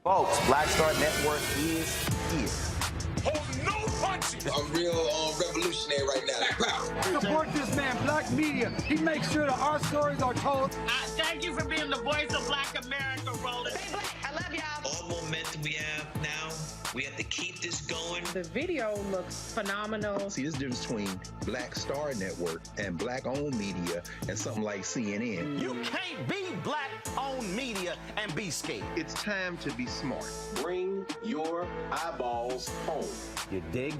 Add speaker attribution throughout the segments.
Speaker 1: Folks, Black Star Network is here.
Speaker 2: Hold no punches.
Speaker 3: I'm real revolutionary right now.
Speaker 4: Support this man, Black Media. He makes sure that our stories are told.
Speaker 5: Thank you for being the voice of Black America, Roland.
Speaker 6: Stay black. I love y'all.
Speaker 7: All momentum we have now, we have to keep this going.
Speaker 8: The video looks phenomenal.
Speaker 9: See, this difference between Black Star Network and Black-owned media and something like CNN.
Speaker 1: You can't be Black-owned media and be scared.
Speaker 10: It's time to be smart.
Speaker 11: Bring your eyeballs home.
Speaker 1: You dig?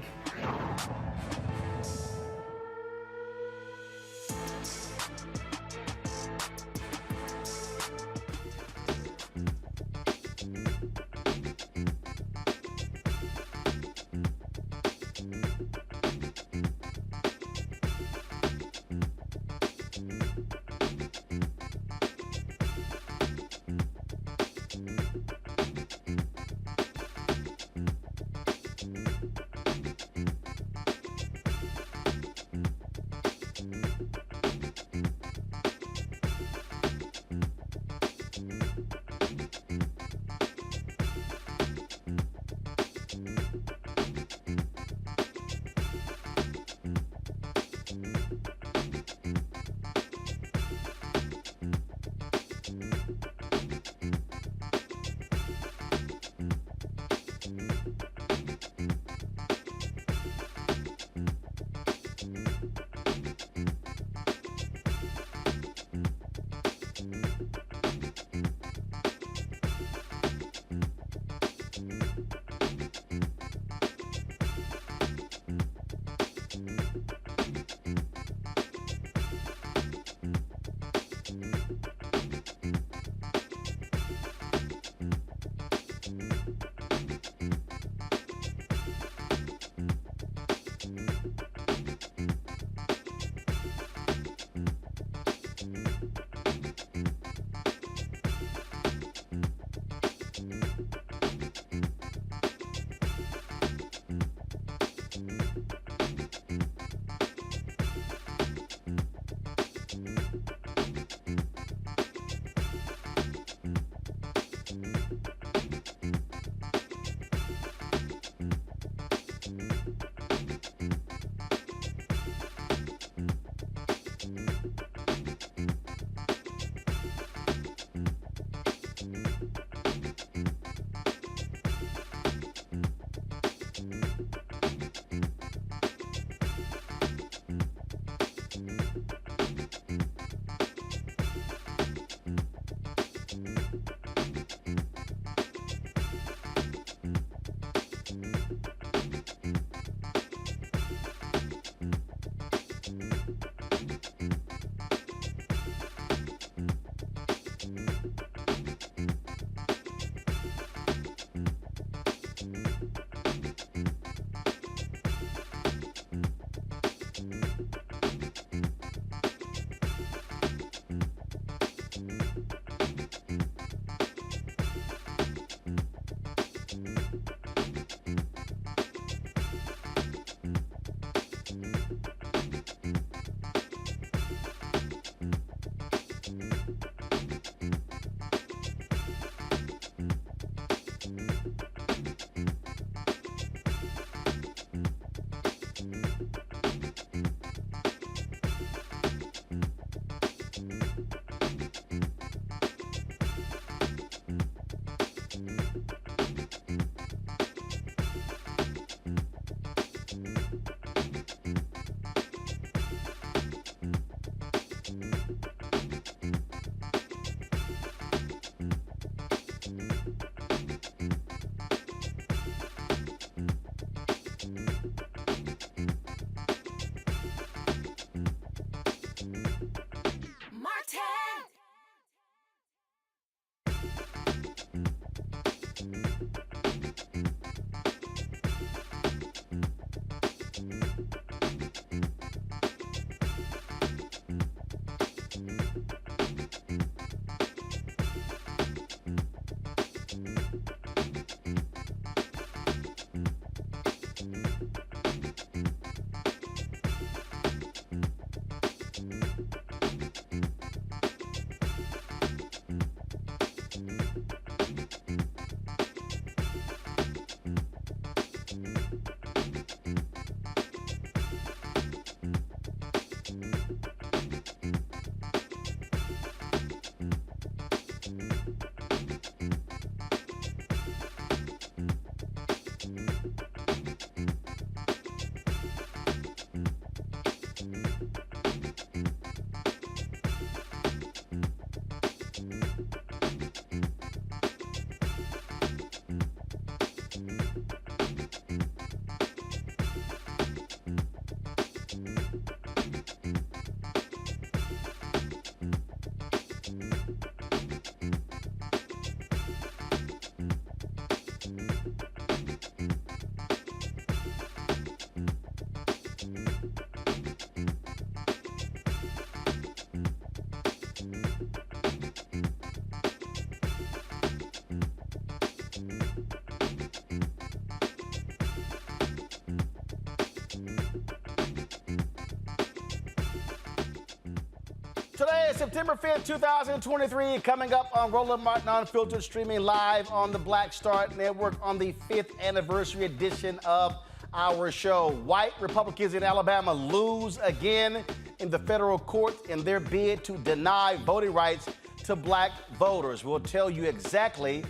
Speaker 1: Tuesday, September 5th, 2023, coming up on Roland Martin Unfiltered, streaming live on the Black Star Network on the 5th anniversary edition of our show. White Republicans in Alabama lose again in the federal court in their bid to deny voting rights to black voters. We'll tell you exactly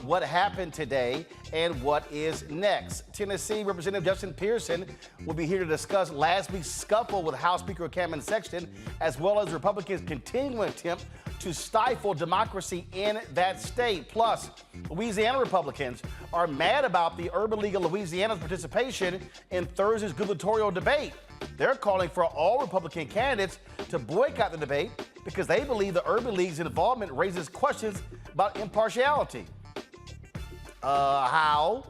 Speaker 1: what happened today and what is next. Tennessee Representative Justin Pearson will be here to discuss last week's scuffle with House Speaker Cameron Sexton, as well as Republicans' continuing attempt to stifle democracy in that state. Plus, Louisiana Republicans are mad about the Urban League of Louisiana's participation in Thursday's gubernatorial debate. They're calling for all Republican candidates to boycott the debate because they believe the Urban League's involvement raises questions about impartiality. How?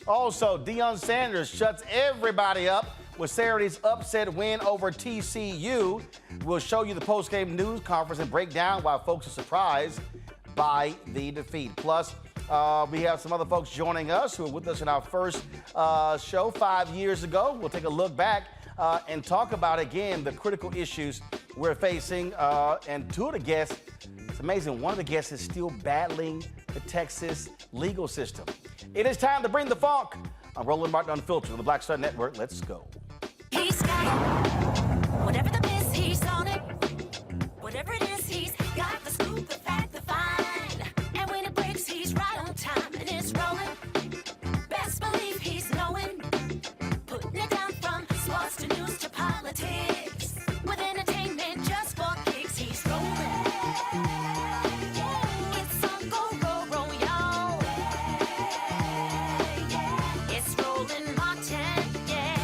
Speaker 1: Also, Deion Sanders shuts everybody up with Saturday's upset win over TCU. We'll show you the post-game news conference and break down why folks are surprised by the defeat. Plus, we have some other folks joining us who were with us in our first show 5 years ago. We'll take a look back and talk about, again, the critical issues we're facing. And two of the guests, it's amazing, one of the guests is still battling the Texas legal system. It is time to bring the funk. I'm Roland Martin Unfiltered on the Black Star Network. Let's go.
Speaker 6: He's got it. Whatever the miss, he's on it. Whatever it is, he's got the scoop, the fact, the find. And when it breaks, he's right on time and it's rolling. Best believe he's knowing. Putting it down from sports to news to politics. With entertainment just for kicks, he's rolling. It's on go, roll, y'all. It's Roland Martin, yeah.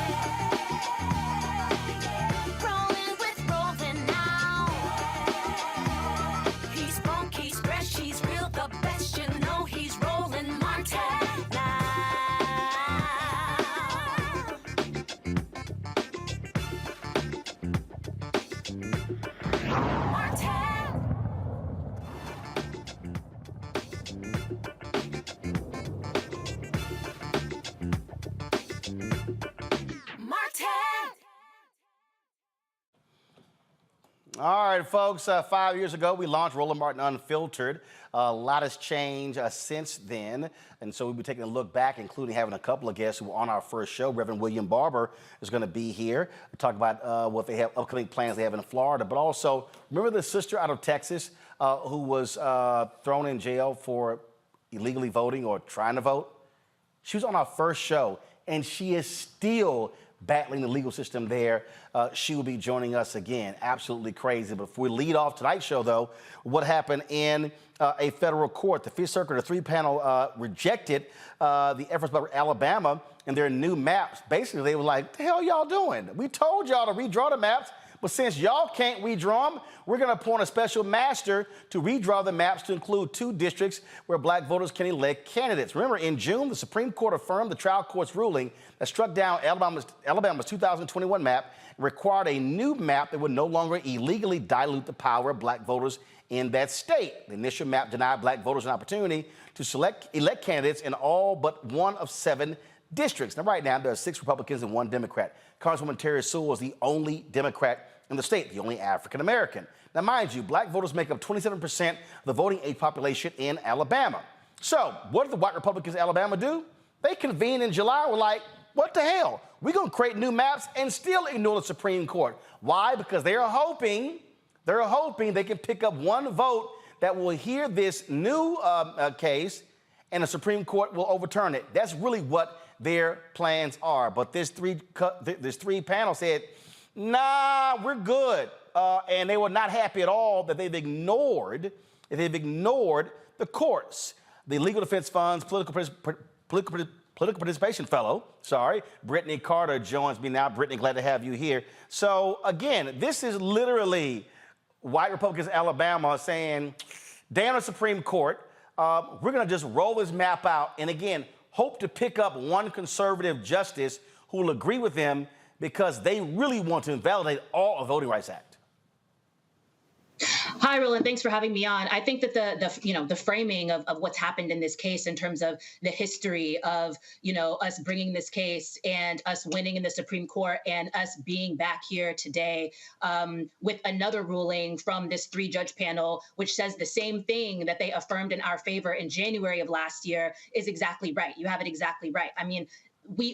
Speaker 6: Rolling with Roland now. He's funky, he's fresh, he's real, the best, you know he's Roland Martin now.
Speaker 1: All right, folks, 5 years ago, we launched Roland Martin Unfiltered. A lot has changed since then, and so we'll be taking a look back, including having a couple of guests who were on our first show. Reverend William Barber is going to be here to talk about what they have, upcoming plans they have in Florida. But also, remember the sister out of Texas who was thrown in jail for illegally voting or trying to vote? She was on our first show, and she is still battling the legal system there. She will be joining us again. Absolutely crazy. But before we lead off tonight's show, though, what happened in a federal court? The Fifth Circuit, a three-panel, rejected the efforts by Alabama and their new maps. Basically, they were like, what the hell y'all doing? We told y'all to redraw the maps, but since y'all can't redraw them, we're going to appoint a special master to redraw the maps to include 2 districts where black voters can elect candidates. Remember, in June, the Supreme Court affirmed the trial court's ruling that struck down Alabama's 2021 map and required a new map that would no longer illegally dilute the power of black voters in that state. The initial map denied black voters an opportunity to elect candidates in all but one of 7 districts. Now, right now, there are 6 Republicans and 1 Democrat. Congresswoman Terry Sewell is the only Democrat in the state, the only African-American. Now, mind you, black voters make up 27% of the voting age population in Alabama. So, what did the white Republicans in Alabama do? They convened in July, were like, what the hell? We're going to create new maps and still ignore the Supreme Court. Why? Because they're hoping they can pick up 1 vote that will hear this new case and the Supreme Court will overturn it. That's really what their plans are. But this three panel said, nah, we're good. And they were not happy at all that they've ignored the courts. The Legal Defense Fund's political participation fellow, Brittany Carter joins me now. Brittany, glad to have you here. So again, this is literally white Republicans in Alabama saying, damn the Supreme Court, we're going to just roll this map out and again, hope to pick up 1 conservative justice who will agree with them because they really want to invalidate all of the Voting Rights Act.
Speaker 8: Hi,
Speaker 10: Hi, Roland. Thanks for having me on. I think that the framing of what's happened in this case in terms of the history of, us bringing this case and us winning in the Supreme Court and us being back here today with another ruling from this 3-judge panel, which says the same thing that they affirmed in our favor in January of last year is exactly right. You have it exactly right. I mean,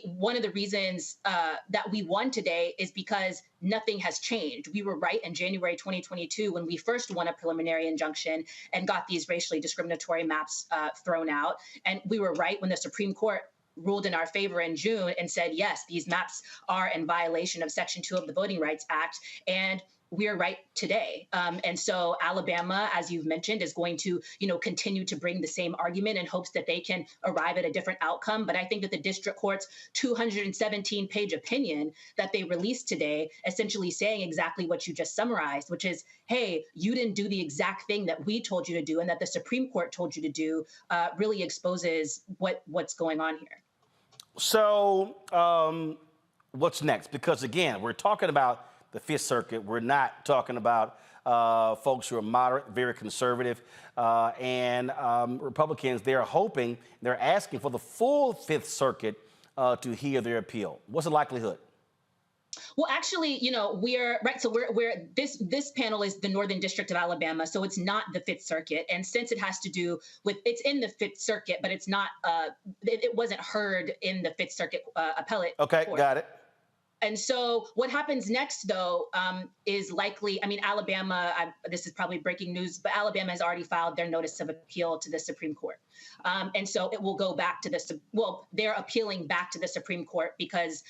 Speaker 10: one of the reasons that we won today is because nothing has changed. We were right in January 2022 when we first won a preliminary injunction and got these racially discriminatory maps thrown out. And we were right when the Supreme Court ruled in our favor in June and said, yes, these maps are in violation of Section 2 of the Voting Rights Act. And we're right today. And so Alabama, as you've mentioned, is going to, continue to bring the same argument in hopes that they can arrive at a different outcome. But I think that the district court's 217-page opinion that they released today, essentially saying exactly what you just summarized, which is, hey, you didn't do the exact thing that we told you to do and that the Supreme Court told you to do, really exposes what's going on here.
Speaker 1: So what's next? Because, again, we're talking about the Fifth Circuit. We're not talking about folks who are moderate, very conservative, and Republicans. They're asking for the full Fifth Circuit to hear their appeal. What's the likelihood?
Speaker 10: Well, actually, we're right. So this panel is the Northern District of Alabama, so it's not the Fifth Circuit. And since it has to do with, it's in the Fifth Circuit, but it's not. It wasn't heard in the Fifth Circuit appellate.
Speaker 1: Okay,
Speaker 10: court.
Speaker 1: got it.
Speaker 10: And so what happens next, though, is likely, Alabama, this is probably breaking news, but Alabama has already filed their notice of appeal to the Supreme Court. And so it will go back to they're appealing back to the Supreme Court because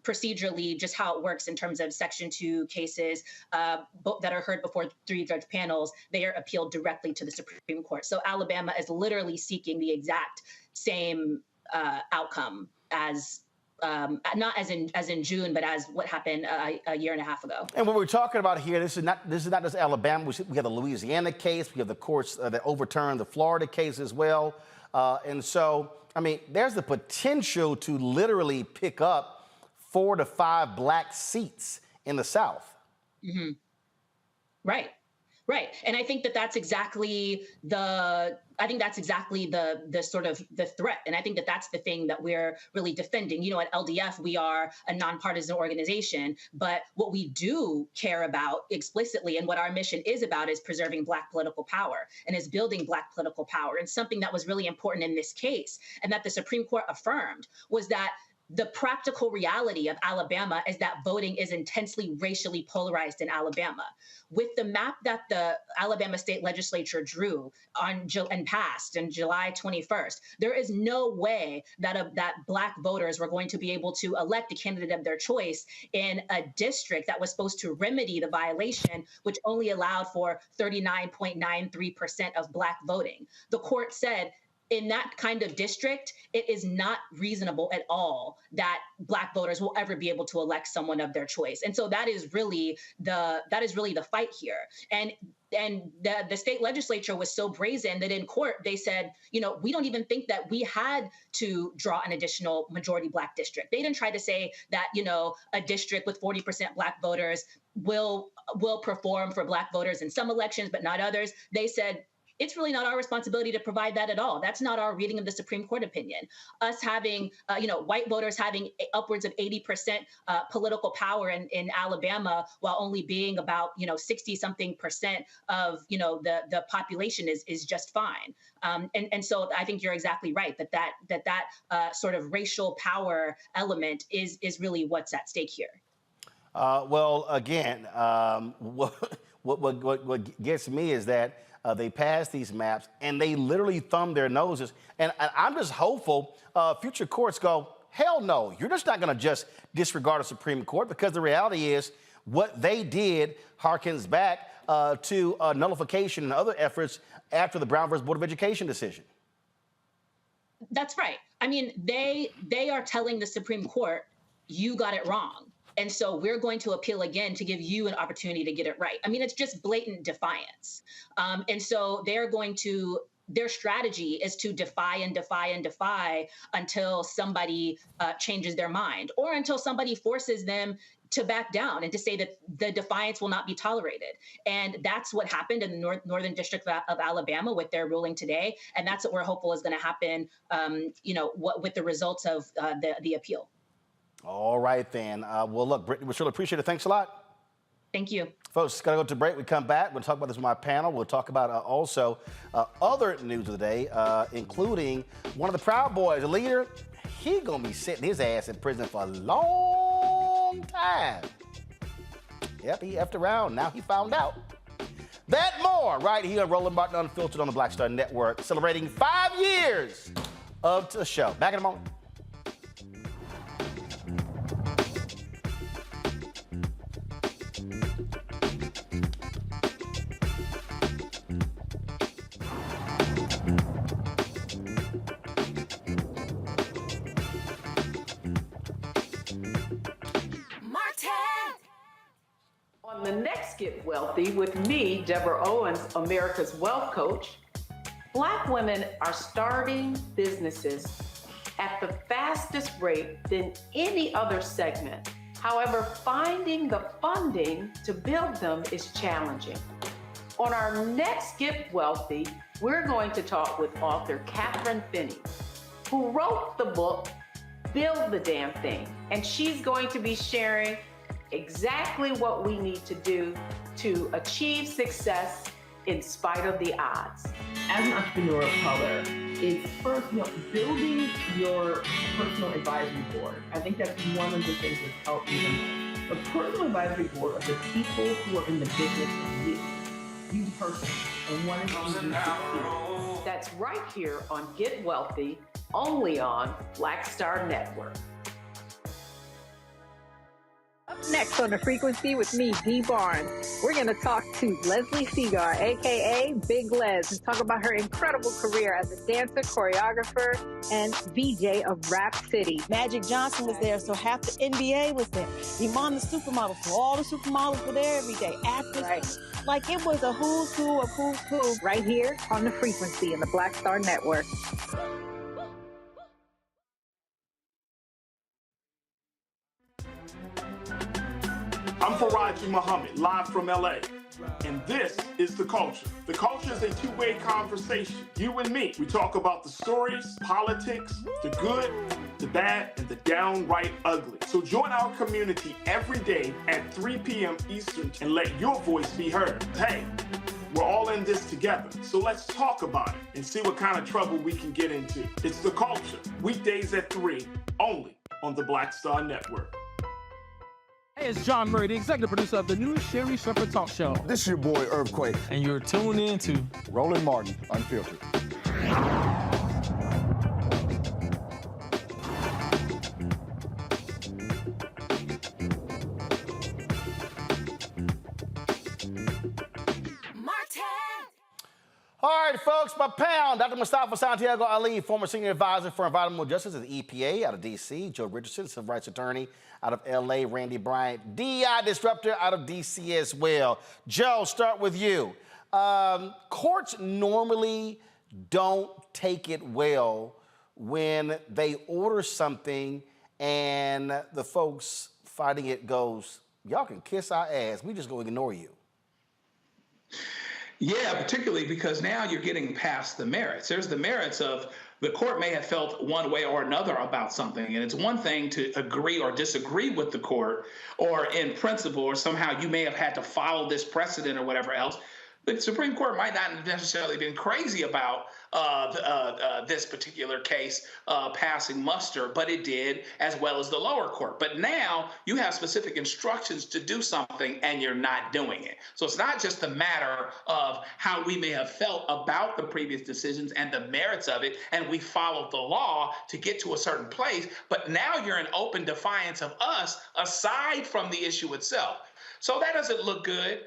Speaker 10: procedurally, just how it works in terms of Section 2 cases that are heard before 3-judge panels, they are appealed directly to the Supreme Court. So Alabama is literally seeking the exact same outcome as not as in June, but as what happened a year and a half ago.
Speaker 1: And what we're talking about here, this is not just Alabama. We have the Louisiana case. We have the courts that overturned the Florida case as well. And so, there's the potential to literally pick up 4 to 5 black seats in the South.
Speaker 10: Mm-hmm. Right. And I think that's exactly the sort of the threat. And I think that's the thing that we're really defending. At LDF, we are a nonpartisan organization, but what we do care about explicitly and what our mission is about is preserving Black political power and is building Black political power. And something that was really important in this case and that the Supreme Court affirmed was that the practical reality of Alabama is that voting is intensely racially polarized in Alabama. With the map that the Alabama state legislature drew and passed on July 21st, there is no way that Black voters were going to be able to elect a candidate of their choice in a district that was supposed to remedy the violation, which only allowed for 39.93% of Black voting. The court said, in that kind of district, it is not reasonable at all that Black voters will ever be able to elect someone of their choice. And so that is really the fight here. And the state legislature was so brazen that in court they said, we don't even think that we had to draw an additional majority Black district. They didn't try to say that, a district with 40% Black voters will perform for Black voters in some elections, but not others. They said, it's really not our responsibility to provide that at all. That's not our reading of the Supreme Court opinion. Us having, white voters having upwards of 80% political power in Alabama, while only being about, 60-something% of, the population is just fine. And so I think you're exactly right that sort of racial power element is really what's at stake here.
Speaker 1: Well, again, what gets me is that they passed these maps and they literally thumb their noses. And I'm just hopeful future courts go, hell no, you're just not going to just disregard the Supreme Court, because the reality is what they did harkens back to nullification and other efforts after the Brown versus Board of Education decision.
Speaker 10: That's right. They are telling the Supreme Court, you got it wrong. And so we're going to appeal again to give you an opportunity to get it right. It's just blatant defiance. And so their strategy is to defy and defy and defy until somebody changes their mind, or until somebody forces them to back down and to say that the defiance will not be tolerated. And that's what happened in the Northern District of Alabama with their ruling today. And that's what we're hopeful is going to happen, with the results of the appeal.
Speaker 1: All right, then. Well, look, Brittany, we surely appreciate it. Thanks a lot.
Speaker 10: Thank you.
Speaker 1: Folks, got to go to break. We come back. We'll talk about this with my panel. We'll talk about also other news of the day, including one of the Proud Boys, the leader. He going to be sitting his ass in prison for a long time. Yep, he effed around. Now he found out. That more right here on Roland Martin Unfiltered on the Black Star Network, celebrating 5 years of the show. Back in a moment.
Speaker 12: On the next Get Wealthy with me, Deborah Owens, America's Wealth Coach, Black women are starting businesses at the fastest rate than any other segment. However, finding the funding to build them is challenging. On our next Get Wealthy, we're going to talk with author Catherine Finney, who wrote the book, Build the Damn Thing. And she's going to be sharing exactly what we need to do to achieve success in spite of the odds.
Speaker 13: As an entrepreneur of color, it's first, building your personal advisory board. I think that's one of the things that's helped me the most. The personal advisory board are the people who are in the business of you personally, and wanting to succeed.
Speaker 12: That's right here on Get Wealthy, only on Black Star Network.
Speaker 14: Up next on The Frequency with me, Dee Barnes, we're going to talk to Leslie Segar, a.k.a. Big Les, and talk about her incredible career as a dancer, choreographer, and VJ of Rap City.
Speaker 15: Magic Johnson was there, so half the NBA was there. Iman the supermodel, so all the supermodels were there every day. Actors,
Speaker 14: right.
Speaker 15: Like it was a who's who of who's who.
Speaker 14: Right here on The Frequency in the Black Star Network.
Speaker 2: I'm Faraji Muhammad, live from LA. And this is The Culture. The Culture is a two-way conversation. You and me. We talk about the stories, politics, the good, the bad, and the downright ugly. So join our community every day at 3 p.m. Eastern and let your voice be heard. Hey, we're all in this together. So let's talk about it and see what kind of trouble we can get into. It's The Culture, weekdays at 3, only on the Black Star Network.
Speaker 16: Hey, it's John Murray, the executive producer of the new Sherry Shepherd Talk Show.
Speaker 17: This is your boy, Earthquake.
Speaker 16: And you're tuned in to
Speaker 17: Roland Martin Unfiltered.
Speaker 1: All right, folks, my pound, Dr. Mustafa Santiago Ali, former senior advisor for environmental justice at the EPA out of D.C., Joe Richardson, civil rights attorney out of L.A., Randy Bryant, DI disruptor out of D.C. as well. Joe, start with you. Courts normally don't take it well when they order something and the folks fighting it goes, y'all can kiss our ass, we just gonna ignore you.
Speaker 18: Yeah, particularly because now you're getting past the merits. There's the merits of the court may have felt one way or another about something. And it's one thing to agree or disagree with the court or in principle, or somehow you may have had to follow this precedent or whatever else. The Supreme Court might not have necessarily been crazy about this particular case passing muster, but it did, as well as the lower court. But now you have specific instructions to do something and you're not doing it. So it's not just a matter of how we may have felt about the previous decisions and the merits of it, and we followed the law to get to a certain place, but now you're in open defiance of us aside from the issue itself. So that doesn't look good.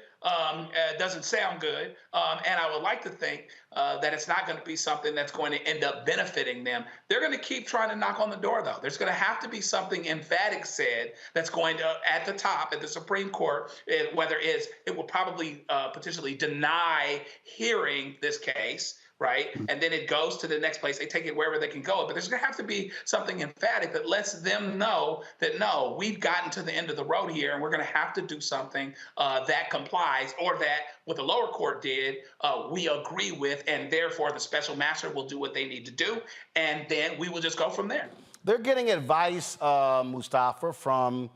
Speaker 18: Doesn't sound good. And I would like to think that it's not going to be something that's going to end up benefiting them. They're going to keep trying to knock on the door, though. There's going to have to be something emphatic said that's going to, at the top, at the Supreme Court, whether it will probably potentially deny hearing this case, right? And then it goes to the next place. They take it wherever they can go. But there's going to have to be something emphatic that lets them know that, no, we've gotten to the end of the road here, and we're going to have to do something that complies, or that what the lower court did, we agree with, and therefore the special master will do what they need to do, and then we will just go from there.
Speaker 1: They're getting advice, Mustafa, from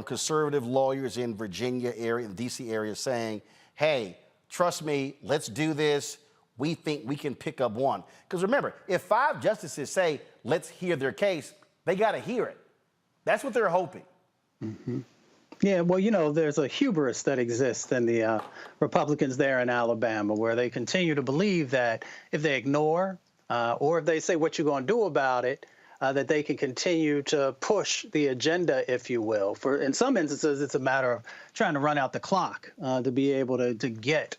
Speaker 1: conservative lawyers in Virginia area, in D.C. area, saying, hey, trust me, let's do this. We think we can pick up one. Because remember, if 5 justices say, let's hear their case, they got to hear it. That's what they're hoping.
Speaker 19: Mm-hmm. Yeah, well, you know, there's a hubris that exists in the Republicans there in Alabama, where they continue to believe that if they ignore or if they say what you're going to do about it, that they can continue to push the agenda, if you will. For in some instances, it's a matter of trying to run out the clock to be able to get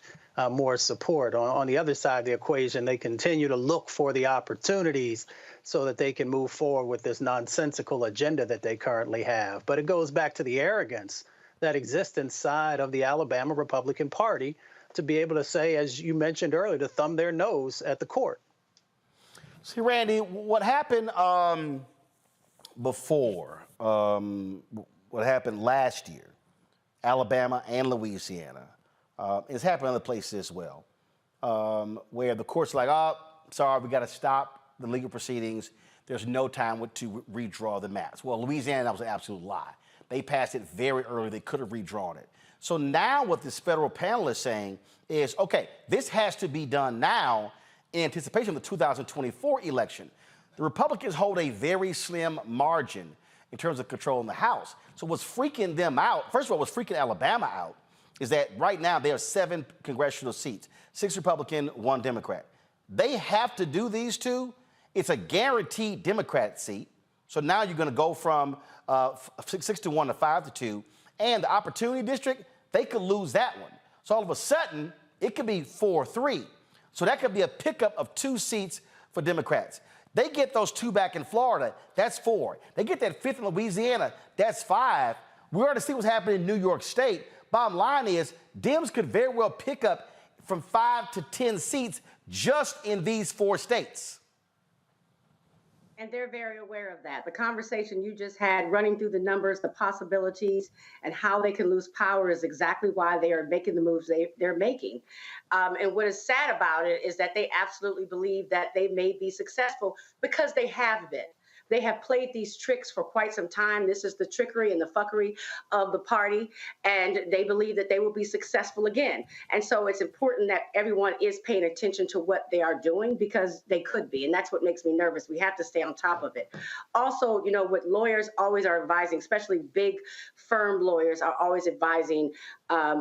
Speaker 19: more support. On the other side of the equation, they continue to look for the opportunities so that they can move forward with this nonsensical agenda that they currently have. But it goes back to the arrogance that exists inside of the Alabama Republican Party to be able to say, as you mentioned earlier, to thumb their nose at the court.
Speaker 1: See, Randy, what happened before, what happened last year, Alabama and Louisiana, it's happened in other places as well, where the court's like, oh, sorry, we got to stop the legal proceedings. There's no time to redraw the maps. Well, Louisiana, that was an absolute lie. They passed it very early. They could have redrawn it. So now what this federal panel is saying is, okay, this has to be done now in anticipation of the 2024 election. The Republicans hold a very slim margin in terms of controlling the House. So what's freaking them out, first of all, what's freaking Alabama out is that right now there are 7 congressional seats, 6 Republican, 1 Democrat. They have to do these 2. It's a guaranteed Democrat seat. So now you're going to go from 6 to 1 to 5 to 2. And the Opportunity District, they could lose that one. So all of a sudden, it could be 4-3. So that could be a pickup of 2 seats for Democrats. They get those 2 back in Florida, that's 4. They get that 5th in Louisiana, that's 5. We already see what's happening in New York State. Bottom line is, Dems could very well pick up from 5 to 10 seats just in these 4 states.
Speaker 20: And they're very aware of that. The conversation you just had, running through the numbers, the possibilities, and how they can lose power is exactly why they are making the moves they're making. And what is sad about it is that they absolutely believe that they may be successful because they have been. They have played these tricks for quite some time. This is the trickery and the fuckery of the party, and they believe that they will be successful again. And so it's important that everyone is paying attention to what they are doing, because they could be, and that's what makes me nervous. We have to stay on top of it. Also, you know, what lawyers always are advising, especially big firm lawyers are always advising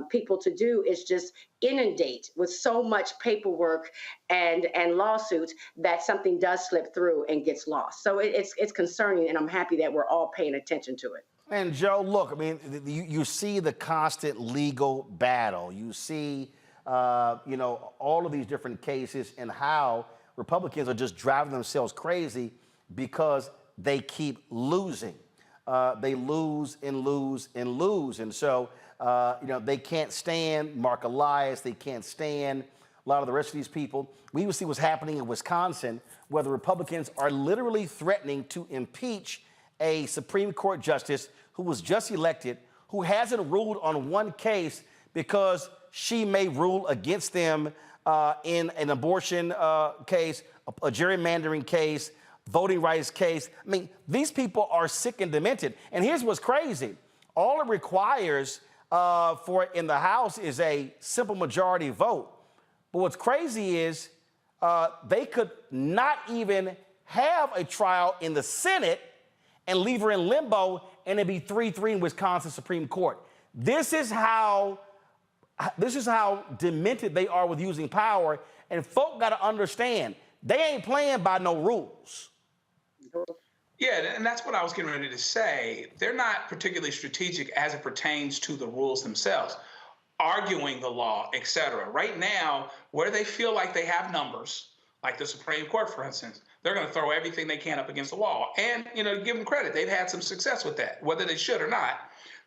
Speaker 20: people to do, is just inundate with so much paperwork and lawsuits that something does slip through and gets lost. So it's concerning, and I'm happy that we're all paying attention to it.
Speaker 1: And Joe, look, I mean, you see the constant legal battle. You see, you know, all of these different cases and how Republicans are just driving themselves crazy because they keep losing. They lose and lose and lose. And so, you know, they can't stand Mark Elias. They can't stand a lot of the rest of these people. We even see what's happening in Wisconsin, where the Republicans are literally threatening to impeach a Supreme Court justice who was just elected, who hasn't ruled on one case because she may rule against them in an abortion case, a gerrymandering case, voting rights case. I mean, these people are sick and demented. And here's what's crazy. All it requires for it in the House is a simple majority vote. But what's crazy is they could not even have a trial in the Senate and leave her in limbo, and it'd be 3-3 in Wisconsin Supreme Court. This is how demented they are with using power, and folk got to understand they ain't playing by no rules.
Speaker 18: Yeah, and that's what I was getting ready to say. They're not particularly strategic as it pertains to the rules themselves, arguing the law, et cetera. Right now, where they feel like they have numbers, like the Supreme Court, for instance, they're going to throw everything they can up against the wall. And, you know, give them credit. They've had some success with that, whether they should or not.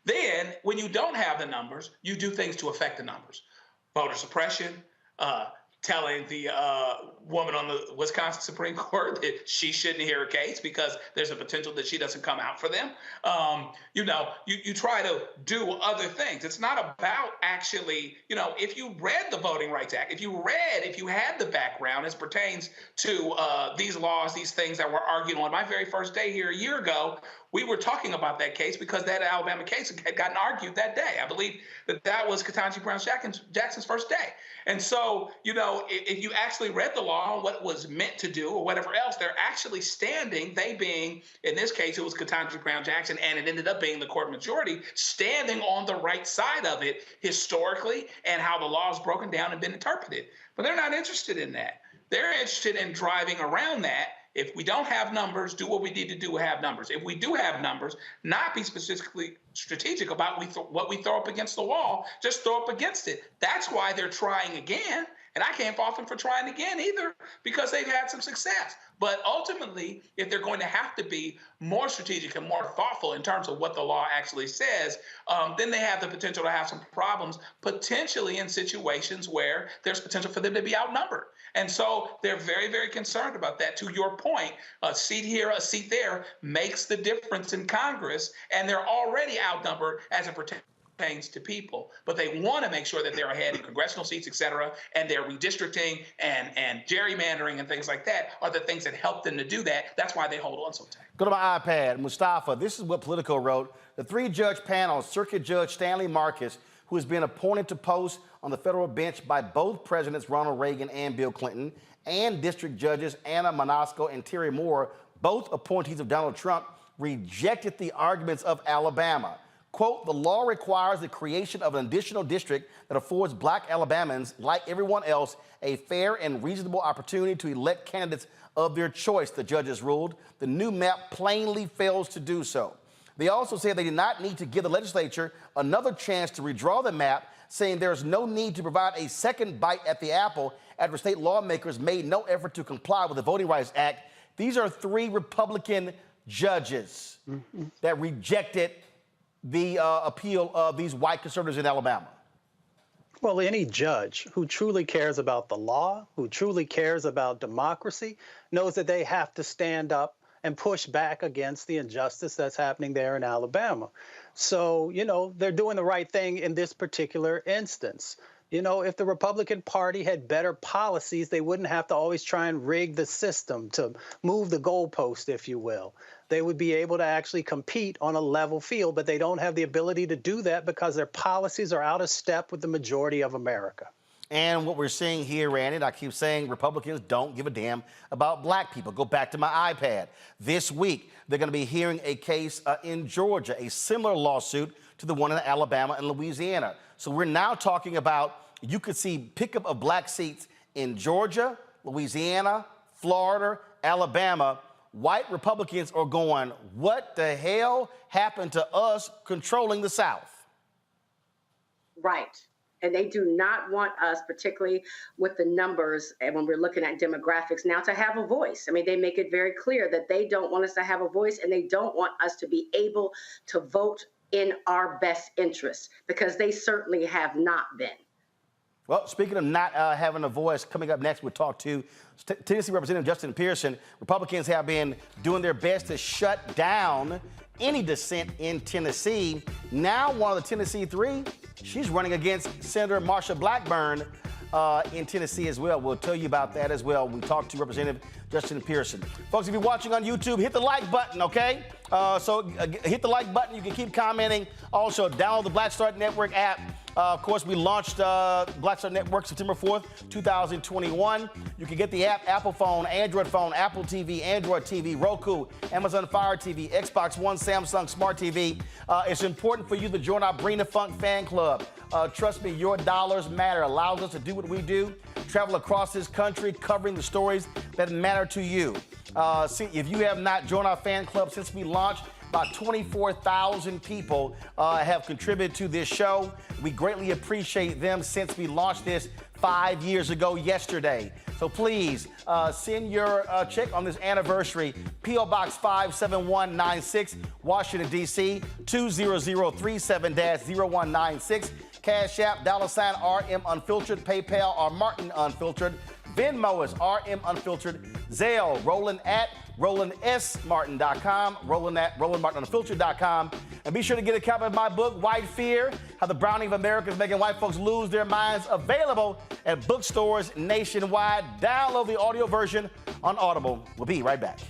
Speaker 18: Then, when you don't have the numbers, you do things to affect the numbers. Voter suppression, telling the woman on the Wisconsin Supreme Court that she shouldn't hear a case because there's a potential that she doesn't come out for them. You try to do other things. It's not about actually, if you read the Voting Rights Act, if you had the background as pertains to these laws, these things that were argued on my very first day here a year ago, we were talking about that case because that Alabama case had gotten argued that day. I believe that was Ketanji Brown Jackson's first day. And so, if you actually read the law and what it was meant to do or whatever else, they're actually standing, they being, in this case, it was Ketanji Brown Jackson, and it ended up being the court majority, standing on the right side of it historically and how the law is broken down and been interpreted. But they're not interested in that. They're interested in driving around that. If we don't have numbers, do what we need to do to have numbers. If we do have numbers, not be specifically strategic about what we throw up against the wall, just throw up against it. That's why they're trying again. And I can't fault them for trying again either, because they've had some success. But ultimately, if they're going to have to be more strategic and more thoughtful in terms of what the law actually says, then they have the potential to have some problems, potentially in situations where there's potential for them to be outnumbered. And so they're very, very concerned about that. To your point, a seat here, a seat there makes the difference in Congress, and they're already outnumbered as it pertains to people. But they want to make sure that they're ahead in congressional seats, et cetera, and their redistricting and gerrymandering and things like that are the things that help them to do that. That's why they hold on so tight.
Speaker 1: Go to my iPad. Mustafa, this is what Politico wrote. The three-judge panel, Circuit Judge Stanley Marcus, who has been appointed to post on the federal bench by both Presidents Ronald Reagan and Bill Clinton, and District Judges Anna Manosco and Terry Moore, both appointees of Donald Trump, rejected the arguments of Alabama. Quote, the law requires the creation of an additional district that affords black Alabamans, like everyone else, a fair and reasonable opportunity to elect candidates of their choice, the judges ruled. The new map plainly fails to do so. They also said they did not need to give the legislature another chance to redraw the map, saying there is no need to provide a second bite at the apple after state lawmakers made no effort to comply with the Voting Rights Act. These are three Republican judges that rejected the appeal of these white conservatives in Alabama.
Speaker 19: Well, any judge who truly cares about the law, who truly cares about democracy, knows that they have to stand up and push back against the injustice that's happening there in Alabama. So, they're doing the right thing in this particular instance. If the Republican Party had better policies, they wouldn't have to always try and rig the system to move the goalpost, if you will. They would be able to actually compete on a level field, but they don't have the ability to do that because their policies are out of step with the majority of America.
Speaker 1: And what we're seeing here, Randy, and I keep saying Republicans don't give a damn about black people. Go back to my iPad. This week, they're going to be hearing a case in Georgia, a similar lawsuit to the one in Alabama and Louisiana. So we're now talking about, you could see pickup of black seats in Georgia, Louisiana, Florida, Alabama. White Republicans are going, what the hell happened to us controlling the South?
Speaker 20: Right. And they do not want us, particularly with the numbers and when we're looking at demographics now, to have a voice. I mean, they make it very clear that they don't want us to have a voice, and they don't want us to be able to vote in our best interests, because they certainly have not been.
Speaker 1: Well, speaking of not having a voice, coming up next, we'll talk to Tennessee Representative Justin Pearson. Republicans have been doing their best to shut down any dissent in Tennessee. Now, one of the Tennessee three, she's running against Senator Marsha Blackburn in Tennessee as well. We'll tell you about that as well. We talked to Representative Justin Pearson. Folks, if you're watching on YouTube, hit the like button, okay? Hit the like button. You can keep commenting. Also, download the Black Start Network app. Of course, we launched Black Start Network September 4th, 2021. You can get the app, Apple phone, Android phone, Apple TV, Android TV, Roku, Amazon Fire TV, Xbox One, Samsung Smart TV. It's important for you to join our Bring the Funk fan club. Trust me, your dollars matter. Allows us to do what we do, travel across this country, covering the stories that matter to you. See, if you have not joined our fan club since we launched, about 24,000 people have contributed to this show. We greatly appreciate them since we launched this 5 years ago yesterday. So please send your check on this anniversary. P.O. Box 57196, Washington, D.C., 20037-0196. Cash App, $RM Unfiltered, PayPal, or Martin Unfiltered. Venmo is RM Unfiltered. Zelle, Roland at RolandSMartin.com, Roland at RolandMartinUnfiltered.com. And be sure to get a copy of my book, White Fear, How the Browning of America is Making White Folks Lose Their Minds, available at bookstores nationwide. Download the audio version on Audible. We'll be right back.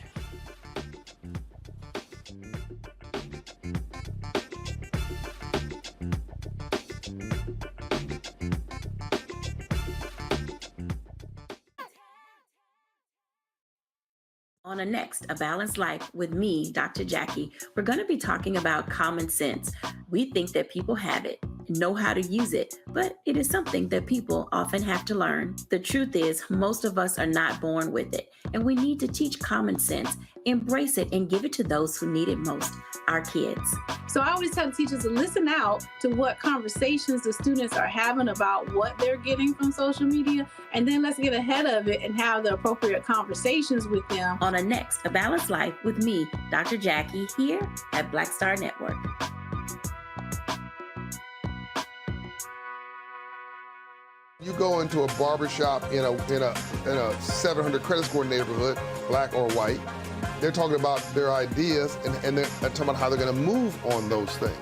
Speaker 21: On a next, A Balanced Life with me, Dr. Jackie, we're going to be talking about common sense. We think that people have it, know how to use it, but it is something that people often have to learn. The truth is, most of us are not born with it, and we need to teach common sense, embrace it, and give it to those who need it most, our kids.
Speaker 8: So I always tell teachers to listen out to what conversations the students are having about what they're getting from social media, and then let's get ahead of it and have the appropriate conversations with them.
Speaker 21: On a next, A Balanced Life with me, Dr. Jackie, here at Black Star Network.
Speaker 17: You go into a barbershop in a 700 credit score neighborhood, black or white. They're talking about their ideas and they're talking about how they're going to move on those things.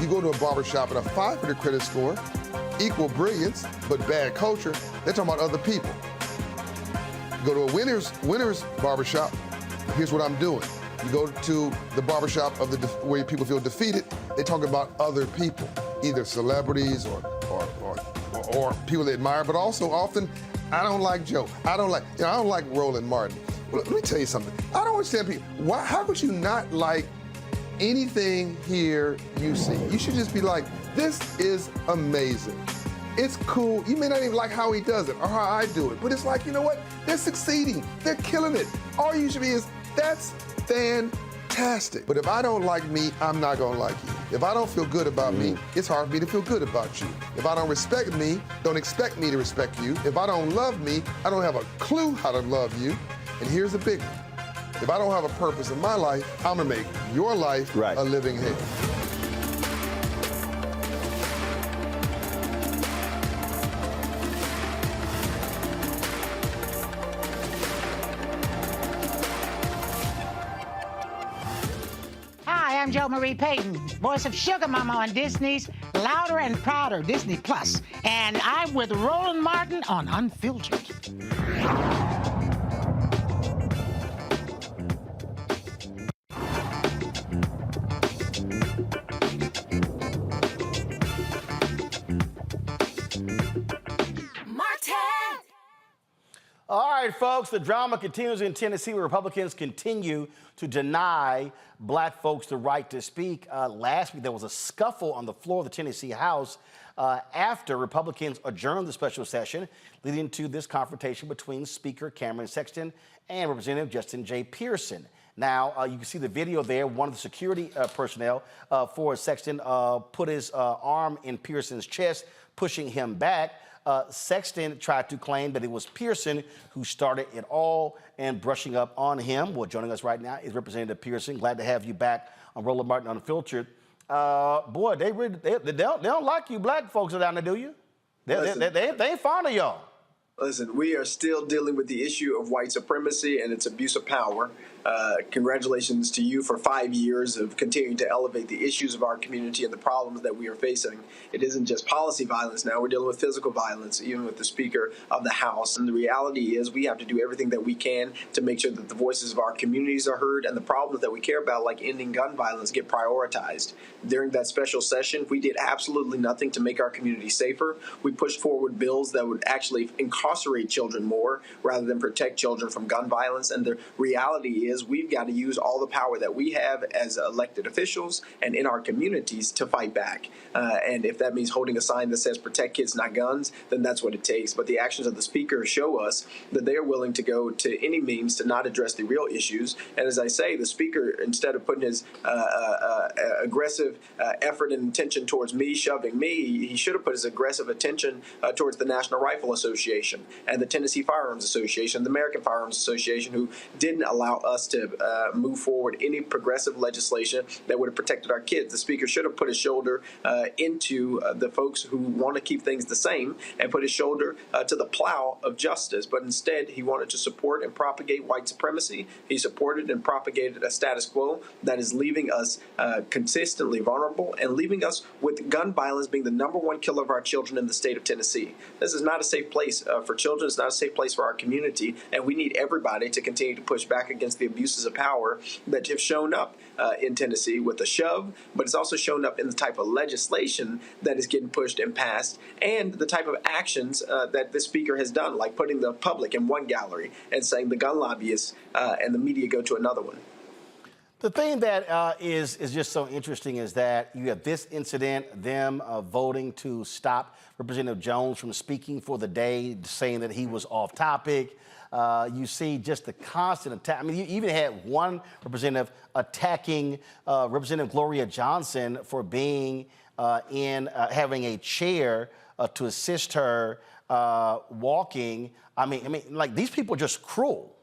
Speaker 17: You go to a barbershop at a 500 credit score, equal brilliance but bad culture. They're talking about other people. You go to a winner's barbershop. Here's what I'm doing. You go to the barbershop of where people feel defeated. They talk about other people, either celebrities or people they admire, but also often, I don't like Joe. I don't like Roland Martin. Well, let me tell you something. I don't understand people. How could you not like anything here you see? You should just be like, this is amazing. It's cool. You may not even like how he does it or how I do it, but it's like, you know what? They're succeeding. They're killing it. All you should be is, that's fantastic. But if I don't like me, I'm not gonna like you. If I don't feel good about me, it's hard for me to feel good about you. If I don't respect me, don't expect me to respect you. If I don't love me, I don't have a clue how to love you. And here's the big one. If I don't have a purpose in my life, I'm gonna make your life a living hell.
Speaker 22: Hi, I'm Jo Marie Payton, voice of Sugar Mama on Disney's Louder and Prouder Disney Plus, and I'm with Roland Martin on Unfiltered.
Speaker 1: All right, folks, the drama continues in Tennessee where Republicans continue to deny black folks the right to speak. Last week, there was a scuffle on the floor of the Tennessee House after Republicans adjourned the special session, leading to this confrontation between Speaker Cameron Sexton and Representative Justin J. Pearson. Now, you can see the video there. One of the security personnel for Sexton put his arm in Pearson's chest, pushing him back. Sexton tried to claim that it was Pearson who started it all and brushing up on him. Well, joining us right now is Representative Pearson. Glad to have you back on Roland Martin Unfiltered. Boy, they don't like you black folks down there, do you? They ain't fond of y'all.
Speaker 23: Listen, we are still dealing with the issue of white supremacy and its abuse of power. Congratulations to you for 5 years of continuing to elevate the issues of our community and the problems that we are facing. It isn't just policy violence now. We're dealing with physical violence, even with the Speaker of the House. And the reality is we have to do everything that we can to make sure that the voices of our communities are heard and the problems that we care about, like ending gun violence, get prioritized. During that special session, we did absolutely nothing to make our community safer. We pushed forward bills that would actually incarcerate children more rather than protect children from gun violence. And the reality is we've got to use all the power that we have as elected officials and in our communities to fight back. And if that means holding a sign that says protect kids, not guns, then that's what it takes. But the actions of the Speaker show us that they are willing to go to any means to not address the real issues. And as I say, the Speaker, instead of putting his aggressive effort and attention towards me, shoving me, he should have put his aggressive attention towards the National Rifle Association. Association and the Tennessee Firearms Association, the American Firearms Association, who didn't allow us to move forward any progressive legislation that would have protected our kids. The Speaker should have put his shoulder into the folks who want to keep things the same and put his shoulder to the plow of justice. But instead, he wanted to support and propagate white supremacy. He supported and propagated a status quo that is leaving us consistently vulnerable and leaving us with gun violence being the #1 killer of our children in the state of Tennessee. This is not a safe place for children. It's not a safe place for our community. And we need everybody to continue to push back against the abuses of power that have shown up in Tennessee with a shove, but it's also shown up in the type of legislation that is getting pushed and passed and the type of actions that the Speaker has done, like putting the public in one gallery and saying the gun lobbyists and the media go to another one.
Speaker 1: The thing that is just so interesting is that you have this incident, them voting to stop Representative Jones from speaking for the day, saying that he was off topic. You see just the constant attack. I mean, you even had one representative attacking Representative Gloria Johnson for being having a chair to assist her walking. I mean, like, these people are just cruel.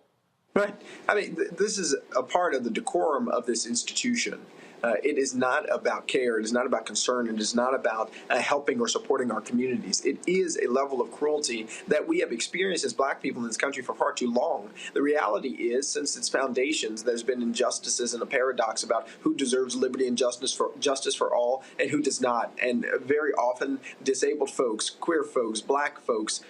Speaker 23: Right. I mean, this is a part of the decorum of this institution. It is not about care. It is not about concern. It is not about helping or supporting our communities. It is a level of cruelty that we have experienced as Black people in this country for far too long. The reality is, since its foundations, there's been injustices and a paradox about who deserves liberty and justice for all and who does not. And very often, disabled folks, queer folks, Black folks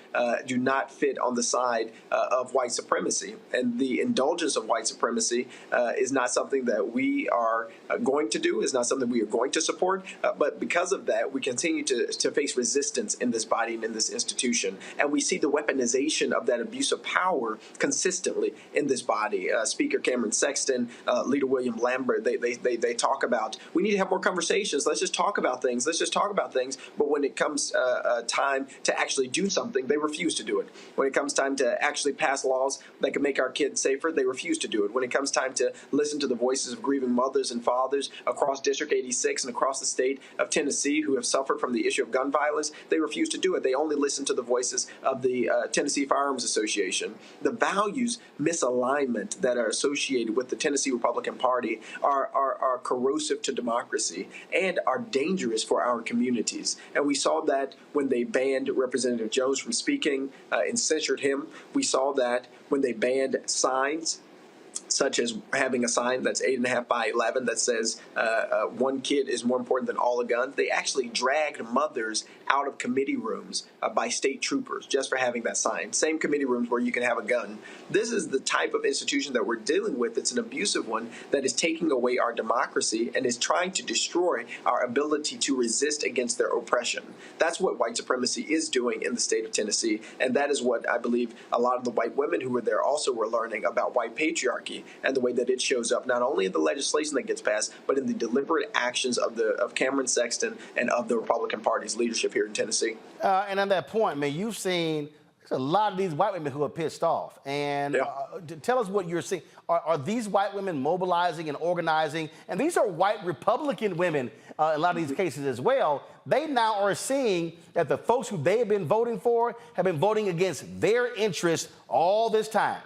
Speaker 23: do not fit on the side of white supremacy. And the indulgence of white supremacy is not something that we are going to do, is not something we are going to support, but because of that, we continue to face resistance in this body and in this institution, and we see the weaponization of that abuse of power consistently in this body. Speaker Cameron Sexton, Leader William Lambert, they talk about, we need to have more conversations, let's just talk about things, but when it comes time to actually do something, they refuse to do it. When it comes time to actually pass laws that can make our kids safer, they refuse to do it. When it comes time to listen to the voices of grieving mothers and fathers across District 86 and across the state of Tennessee who have suffered from the issue of gun violence, they refuse to do it. They only listen to the voices of the Tennessee Firearms Association. The values misalignment that are associated with the Tennessee Republican Party are corrosive to democracy and are dangerous for our communities. And we saw that when they banned Representative Jones from speaking and censured him. We saw that when they banned signs, such as having a sign that's 8.5 by 11 that says one kid is more important than all the guns. They actually dragged mothers out of committee rooms by state troopers just for having that sign. Same committee rooms where you can have a gun. This is the type of institution that we're dealing with. It's an abusive one that is taking away our democracy and is trying to destroy our ability to resist against their oppression. That's what white supremacy is doing in the state of Tennessee, and that is what I believe a lot of the white women who were there also were learning about white patriarchy and the way that it shows up not only in the legislation that gets passed, but in the deliberate actions of Cameron Sexton and of the Republican Party's leadership here in Tennessee.
Speaker 1: And on that point, man, you've seen a lot of these white women who are pissed off. And tell us what you're seeing. Are these white women mobilizing and organizing? And these are white Republican women in a lot of these cases as well. They now are seeing that the folks who they have been voting for have been voting against their interests all this time.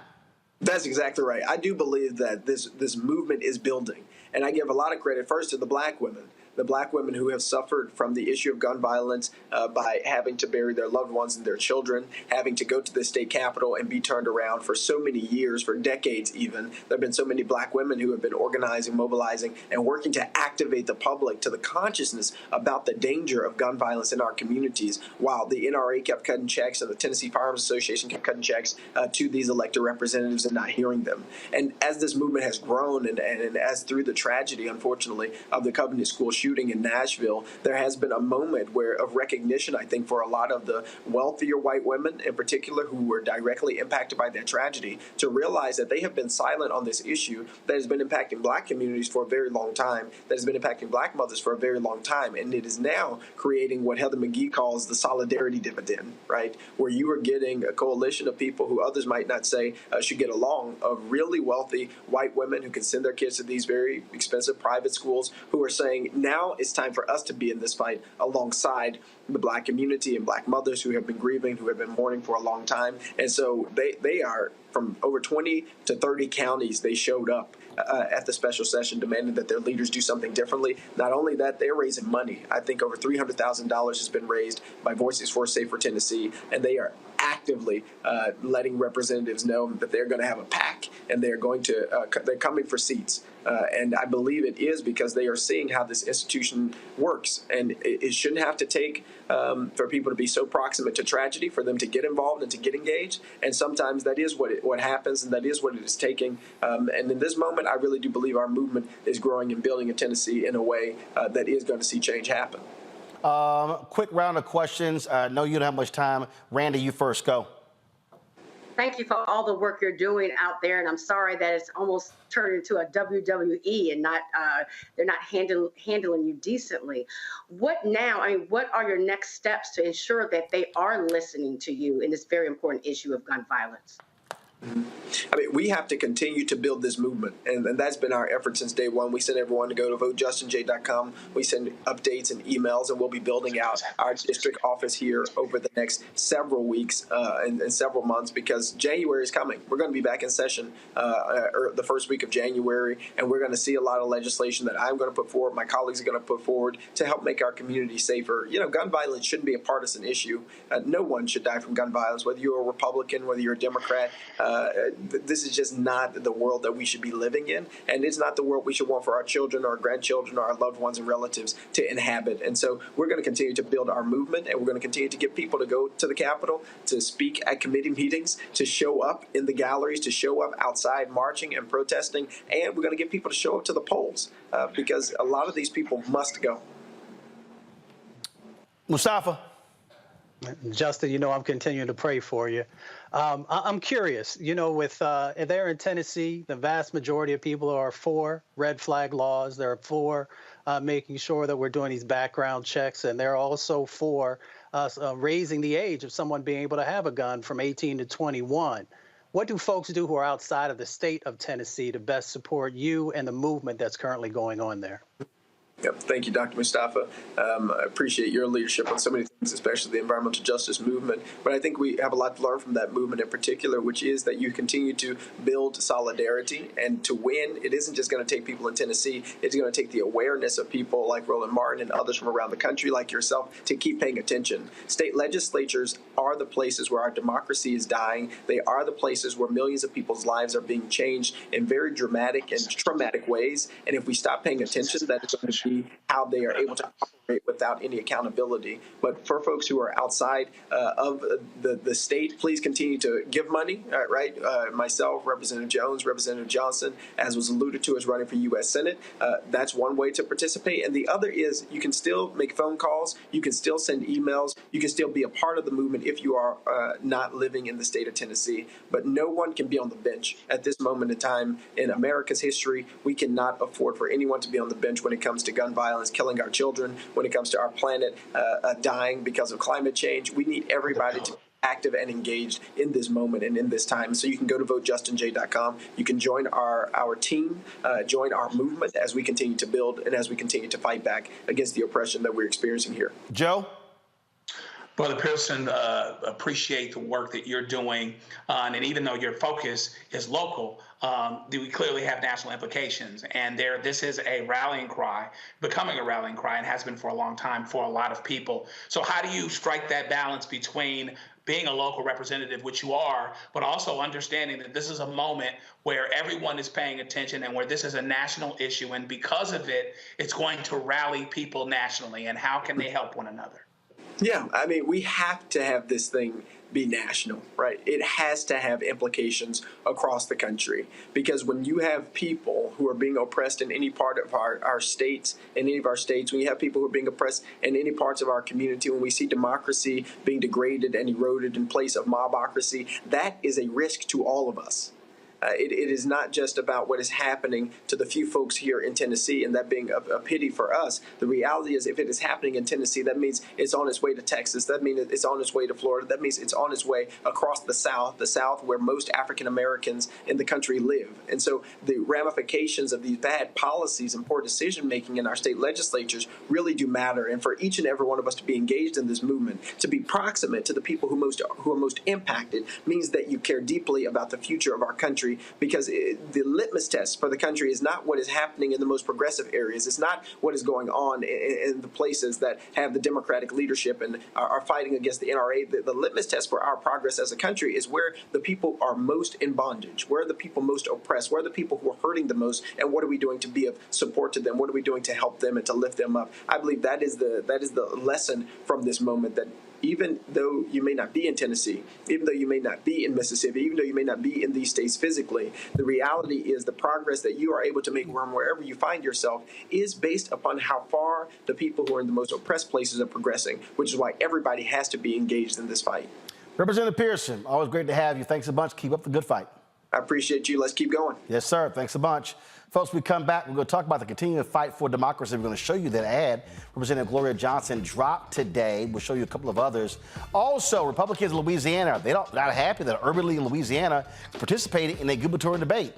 Speaker 23: That's exactly right. I do believe that this movement is building. And I give a lot of credit first to the Black women. The Black women who have suffered from the issue of gun violence by having to bury their loved ones and their children, having to go to the state capitol and be turned around for so many years, for decades even. There have been so many Black women who have been organizing, mobilizing, and working to activate the public to the consciousness about the danger of gun violence in our communities, while the NRA kept cutting checks and the Tennessee Firearms Association kept cutting checks to these elected representatives and not hearing them. And as this movement has grown and as through the tragedy, unfortunately, of the Covenant School shooting in Nashville, there has been a moment of recognition, I think, for a lot of the wealthier white women in particular who were directly impacted by that tragedy to realize that they have been silent on this issue that has been impacting Black communities for a very long time, that has been impacting Black mothers for a very long time. And it is now creating what Heather McGhee calls the solidarity dividend, right? Where you are getting a coalition of people who others might not say should get along, of really wealthy white women who can send their kids to these very expensive private schools, who are saying, now now it's time for us to be in this fight alongside the Black community and Black mothers who have been grieving, who have been mourning for a long time. And so they are from over 20 to 30 counties. They showed up at the special session demanding that their leaders do something differently. Not only that, they're raising money. I think over $300,000 has been raised by Voices for a Safer Tennessee, and they are actively letting representatives know that they're going to have a PAC and they're going to they're coming for seats. And I believe it is because they are seeing how this institution works, and it shouldn't have to take for people to be so proximate to tragedy for them to get involved and to get engaged. And sometimes that is what happens, and that is what it is taking. And in this moment, I really do believe our movement is growing and building in Tennessee in a way that is going to see change happen.
Speaker 1: Quick round of questions. I know you don't have much time. Randy, you first. Go.
Speaker 20: Thank you for all the work you're doing out there, and I'm sorry that it's almost turned into a WWE and not they're not handling you decently. What now? I mean, what are your next steps to ensure that they are listening to you in this very important issue of gun violence?
Speaker 23: I mean, we have to continue to build this movement, and that's been our effort since day one. We send everyone to go to votejustinj.com. We send updates and emails, and we'll be building out our district office here over the next several weeks and several months, because January is coming. We're going to be back in session the first week of January, and we're going to see a lot of legislation that I'm going to put forward, my colleagues are going to put forward to help make our community safer. You know, gun violence shouldn't be a partisan issue. No one should die from gun violence, whether you're a Republican, whether you're a Democrat. This is just not the world that we should be living in, and it's not the world we should want for our children, our grandchildren, our loved ones and relatives to inhabit. And so we're going to continue to build our movement, and we're going to continue to get people to go to the Capitol, to speak at committee meetings, to show up in the galleries, to show up outside marching and protesting, and we're going to get people to show up to the polls because a lot of these people must go.
Speaker 1: Mustafa.
Speaker 19: Justin, you know, I'm continuing to pray for you. I'm curious, you know, with there in Tennessee, the vast majority of people are for red flag laws. They're for making sure that we're doing these background checks, and they're also for us raising the age of someone being able to have a gun from 18 to 21. What do folks do who are outside of the state of Tennessee to best support you and the movement that's currently going on there?
Speaker 23: Yep. Thank you, Dr. Mustafa. I appreciate your leadership on so many things, especially the environmental justice movement. But I think we have a lot to learn from that movement in particular, which is that you continue to build solidarity. And to win, it isn't just going to take people in Tennessee. It's going to take the awareness of people like Roland Martin and others from around the country like yourself to keep paying attention. State legislatures are the places where our democracy is dying. They are the places where millions of people's lives are being changed in very dramatic and traumatic ways. And if we stop paying attention, that is going to be how they are able to operate without any accountability. But for folks who are outside of the state, please continue to give money, right? Myself, Representative Jones, Representative Johnson, as was alluded to, is running for U.S. Senate. That's one way to participate. And the other is you can still make phone calls. You can still send emails. You can still be a part of the movement if you are not living in the state of Tennessee. But no one can be on the bench at this moment in time in America's history. We cannot afford for anyone to be on the bench when it comes to gun violence, killing our children, when it comes to our planet dying because of climate change. We need everybody to be active and engaged in this moment and in this time. So you can go to votejustinj.com. You can join our team, join our movement as we continue to build and as we continue to fight back against the oppression that we're experiencing here.
Speaker 1: Joe?
Speaker 18: Brother Pearson, appreciate the work that you're doing. And even though your focus is local, we clearly have national implications. And this is a rallying cry, becoming a rallying cry, and has been for a long time for a lot of people. So how do you strike that balance between being a local representative, which you are, but also understanding that this is a moment where everyone is paying attention and where this is a national issue, and because of it, it's going to rally people nationally, and how can they help one another?
Speaker 23: Yeah, I mean, we have to have this thing be national, right? It has to have implications across the country, because when you have people who are being oppressed in any part of our states, in any of our states, when you have people who are being oppressed in any parts of our community, when we see democracy being degraded and eroded in place of mobocracy, that is a risk to all of us. It is not just about what is happening to the few folks here in Tennessee and that being a pity for us. The reality is if it is happening in Tennessee, that means it's on its way to Texas. That means it's on its way to Florida. That means it's on its way across the South where most African Americans in the country live. And so the ramifications of these bad policies and poor decision making in our state legislatures really do matter. And for each and every one of us to be engaged in this movement, to be proximate to the people who are most impacted, means that you care deeply about the future of our country, because the litmus test for the country is not what is happening in the most progressive areas. It's not what is going on in the places that have the Democratic leadership and are fighting against the NRA. The litmus test for our progress as a country is where the people are most in bondage, where are the people most oppressed, where are the people who are hurting the most, and what are we doing to be of support to them? What are we doing to help them and to lift them up? I believe that is the lesson from this moment, that even though you may not be in Tennessee, even though you may not be in Mississippi, even though you may not be in these states physically, the reality is the progress that you are able to make from wherever you find yourself is based upon how far the people who are in the most oppressed places are progressing, which is why everybody has to be engaged in this fight.
Speaker 1: Representative Pearson, always great to have you. Thanks a bunch. Keep up the good fight.
Speaker 23: I appreciate you. Let's keep going.
Speaker 1: Yes, sir. Thanks a bunch. Folks, we come back. We're going to talk about the continuing fight for democracy. We're going to show you that ad Representative Gloria Johnson dropped today. We'll show you a couple of others. Also, Republicans in Louisiana, they're not happy that Urban League of Louisiana participated in a gubernatorial debate.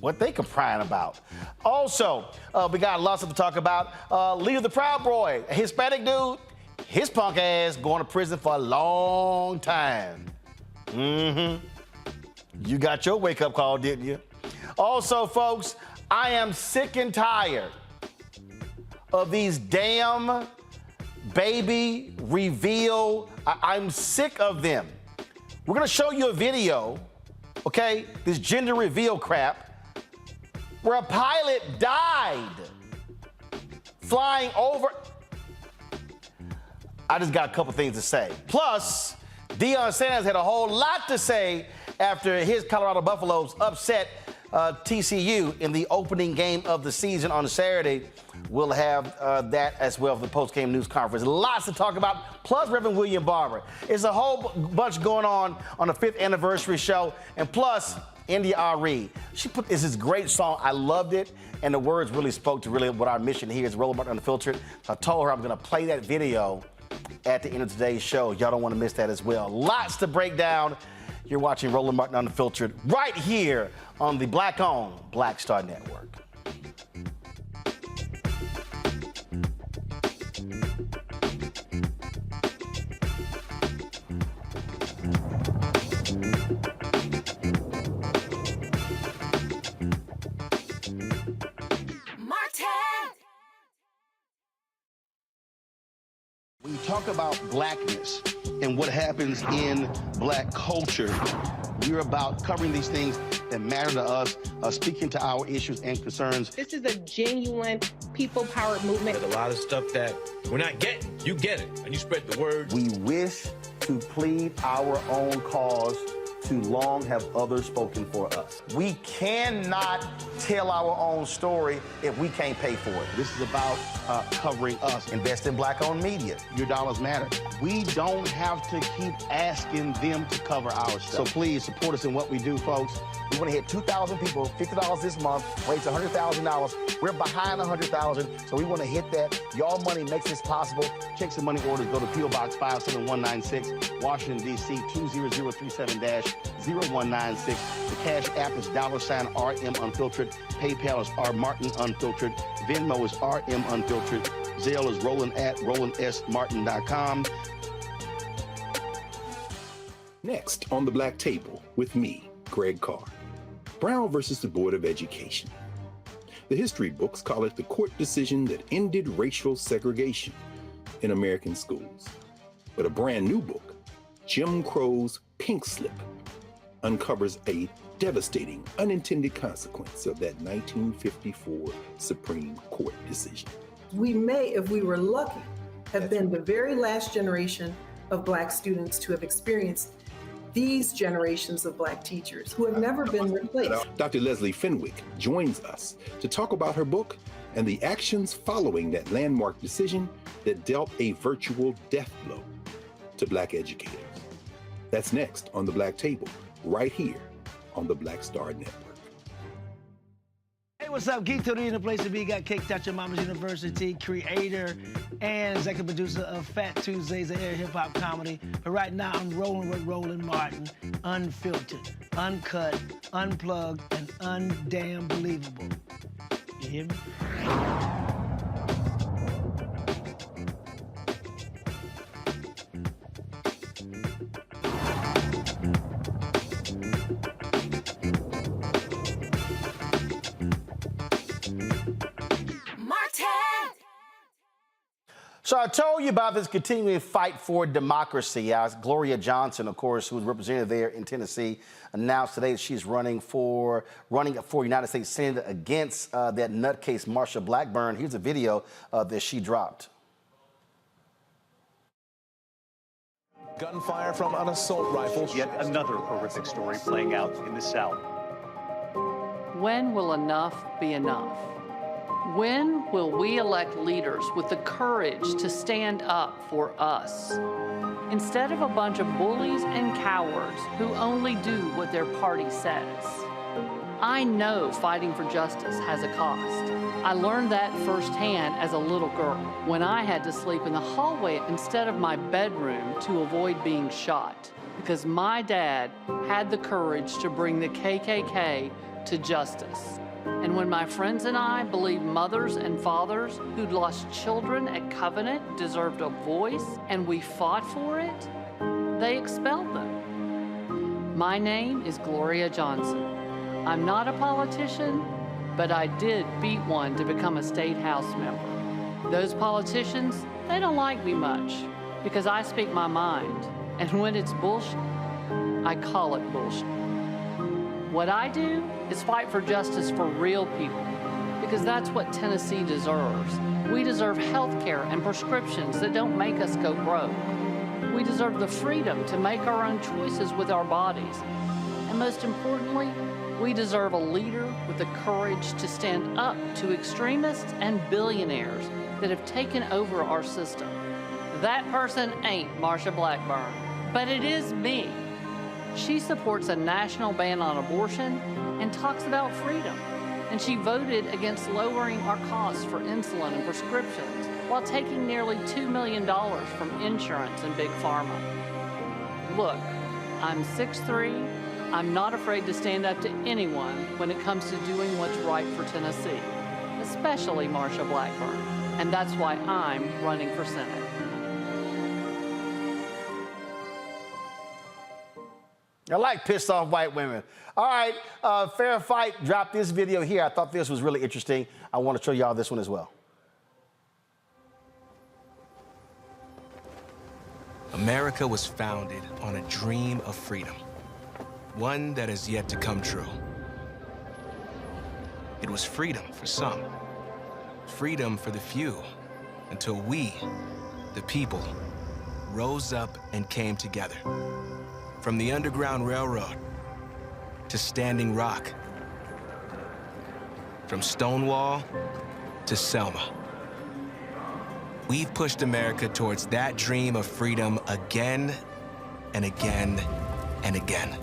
Speaker 1: What they crying about. Also, we got a lot of stuff to talk about. Leader the Proud Boy, a Hispanic dude, his punk ass going to prison for a long time. You got your wake-up call, didn't you? Also, folks, I am sick and tired of these damn baby reveal. I'm sick of them. We're going to show you a video, okay, this gender reveal crap, where a pilot died flying over. I just got a couple things to say. Plus, Deion Sanders had a whole lot to say after his Colorado Buffaloes upset TCU in the opening game of the season on Saturday. We'll have that as well for the post-game news conference. Lots to talk about, plus Reverend William Barber. It's a whole bunch going on the 5th anniversary show, and plus India Ari. She put this great song. I loved it, and the words really spoke to really what our mission here is, Roland Martin Unfiltered. So I told her I'm going to play that video at the end of today's show. Y'all don't want to miss that as well. Lots to break down. You're watching Roland Martin Unfiltered right here on the Black-owned Black Star Network. When you talk about blackness and what happens in black culture, we're about covering these things that matter to us, speaking to our issues and concerns.
Speaker 3: This is a genuine people-powered movement.
Speaker 4: There's a lot of stuff that we're not getting. You get it, and you spread the word.
Speaker 1: We wish to plead our own cause. Too long have others spoken for us. We cannot tell our own story if we can't pay for it. This is about covering us. Invest in black-owned media. Your dollars matter. We don't have to keep asking them to cover our stuff. So please support us in what we do, folks. We want to hit 2,000 people, $50 this month, raise $100,000. We're behind 100,000, so we want to hit that. Y'all money makes this possible. Checks and money orders go to P.O. Box 57196, Washington, D.C. 20037-0196. The Cash App is $RM Unfiltered. PayPal is R Martin Unfiltered. Venmo is RM Unfiltered. Zelle is Roland@RolandSMartin.com.
Speaker 5: Next on the Black Table with me, Greg Carr. Brown versus the Board of Education. The history books call it the court decision that ended racial segregation in American schools. But a brand new book, Jim Crow's Pink Slip, uncovers a devastating unintended consequence of that 1954 Supreme Court decision.
Speaker 24: We may, if we were lucky, have been the very last generation of Black students to have experienced these generations of Black teachers who have never been replaced.
Speaker 5: Dr. Leslie Fenwick joins us to talk about her book and the actions following that landmark decision that dealt a virtual death blow to Black educators. That's next on the Black Table, right here on the Black Star Network.
Speaker 6: Hey, what's up? Geek Tony in the place to be. Got Caked Out Your Mama's University, creator and executive producer of Fat Tuesdays, a air hip-hop comedy. But right now, I'm rolling with Roland Martin, unfiltered, uncut, unplugged, and undamn believable. You hear me?
Speaker 1: So I told you about this continuing fight for democracy. Gloria Johnson, of course, who's representative there in Tennessee, announced today that she's running for United States Senate against that nutcase Marsha Blackburn. Here's a video that she dropped.
Speaker 7: Gunfire from an assault rifle.
Speaker 9: Yet another horrific story playing out in the South.
Speaker 11: When will enough be enough? When will we elect leaders with the courage to stand up for us? Instead of a bunch of bullies and cowards who only do what their party says. I know fighting for justice has a cost. I learned that firsthand as a little girl when I had to sleep in the hallway instead of my bedroom to avoid being shot because my dad had the courage to bring the KKK to justice. And when my friends and I believed mothers and fathers who'd lost children at Covenant deserved a voice and we fought for it, they expelled them. My name is Gloria Johnson. I'm not a politician, but I did beat one to become a state house member. Those politicians, they don't like me much because I speak my mind. And when it's bullshit, I call it bullshit. What I do is fight for justice for real people, because that's what Tennessee deserves. We deserve health care and prescriptions that don't make us go broke. We deserve the freedom to make our own choices with our bodies. And most importantly, we deserve a leader with the courage to stand up to extremists and billionaires that have taken over our system. That person ain't Marsha Blackburn, but it is me. She supports a national ban on abortion and talks about freedom. And she voted against lowering our costs for insulin and prescriptions while taking nearly $2 million from insurance and big pharma. Look, I'm 6'3". I'm not afraid to stand up to anyone when it comes to doing what's right for Tennessee, especially Marsha Blackburn. And that's why I'm running for Senate.
Speaker 1: I like pissed off white women. All right, Fair Fight dropped this video here. I thought this was really interesting. I want to show y'all this one as well.
Speaker 25: America was founded on a dream of freedom, one that has yet to come true. It was freedom for some, freedom for the few, until we, the people, rose up and came together. From the Underground Railroad to Standing Rock, from Stonewall to Selma. We've pushed America towards that dream of freedom again and again and again.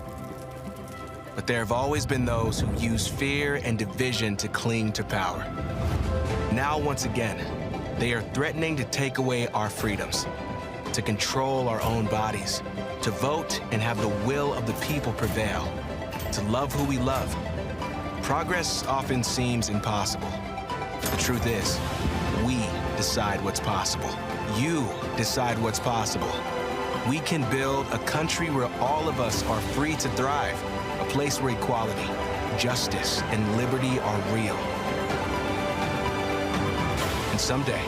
Speaker 25: But there have always been those who use fear and division to cling to power. Now, once again, they are threatening to take away our freedoms, to control our own bodies, to vote and have the will of the people prevail, to love who we love. Progress often seems impossible. The truth is, we decide what's possible. You decide what's possible. We can build a country where all of us are free to thrive, a place where equality, justice, and liberty are real. And someday,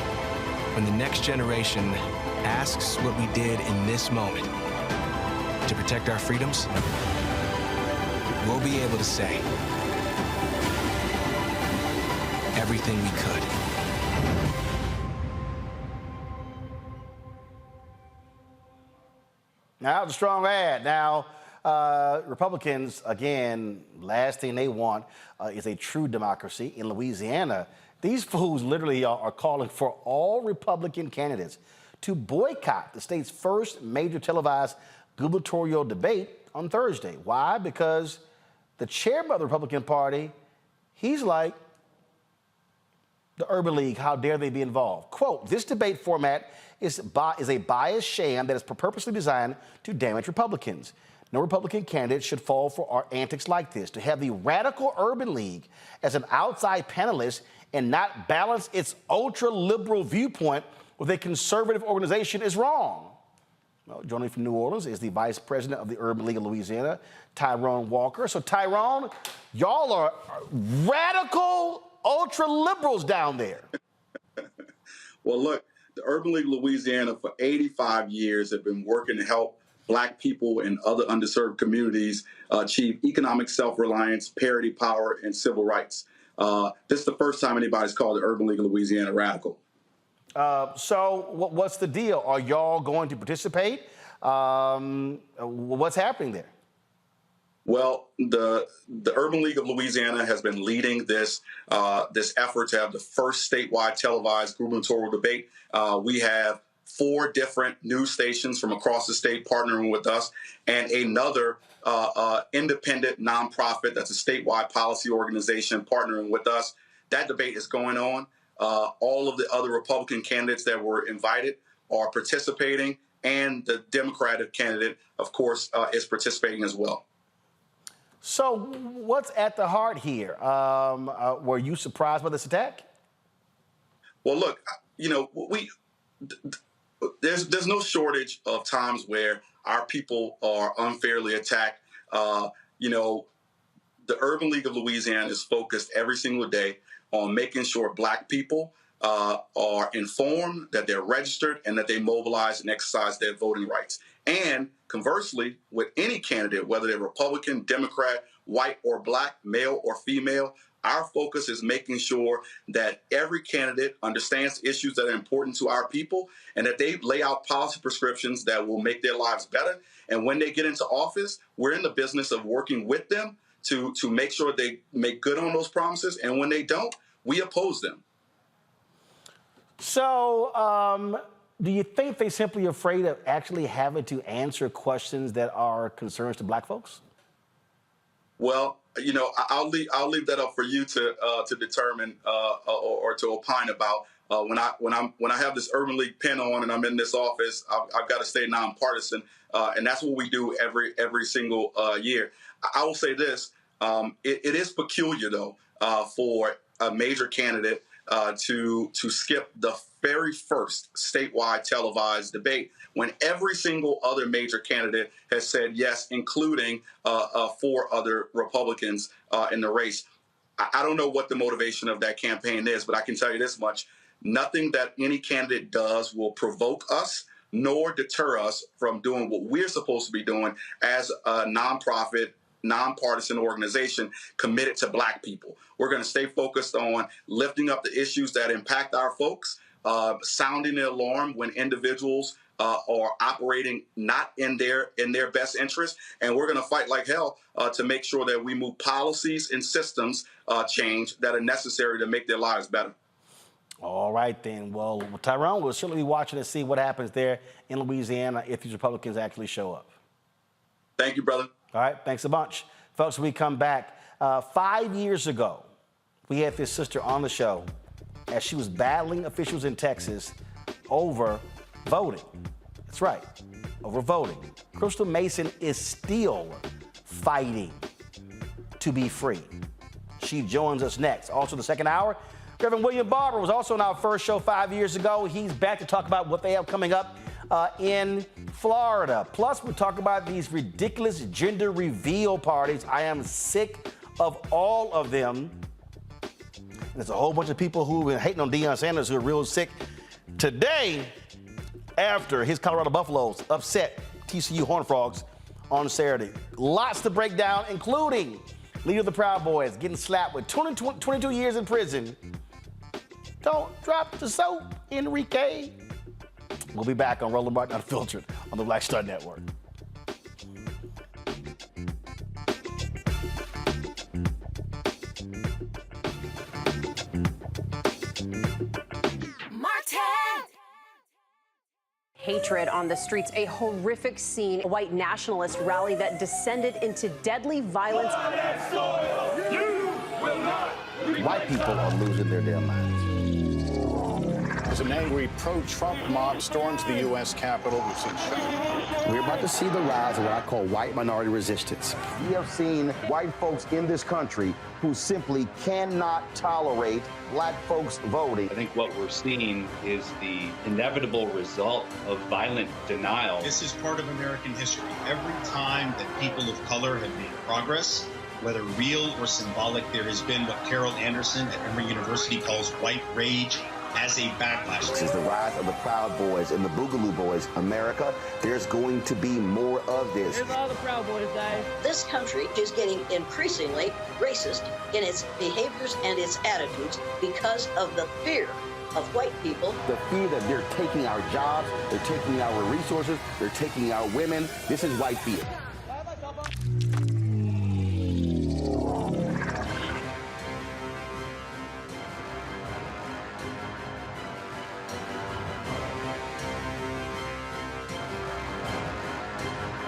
Speaker 25: when the next generation asks what we did in this moment to protect our freedoms, we'll be able to say everything we could.
Speaker 1: Now, that was a strong ad. Now, Republicans, again, last thing they want is a true democracy. In Louisiana, these fools literally are calling for all Republican candidates to boycott the state's first major televised gubernatorial debate on Thursday. Why? Because the chairman of the Republican Party, he's like, the Urban League, how dare they be involved? Quote, this debate format is a biased sham that is purposely designed to damage Republicans. No Republican candidate should fall for our antics like this. To have the radical Urban League as an outside panelist and not balance its ultra-liberal viewpoint with a conservative organization is wrong. Well, joining from New Orleans is the vice president of the Urban League of Louisiana, Tyrone Walker. So Tyrone, y'all are radical ultra-liberals down there.
Speaker 7: Well, look, the Urban League of Louisiana for 85 years have been working to help Black people and other underserved communities achieve economic self-reliance, parity, power, and civil rights. This is the first time anybody's called the Urban League of Louisiana radical.
Speaker 1: So what's the deal? Are y'all going to participate? What's happening there?
Speaker 7: Well, the Urban League of Louisiana has been leading this effort to have the first statewide televised gubernatorial debate. We have 4 different news stations from across the state partnering with us, and another independent nonprofit that's a statewide policy organization partnering with us. That debate is going on. All of the other Republican candidates that were invited are participating, and the Democratic candidate, of course, is participating as well.
Speaker 1: So what's at the heart here? Were you surprised by this attack?
Speaker 7: Well, look, there's no shortage of times where our people are unfairly attacked. The Urban League of Louisiana is focused every single day on making sure Black people are informed, that they're registered, and that they mobilize and exercise their voting rights. And conversely, with any candidate, whether they're Republican, Democrat, white or Black, male or female, our focus is making sure that every candidate understands issues that are important to our people and that they lay out policy prescriptions that will make their lives better. And when they get into office, we're in the business of working with them to make sure they make good on those promises. And when they don't, we oppose them.
Speaker 1: So do you think they're simply afraid of actually having to answer questions that are concerns to Black folks?
Speaker 7: Well, I'll leave that up for you to determine or to opine about. When I have this Urban League pin on and I'm in this office, I've got to stay nonpartisan, and that's what we do every single year. I will say this: it is peculiar, though, for a major candidate to skip the very first statewide televised debate when every single other major candidate has said yes, including 4 other Republicans in the race. I don't know what the motivation of that campaign is, but I can tell you this much. Nothing that any candidate does will provoke us nor deter us from doing what we're supposed to be doing as a nonprofit, nonpartisan organization committed to Black people. We're going to stay focused on lifting up the issues that impact our folks, sounding the alarm when individuals are operating not in their best interest, and we're going to fight like hell to make sure that we move policies and systems change that are necessary to make their lives better.
Speaker 1: All right, then. Well, Tyrone, we'll certainly be watching to see what happens there in Louisiana if these Republicans actually show up.
Speaker 7: Thank you, brother.
Speaker 1: All right, thanks a bunch. Folks, we come back. 5 years ago, we had this sister on the show as she was battling officials in Texas over voting. That's right, over voting. Crystal Mason is still fighting to be free. She joins us next. Also, the second hour, Reverend William Barber was also on our first show 5 years ago. He's back to talk about what they have coming up in Florida. Plus, we'll talk about these ridiculous gender reveal parties. I am sick of all of them. And there's a whole bunch of people who've been hating on Deion Sanders who are real sick today after his Colorado Buffaloes upset TCU Horned Frogs on Saturday. Lots to break down, including leader of the Proud Boys getting slapped with 22 years in prison. Don't drop the soap, Enrique. We'll be back on Roland Martin Unfiltered on the Black Star Network.
Speaker 10: hatred on the streets. A horrific scene, a white nationalist rally that descended into deadly violence.
Speaker 1: White people are losing their damn minds.
Speaker 12: As an angry pro-Trump mob storms the U.S. Capitol, we've seen shooting.
Speaker 1: We're about to see the rise of what I call white minority resistance. We have seen white folks in this country who simply cannot tolerate black folks voting.
Speaker 13: I think what we're seeing is the inevitable result of violent denial.
Speaker 14: This is part of American history. Every time that people of color have made progress, whether real or symbolic, there has been what Carol Anderson at Emory University calls white rage as a backlash.
Speaker 1: This is the rise of the Proud Boys and the Boogaloo Boys. America, there's going to be more of this.
Speaker 15: Here's all the Proud Boys, Dave.
Speaker 26: This country is getting increasingly racist in its behaviors and its attitudes because of the fear of white people.
Speaker 1: The fear that they're taking our jobs, they're taking our resources, they're taking our women. This is white fear.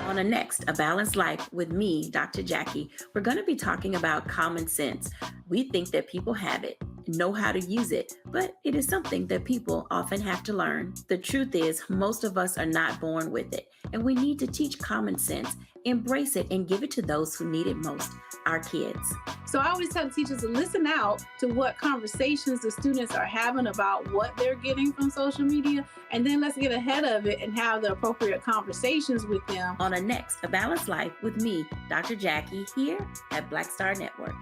Speaker 21: On the next A Balanced Life with me, Dr. Jackie, we're going to be talking about common sense. We think that people have it, know how to use it, but it is something that people often have to learn. The truth is, most of us are not born with it, and we need to teach common sense, embrace it, and give it to those who need it most, our kids.
Speaker 8: So I always tell teachers to listen out to what conversations the students are having about what they're getting from social media, and then let's get ahead of it and have the appropriate conversations with them.
Speaker 21: On the next A Balanced Life with me, Dr. Jackie, here at Black Star Network.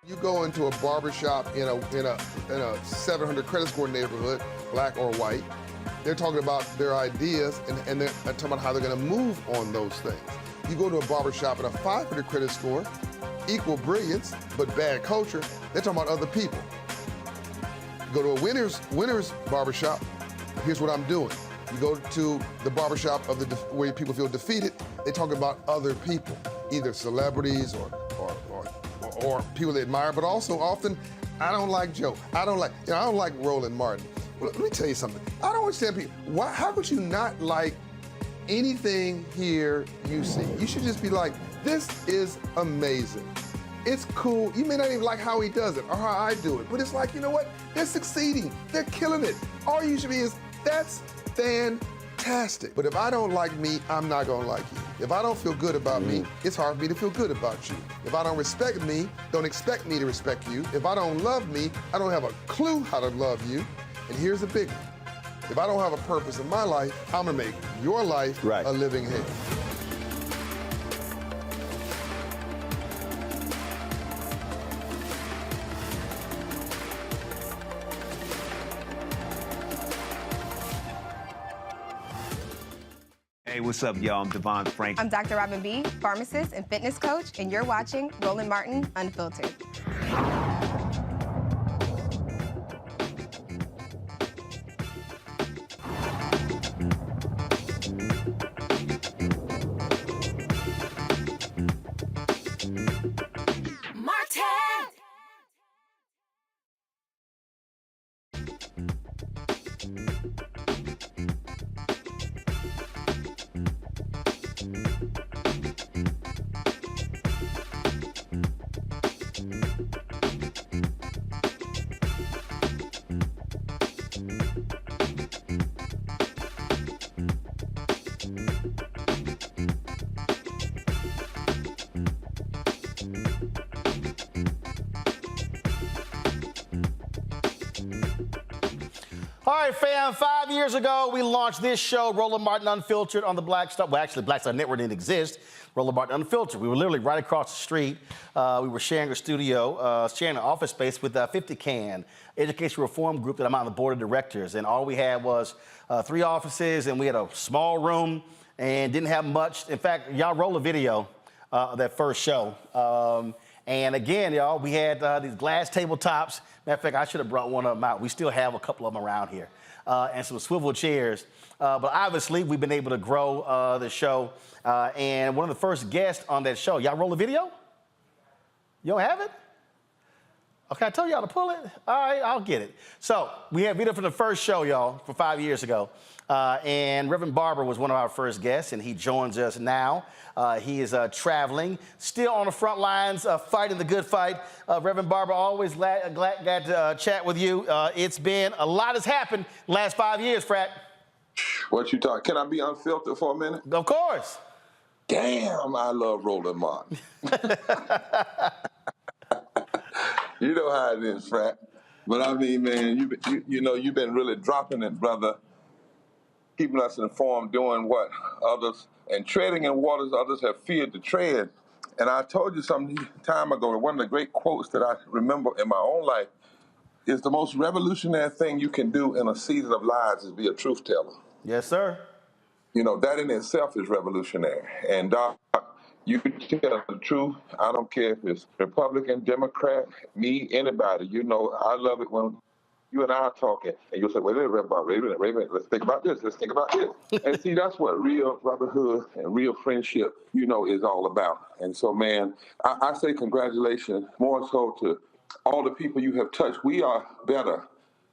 Speaker 17: You go into a barbershop in a 700 credit score neighborhood, black or white, they're talking about their ideas and they're talking about how they're going to move on those things. You go to a barbershop at a 500 credit score, equal brilliance, but bad culture, they're talking about other people. You go to a winner's barbershop, here's what I'm doing. You go to the barbershop of where people feel defeated, they talk about other people, either celebrities or people they admire, but also often, I don't like Joe. I don't like Roland Martin. Well, let me tell you something. I don't understand people. How could you not like anything here you see? You should just be like, this is amazing. It's cool. You may not even like how he does it or how I do it, but it's like, you know what? They're succeeding. They're killing it. All you should be is, that's fantastic. But if I don't like me, I'm not gonna like you. If I don't feel good about me, it's hard for me to feel good about you. If I don't respect me, don't expect me to respect you. If I don't love me, I don't have a clue how to love you. And here's the big one. If I don't have a purpose in my life, I'm gonna make your life a living hell.
Speaker 27: Hey, what's up, y'all? I'm Devon Frank.
Speaker 28: I'm Dr. Robin B., pharmacist and fitness coach, and you're watching Roland Martin Unfiltered.
Speaker 1: All right, fam, 5 years ago, we launched this show, Roland Martin Unfiltered, on the Black Star. Well, actually, Black Star Network didn't exist. Roland Martin Unfiltered. We were literally right across the street. We were sharing a studio, sharing an office space with 50 Can, education reform group that I'm on the board of directors. And all we had was 3 offices, and we had a small room and didn't have much. In fact, y'all roll a video of that first show. And again, y'all, we had these glass tabletops. Matter of fact, I should have brought one of them out. We still have a couple of them around here. And some swivel chairs. But obviously, we've been able to grow the show. And one of the first guests on that show, y'all roll a video? You don't have it? Okay, I told y'all to pull it. All right, I'll get it. So we had video from the first show, y'all, from 5 years ago. And Reverend Barber was one of our first guests, and he joins us now. He is traveling, still on the front lines, fighting the good fight. Reverend Barber, always glad to chat with you. It's been, a lot has happened last 5 years, Frat.
Speaker 2: What you talking? Can I be unfiltered for a minute?
Speaker 1: Of course.
Speaker 2: Damn, I love Roland Martin. You know how it is, Frat. But I mean, man, you've been really dropping it, brother. Keeping us informed, doing what others, and treading in waters others have feared to tread. And I told you some time ago, one of the great quotes that I remember in my own life is the most revolutionary thing you can do in a season of lies is be a truth teller.
Speaker 1: Yes, sir.
Speaker 2: You know, that in itself is revolutionary. And Doc, you can tell the truth. I don't care if it's Republican, Democrat, me, anybody. You know, I love it when you and I are talking, and you'll say, wait a minute, let's think about this, And see, that's what real brotherhood and real friendship, is all about. And so, man, I say congratulations more so to all the people you have touched. We are better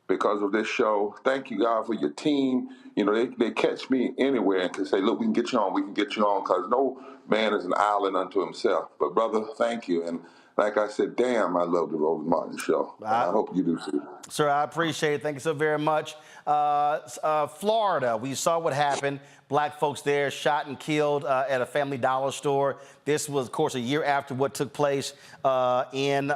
Speaker 2: because of this show. Thank you, God, for your team. You know, they catch me anywhere and can say, look, we can get you on, because no man is an island unto himself. But, brother, thank you. And like I said, damn, I love the Roland Martin show. I hope you do too.
Speaker 1: Sir, I appreciate it. Thank you so very much. Florida, we saw what happened. Black folks there shot and killed at a Family Dollar store. This was, of course, a year after what took place in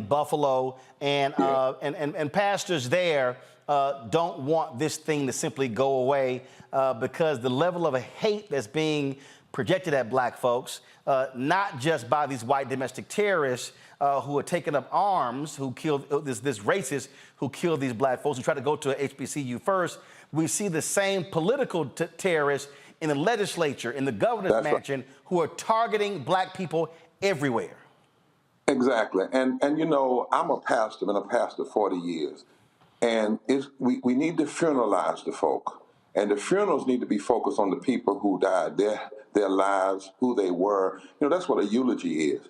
Speaker 1: Buffalo. And pastors there don't want this thing to simply go away because the level of hate that's being projected at black folks, not just by these white domestic terrorists who are taking up arms, who killed this racist who killed these black folks, who tried to go to a HBCU first. We see the same political terrorists in the legislature, in the governor's mansion, who are targeting black people everywhere.
Speaker 2: Exactly. And you know, I'm a pastor, been a pastor 40 years. And we need to funeralize the folk. And the funerals need to be focused on the people who died, their lives, who they were. You know, that's what a eulogy is.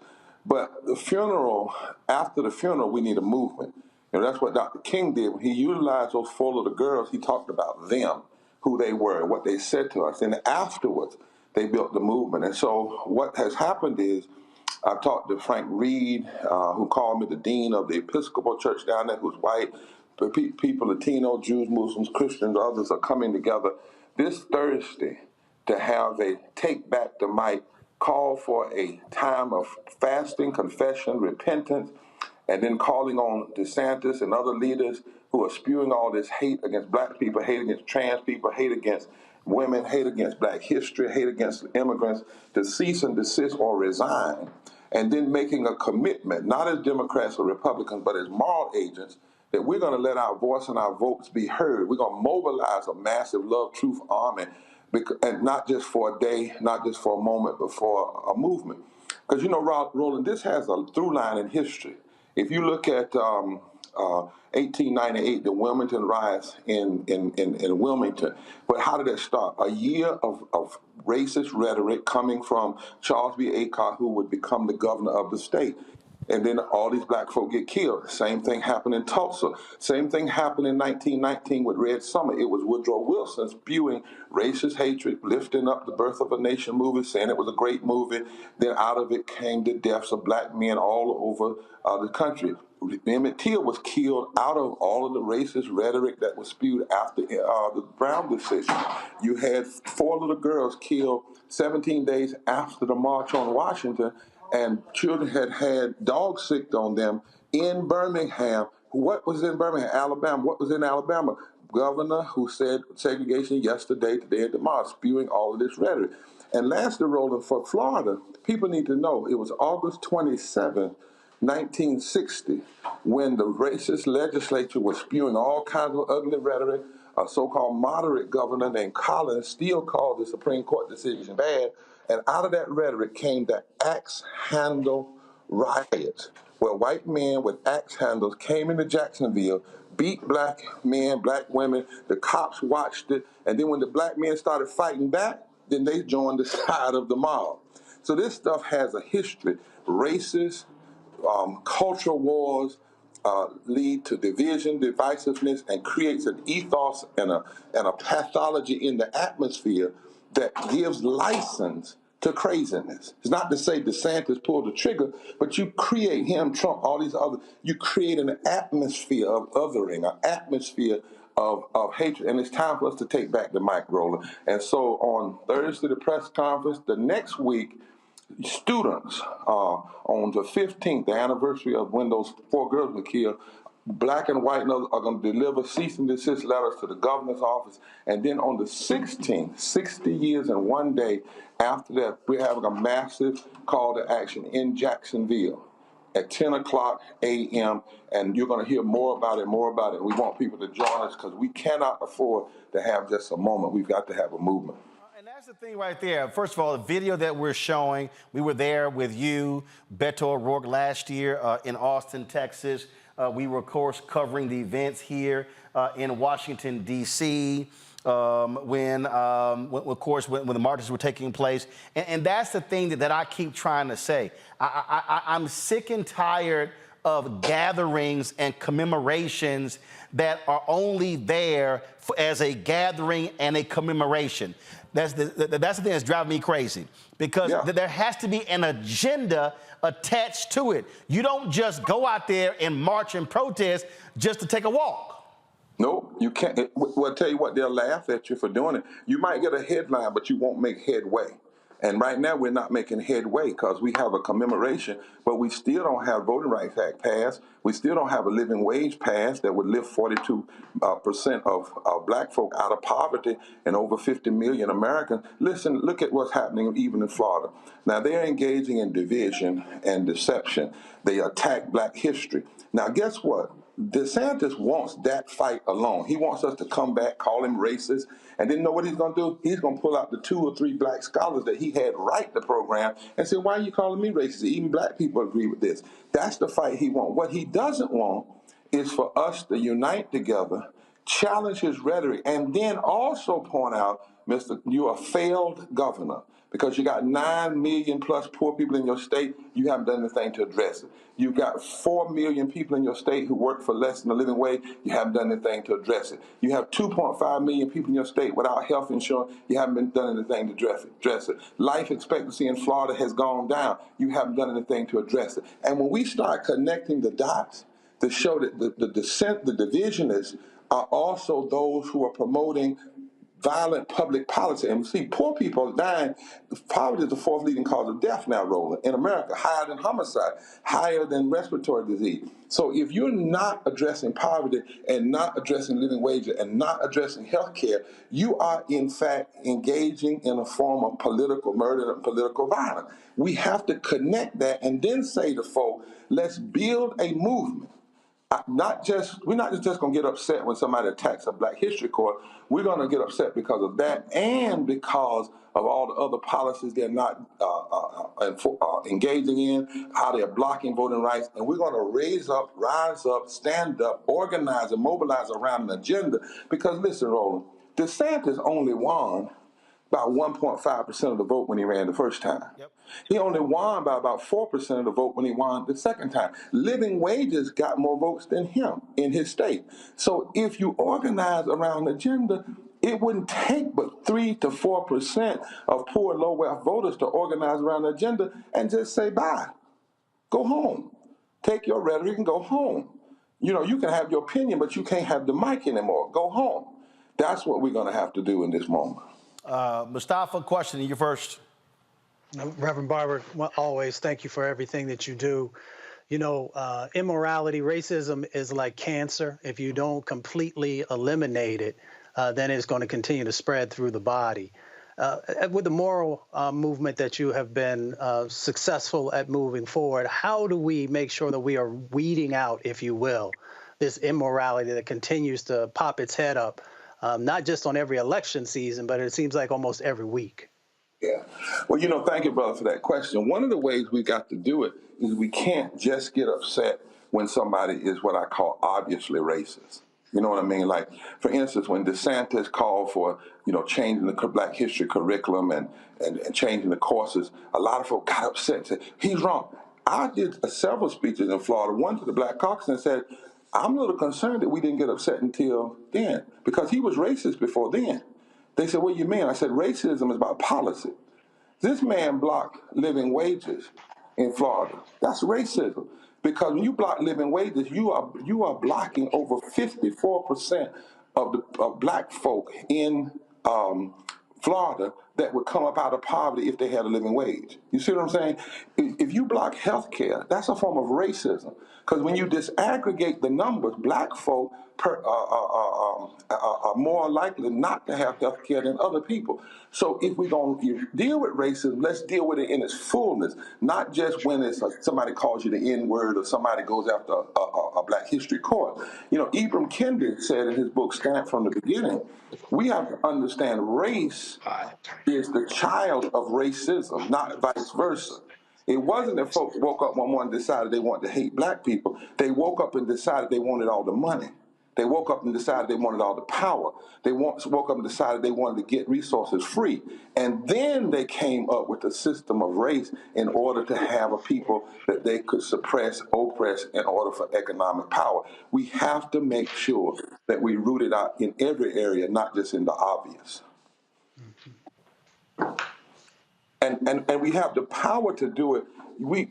Speaker 2: But the funeral, after the funeral, we need a movement. You know, that's what Dr. King did. When he utilized those 4 little girls, he talked about them, who they were, what they said to us. And afterwards, they built the movement. And so what has happened is, I talked to Frank Reed, who called me the dean of the Episcopal Church down there, who's white. People, Latino, Jews, Muslims, Christians, others are coming together this Thursday to have a Take Back the Mic, call for a time of fasting, confession, repentance, and then calling on DeSantis and other leaders who are spewing all this hate against black people, hate against trans people, hate against women, hate against black history, hate against immigrants, to cease and desist or resign, and then making a commitment, not as Democrats or Republicans, but as moral agents, that we're going to let our voice and our votes be heard. We're going to mobilize a massive Love Truth army, and not just for a day, not just for a moment, but for a movement. Because, you know, Roland, this has a through line in history. If you look at 1898, the Wilmington riots in Wilmington, but how did that start? A year of racist rhetoric coming from Charles B. Aycock, who would become the governor of the state. And then all these black folk get killed. Same thing happened in Tulsa. Same thing happened in 1919 with Red Summer. It was Woodrow Wilson spewing racist hatred, lifting up the Birth of a Nation movie, saying it was a great movie. Then out of it came the deaths of black men all over the country. Emmett Till was killed out of all of the racist rhetoric that was spewed after the Brown decision. You had 4 little girls killed 17 days after the March on Washington, and children had dogs sicked on them in Birmingham. What was in Birmingham? Alabama. What was in Alabama? Governor who said segregation yesterday, today, and tomorrow, spewing all of this rhetoric. And lastly, Roland, for Florida, people need to know it was August 27th, 1960, when the racist legislature was spewing all kinds of ugly rhetoric. A so-called moderate governor named Collins still called the Supreme Court decision bad. And out of that rhetoric came the axe handle riots, where white men with axe handles came into Jacksonville, beat black men, black women. The cops watched it. And then when the black men started fighting back, then they joined the side of the mob. So this stuff has a history. Racist, cultural wars lead to division, divisiveness, and creates an ethos and a pathology in the atmosphere that gives license to craziness. It's not to say DeSantis pulled the trigger, but you create him, Trump, all these other, you create an atmosphere of othering, an atmosphere of hatred, and it's time for us to take back the mic, Roland. And so on Thursday, the press conference, the next week, students on the 15th, the anniversary of when those 4 girls were killed, black and white are going to deliver cease and desist letters to the governor's office. And then on the 16th, 60 years and 1 day after that, we're having a massive call to action in Jacksonville at 10 o'clock a.m. And you're going to hear more about it. We want people to join us because we cannot afford to have just a moment. We've got to have a movement.
Speaker 1: And that's the thing right there. First of all, the video that we're showing, we were there with you, Beto O'Rourke, last year in Austin, Texas. We were, of course, covering the events here in Washington, D.C. When the marches were taking place. And that's the thing that I keep trying to say. I'm sick and tired of gatherings and commemorations that are only there as a gathering and a commemoration. That's the thing that's driving me crazy, because there has to be an agenda attached to it. You don't just go out there and march and protest just to take a walk.
Speaker 2: No, you can't. Well, I'll tell you what, they'll laugh at you for doing it. You might get a headline, but you won't make headway. And right now, we're not making headway because we have a commemoration, but we still don't have Voting Rights Act passed. We still don't have a living wage passed that would lift 42% of black folk out of poverty and over 50 million Americans. Listen, look at what's happening even in Florida. Now, they're engaging in division and deception. They attack black history. Now, guess what? DeSantis wants that fight alone. He wants us to come back, call him racist, and then know what he's going to do? He's going to pull out the 2 or 3 black scholars that he had write the program and say, why are you calling me racist? Even black people agree with this. That's the fight he wants. What he doesn't want is for us to unite together, challenge his rhetoric, and then also point out, Mr., you're a failed governor because you got 9 million plus poor people in your state. You haven't done anything to address it. You've got 4 million people in your state who work for less than a living wage. You haven't done anything to address it. You have 2.5 million people in your state without health insurance. You haven't done anything to address it. Life expectancy in Florida has gone down. You haven't done anything to address it. And when we start connecting the dots to show that the divisionists are also those who are promoting violent public policy. And see, poor people are dying. Poverty is the 4th leading cause of death now, Roland, in America, higher than homicide, higher than respiratory disease. So if you're not addressing poverty and not addressing living wages and not addressing health care, you are, in fact, engaging in a form of political murder and political violence. We have to connect that and then say to folk, let's build a movement. We're not just going to get upset when somebody attacks a Black History Court. We're going to get upset because of that and because of all the other policies they're not engaging in, how they're blocking voting rights. And we're going to rise up, stand up, organize, and mobilize around an agenda. Because listen, Roland, DeSantis only won about 1.5% of the vote when he ran the first time. Yep. He only won by about 4% of the vote when he won the second time. Living wages got more votes than him in his state. So if you organize around an agenda, it wouldn't take but 3 to 4% of poor, low-wealth voters to organize around the agenda and just say, bye, go home. Take your rhetoric and go home. You know, you can have your opinion, but you can't have the mic anymore. Go home. That's what we're going to have to do in this moment.
Speaker 1: Mustafa, question, you first.
Speaker 3: Reverend Barber, always thank you for everything that you do. You know, immorality, racism is like cancer. If you don't completely eliminate it, then it's going to continue to spread through the body. With the moral movement that you have been successful at moving forward, how do we make sure that we are weeding out, if you will, this immorality that continues to pop its head up, not just on every election season, but it seems like almost every week?
Speaker 2: Yeah. Well, you know, thank you, brother, for that question. One of the ways we got to do it is we can't just get upset when somebody is what I call obviously racist. You know what I mean? Like, for instance, when DeSantis called for, you know, changing the Black history curriculum and changing the courses, a lot of folks got upset and said, he's wrong. I did several speeches in Florida, one to the Black Caucus, and said, I'm a little concerned that we didn't get upset until then, because he was racist before then. They said, what do you mean? I said, racism is about policy. This man blocked living wages in Florida. That's racism. Because when you block living wages, you are blocking over 54% of black folk in Florida that would come up out of poverty if they had a living wage. You see what I'm saying? If you block health care, that's a form of racism. Because when you disaggregate the numbers, black folk are more likely not to have health care than other people. So if we're going to deal with racism, let's deal with it in its fullness, not just when it's somebody calls you the N-word or somebody goes after a Black History Court. You know, Ibram Kendi said in his book, Stand from the Beginning, we have to understand race is the child of racism, not vice versa. It wasn't that folks woke up one morning and decided they wanted to hate black people. They woke up and decided they wanted all the money. They woke up and decided they wanted all the power. They woke up and decided they wanted to get resources free. And then they came up with a system of race in order to have a people that they could suppress, oppress in order for economic power. We have to make sure that we root it out in every area, not just in the obvious. And we have the power to do it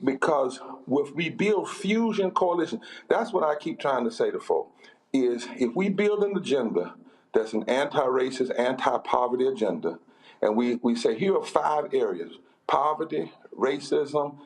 Speaker 2: because if we build fusion coalition, that's what I keep trying to say to folks, is if we build an agenda that's an anti-racist, anti-poverty agenda, and we say here are 5 areas: poverty, racism,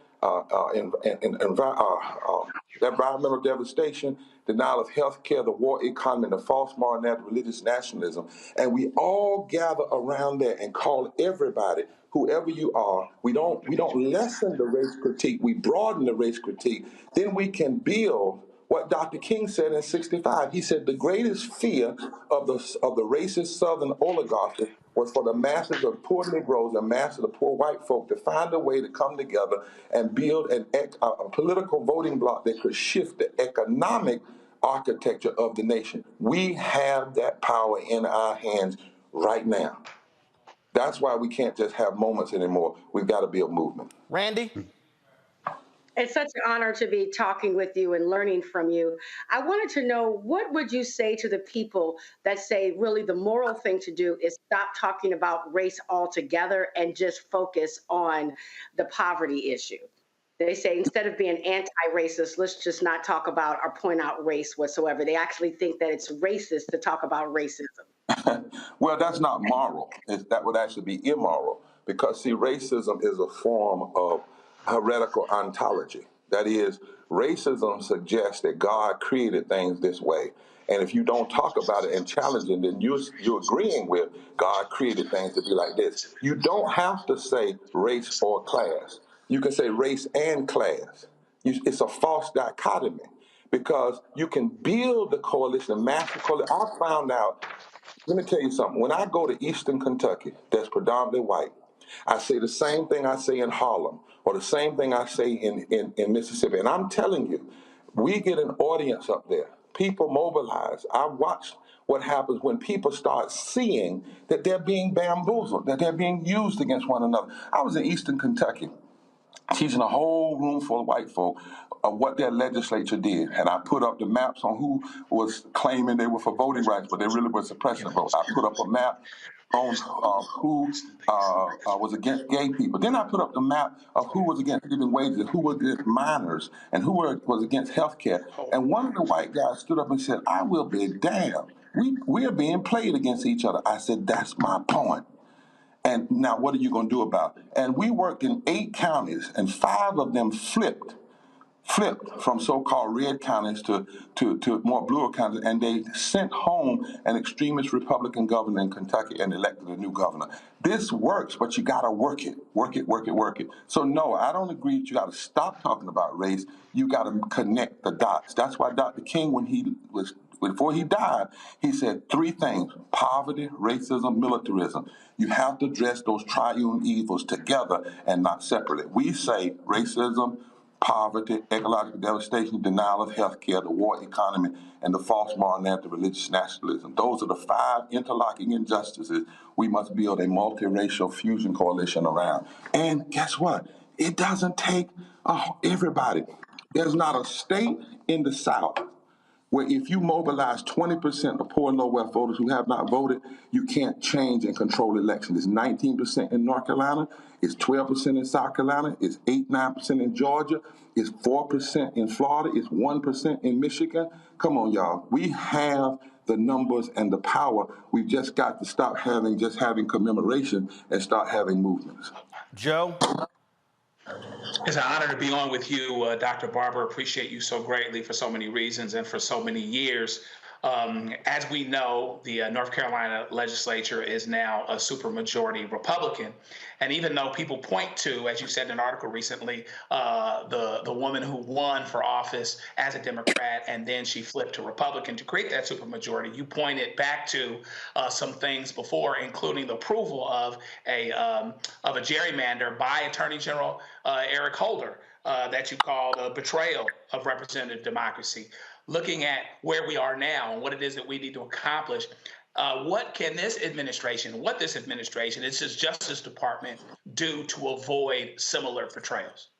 Speaker 2: environmental devastation, denial of health care, the war economy, the false moral narrative, religious nationalism, and we all gather around there and call everybody, whoever you are. We don't lessen the race critique, we broaden the race critique. Then we can build what Dr. King said in '65. He said the greatest fear of the racist Southern oligarchy was for the masses of poor Negroes and masses of poor white folk to find a way to come together and build a political voting bloc that could shift the economic architecture of the nation. We have that power in our hands right now. That's why we can't just have moments anymore. We've got to build movement.
Speaker 1: Randy?
Speaker 4: It's such an honor to be talking with you and learning from you. I wanted to know, what would you say to the people that say really the moral thing to do is stop talking about race altogether and just focus on the poverty issue? They say instead of being anti-racist, let's just not talk about or point out race whatsoever. They actually think that it's racist to talk about racism.
Speaker 2: Well, that's not moral. That would actually be immoral, because, see, racism is a form of heretical ontology. That is, racism suggests that God created things this way. And if you don't talk about it and challenge it, then you're agreeing with God created things to be like this. You don't have to say race or class. You can say race and class. It's a false dichotomy, because you can build the coalition, a massive coalition. I found out, let me tell you something. When I go to Eastern Kentucky, that's predominantly white, I say the same thing I say in Harlem, or the same thing I say in Mississippi. And I'm telling you, we get an audience up there. People mobilize. I watch what happens when people start seeing that they're being bamboozled, that they're being used against one another. I was in Eastern Kentucky teaching a whole room full of white folk of what their legislature did. And I put up the maps on who was claiming they were for voting rights, but they really were suppressing votes. I put up a map on who was against gay people. Then I put up the map of who was against living wages, who was against minors, and who was against health care. And one of the white guys stood up and said, I will be damned. We are being played against each other. I said, that's my point. And now what are you going to do about it? And we worked in 8 counties, and 5 of them flipped from so-called red counties to more bluer counties, and they sent home an extremist Republican governor in Kentucky and elected a new governor. This works, but you got to work it. So no, I don't agree that you got to stop talking about race. You got to connect the dots. That's why Dr. King, before he died, he said 3 things: poverty, racism, militarism. You have to address those triune evils together and not separately. We say racism, poverty, ecological devastation, denial of health care, the war economy, and the false moral narrative, religious nationalism. Those are the 5 interlocking injustices we must build a multiracial fusion coalition around. And guess what? It doesn't take Oh, everybody. There's not a state in the South where if you mobilize 20% of poor and low wealth voters who have not voted, you can't change and control elections. It's 19% in North Carolina, it's 12% in South Carolina, it's 8-9% in Georgia, it's 4% in Florida, it's 1% in Michigan. Come on, y'all. We have the numbers and the power. We've just got to stop having commemoration and start having movements.
Speaker 1: Joe?
Speaker 15: It's an honor to be on with you, Dr. Barber. Appreciate you so greatly for so many reasons and for so many years. As we know, the North Carolina legislature is now a supermajority Republican. And even though people point to, as you said in an article recently, the woman who won for office as a Democrat and then she flipped to Republican to create that supermajority, you pointed back to some things before, including the approval of a gerrymander by Attorney General Eric Holder that you called a betrayal of representative democracy. Looking at where we are now and what it is that we need to accomplish, what this administration, it's his Justice Department, do to avoid similar betrayals?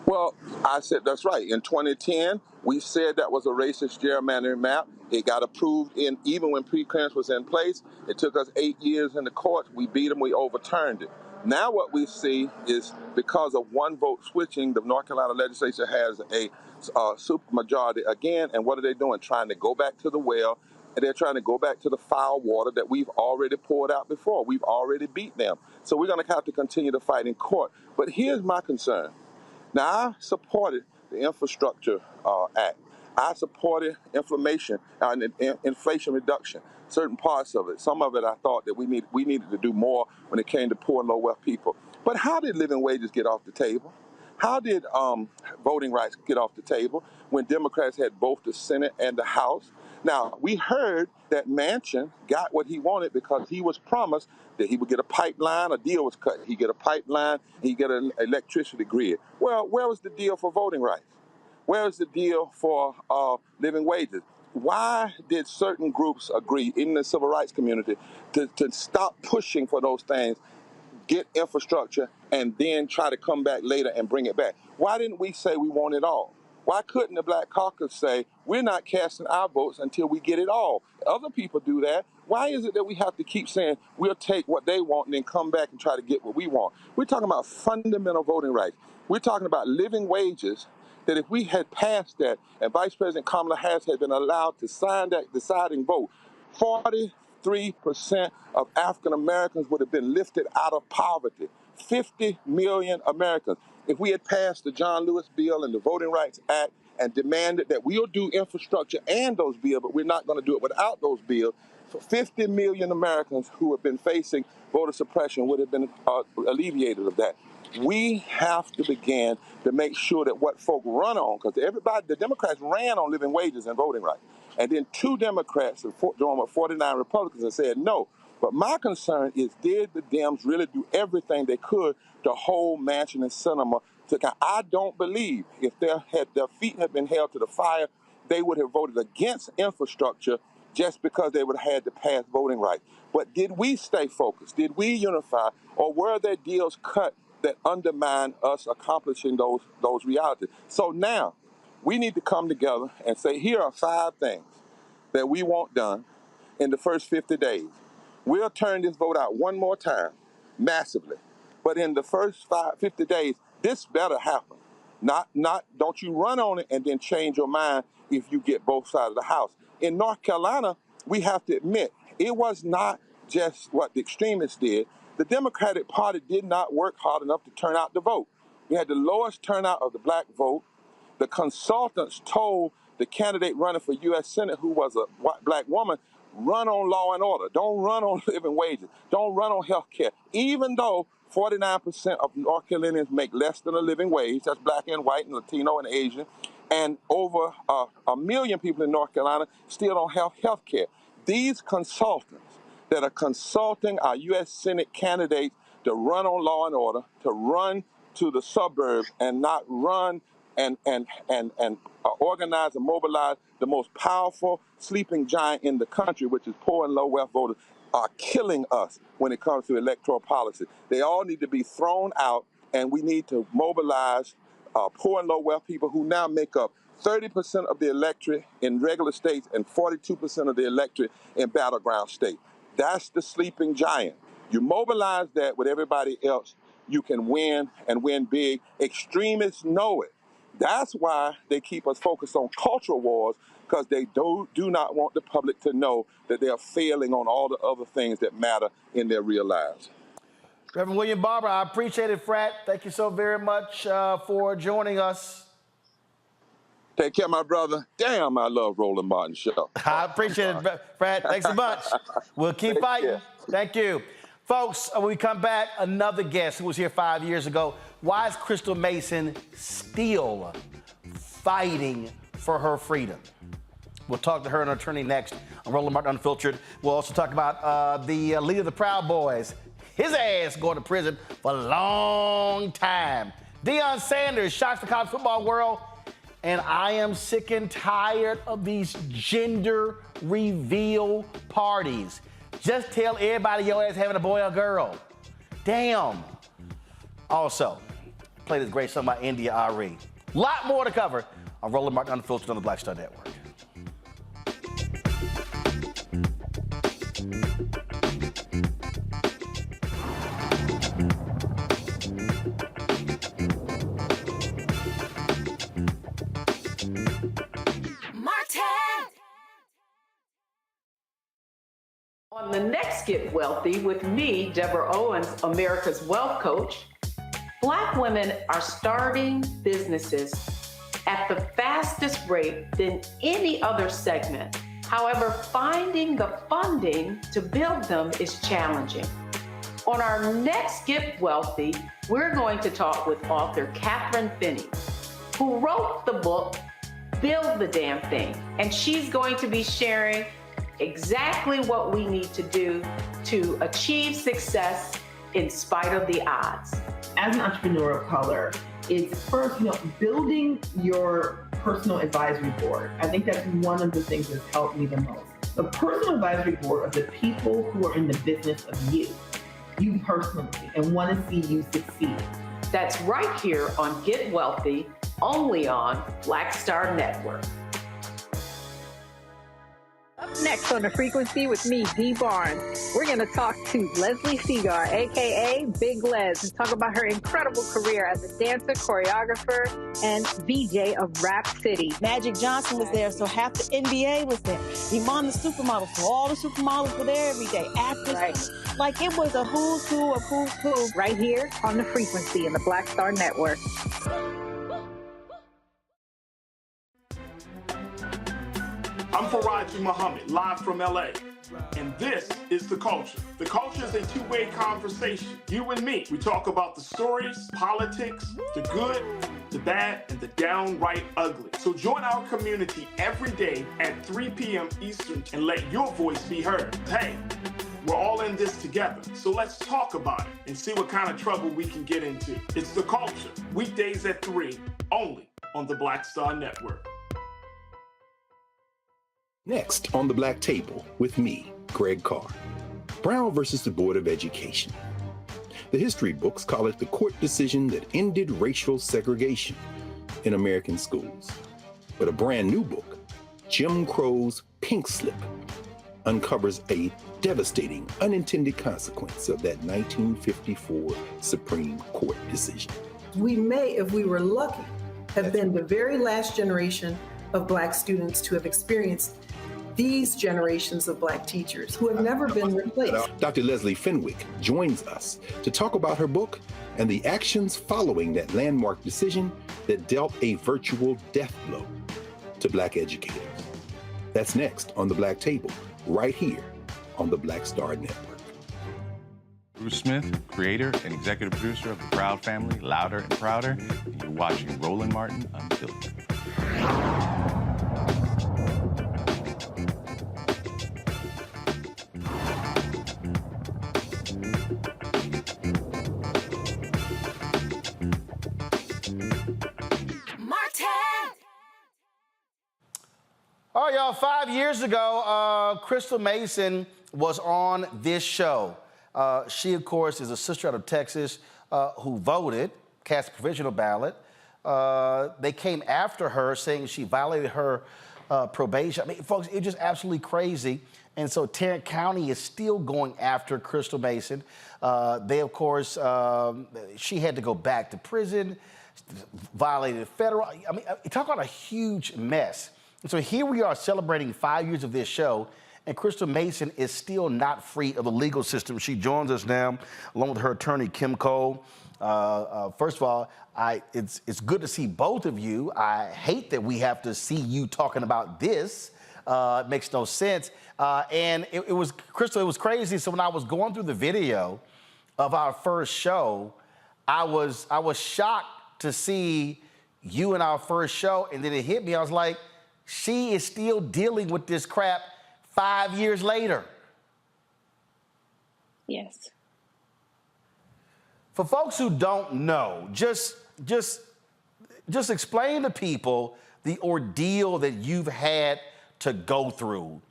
Speaker 2: Well, I said that's right. In 2010, we said that was a racist gerrymandering map. It got approved even when pre-clearance was in place. It took us 8 years in the courts. We beat them. We overturned it. Now what we see is because of one vote switching, the North Carolina legislature has a supermajority again. And what are they doing? Trying to go back to the well. And they're trying to go back to the foul water that we've already poured out before. We've already beat them. So we're going to have to continue to fight in court. But here's my concern. Now, I supported the Infrastructure Act. I supported inflation reduction, certain parts of it. Some of it I thought that we needed to do more when it came to poor and low wealth people. But how did living wages get off the table? How did voting rights get off the table when Democrats had both the Senate and the House? Now, we heard that Manchin got what he wanted because he was promised that he would get a pipeline, a deal was cut. He'd get a pipeline, he'd get an electricity grid. Well, where was the deal for voting rights? Where is the deal for living wages? Why did certain groups agree in the civil rights community to stop pushing for those things, get infrastructure, and then try to come back later and bring it back? Why didn't we say we want it all? Why couldn't the Black Caucus say, we're not casting our votes until we get it all? Other people do that. Why is it that we have to keep saying we'll take what they want and then come back and try to get what we want? We're talking about fundamental voting rights. We're talking about living wages, that if we had passed that and Vice President Kamala Harris had been allowed to sign that deciding vote, 43% of African Americans would have been lifted out of poverty. 50 million Americans. If we had passed the John Lewis bill and the Voting Rights Act and demanded that we'll do infrastructure and those bills, but we're not going to do it without those bills, 50 million Americans who have been facing voter suppression would have been alleviated of that. We have to begin to make sure that what folk run on, because the Democrats ran on living wages and voting rights. And then 2 Democrats joined with 49 Republicans and said no. But my concern is, did the Dems really do everything they could to hold Manchin and Sinema to account? I don't believe if their feet had been held to the fire, they would have voted against infrastructure just because they would have had to pass voting rights. But did we stay focused? Did we unify? Or were there deals cut that undermine us accomplishing those realities? So now we need to come together and say, here are 5 things that we want done in the first 50 days. We'll turn this vote out one more time, massively. But in the first 50 days, this better happen. Not don't you run on it and then change your mind if you get both sides of the House. In North Carolina, we have to admit, it was not just what the extremists did. The Democratic Party did not work hard enough to turn out the vote. We had the lowest turnout of the black vote. The consultants told the candidate running for U.S. Senate, who was a black woman, run on law and order. Don't run on living wages. Don't run on health care. Even though 49% of North Carolinians make less than a living wage, that's black and white and Latino and Asian, and over 1 million people in North Carolina still don't have health care. These consultants that are consulting our U.S. Senate candidates to run on law and order, to run to the suburbs and not run and organize and mobilize the most powerful sleeping giant in the country, which is poor and low wealth voters, are killing us when it comes to electoral policy. They all need to be thrown out, and we need to mobilize poor and low wealth people who now make up 30% of the electorate in regular states and 42% of the electorate in battleground states. That's the sleeping giant. You mobilize that with everybody else, you can win and win big. Extremists know it. That's why they keep us focused on cultural wars, because they do not want the public to know that they are failing on all the other things that matter in their real lives.
Speaker 1: Reverend William Barber, I appreciate it, Frat. Thank you so very much for joining us.
Speaker 2: Take care, my brother. Damn, I love Roland Martin's show.
Speaker 1: I appreciate it, Frat. Thanks so much. We'll keep fighting. Thank you. Folks, when we come back, another guest who was here 5 years ago. Why is Crystal Mason still fighting for her freedom? We'll talk to her and her attorney next on Roland Martin Unfiltered. We'll also talk about the leader of the Proud Boys. His ass going to prison for a long time. Deion Sanders shocks the college football world. And I am sick and tired of these gender reveal parties. Just tell everybody your ass having a boy or girl. Damn. Also, play this great song by India Ari. Lot more to cover on Roland Martin Unfiltered on the Black Star Network.
Speaker 5: On the next Get Wealthy with me, Deborah Owens, America's Wealth Coach, Black women are starting businesses at the fastest rate than any other segment. However, finding the funding to build them is challenging. On our next Get Wealthy, we're going to talk with author Catherine Finney, who wrote the book, Build the Damn Thing, and she's going to be sharing exactly what we need to do to achieve success in spite of the odds.
Speaker 16: As an entrepreneur of color, it's first, building your personal advisory board. I think that's one of the things that's helped me the most. The personal advisory board are the people who are in the business of you personally, and want to see you succeed.
Speaker 5: That's right here on Get Wealthy, only on Black Star Network.
Speaker 18: Up next on The Frequency with me, Dee Barnes, we're going to talk to Leslie Segar, a.k.a. Big Les, and talk about her incredible career as a dancer, choreographer, and VJ of Rap City.
Speaker 19: Magic Johnson was there, so half the NBA was there. Iman the supermodel, so all the supermodels were there every day. Actors,
Speaker 18: right.
Speaker 19: Like it was a who's who of who's who.
Speaker 18: Right here on The Frequency in the Black Star Network.
Speaker 20: I'm Faraji Muhammad, live from LA. And this is The Culture. The Culture is a two-way conversation. You and me. We talk about the stories, politics, the good, the bad, and the downright ugly. So join our community every day at 3 p.m. Eastern and let your voice be heard. Hey, we're all in this together. So let's talk about it and see what kind of trouble we can get into. It's The Culture, weekdays at 3, only on the Black Star Network.
Speaker 22: Next on the Black Table with me, Greg Carr. Brown versus the Board of Education. The history books call it the court decision that ended racial segregation in American schools. But a brand new book, Jim Crow's Pink Slip, uncovers a devastating unintended consequence of that 1954 Supreme Court decision.
Speaker 23: We may, if we were lucky, have been the very last generation of Black students to have experienced these generations of Black teachers who have never been replaced.
Speaker 22: Dr. Leslie Fenwick joins us to talk about her book and the actions following that landmark decision that dealt a virtual death blow to Black educators. That's next on the Black Table, right here on the Black Star Network.
Speaker 24: Bruce Smith, creator and executive producer of the Proud Family, Louder and Prouder, and you're watching Roland Martin Unfiltered.
Speaker 1: All right, y'all, 5 years ago, Crystal Mason was on this show. She, of course, is a sister out of Texas who voted, cast a provisional ballot, they came after her saying she violated her probation. I mean, folks, it's just absolutely crazy. And so Tarrant County is still going after Crystal Mason. They, of course, she had to go back to prison, violated federal. I mean, talk about a huge mess. And so here we are celebrating 5 years of this show, and Crystal Mason is still not free of the legal system. She joins us now, along with her attorney, Kim Cole. First of all, it's good to see both of you. I hate that we have to see you talking about this. It makes no sense. And it was, Crystal, it was crazy. So when I was going through the video of our first show, I was shocked to see you in our first show, and then it hit me. I was like, she is still dealing with this crap 5 years later.
Speaker 8: Yes.
Speaker 1: For folks who don't know, just explain to people the ordeal that you've had to go through.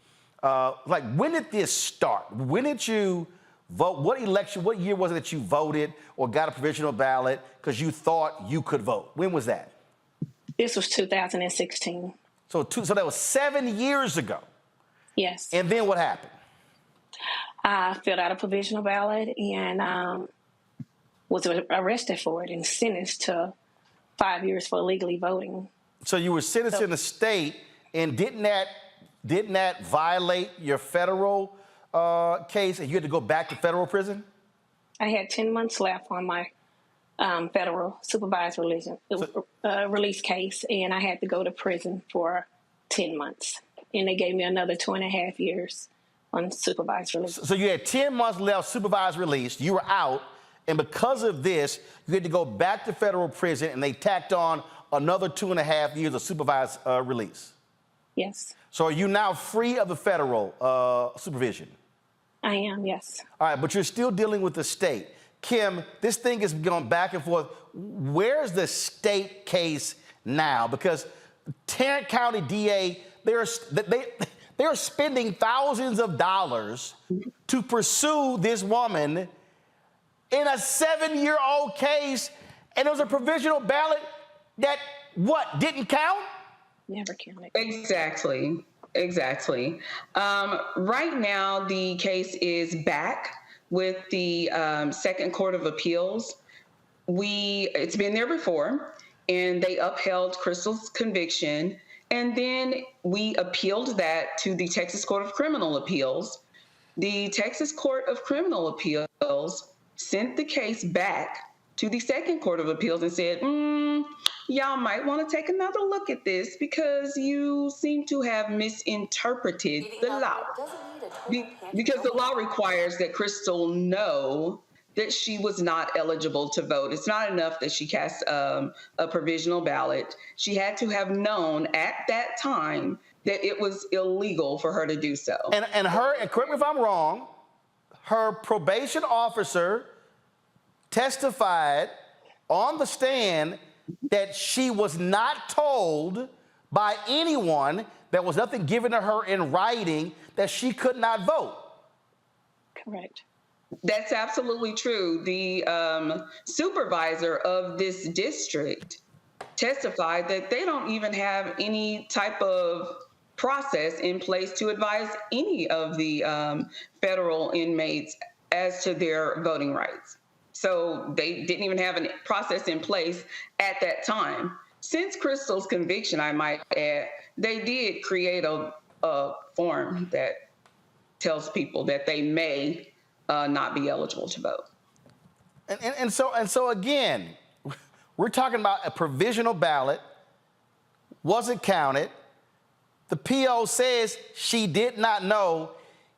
Speaker 1: Like, when did this start? When did you vote? What year was it that you voted or got a provisional ballot because you thought you could vote? When was that?
Speaker 8: This was 2016.
Speaker 1: So that was 7 years ago.
Speaker 8: Yes.
Speaker 1: And then what happened?
Speaker 8: I filled out a provisional ballot and was arrested for it and sentenced to 5 years for illegally voting.
Speaker 1: So you were sentenced in the state, and didn't that violate your federal case, and you had to go back to federal prison?
Speaker 8: I had 10 months left on my federal supervised release case, and I had to go to prison for 10 months. And they gave me another 2.5 years on supervised release.
Speaker 1: So you had 10 months left supervised release. You were out, and because of this, you had to go back to federal prison, and they tacked on another 2.5 years of supervised release.
Speaker 8: Yes.
Speaker 1: So are you now free of the federal supervision?
Speaker 8: I am, yes.
Speaker 1: All right, but you're still dealing with the state. Kim, this thing is going back and forth. Where's the state case now? Because Tarrant County DA, they are spending thousands of dollars to pursue this woman in a 7-year-old case, and there was a provisional ballot that, didn't count?
Speaker 8: Never counted.
Speaker 6: Exactly. Right now, the case is back with the Second Court of Appeals. It's been there before, and they upheld Crystal's conviction. And then we appealed that to the Texas Court of Criminal Appeals. The Texas Court of Criminal Appeals sent the case back to the Second Court of Appeals and said, y'all might want to take another look at this because you seem to have misinterpreted the law. Because the law requires that Crystal know that she was not eligible to vote. It's not enough that she cast a provisional ballot. She had to have known at that time that it was illegal for her to do so.
Speaker 1: And correct me if I'm wrong, her probation officer testified on the stand that she was not told by anyone, there was nothing given to her in writing, that she could not vote.
Speaker 8: Correct.
Speaker 6: That's absolutely true. The supervisor of this district testified that they don't even have any type of process in place to advise any of the federal inmates as to their voting rights. So they didn't even have a process in place at that time. Since Crystal's conviction, I might add, they did create a form that tells people that they may not be eligible to vote.
Speaker 1: And so again, we're talking about a provisional ballot, wasn't counted. The PO says she did not know,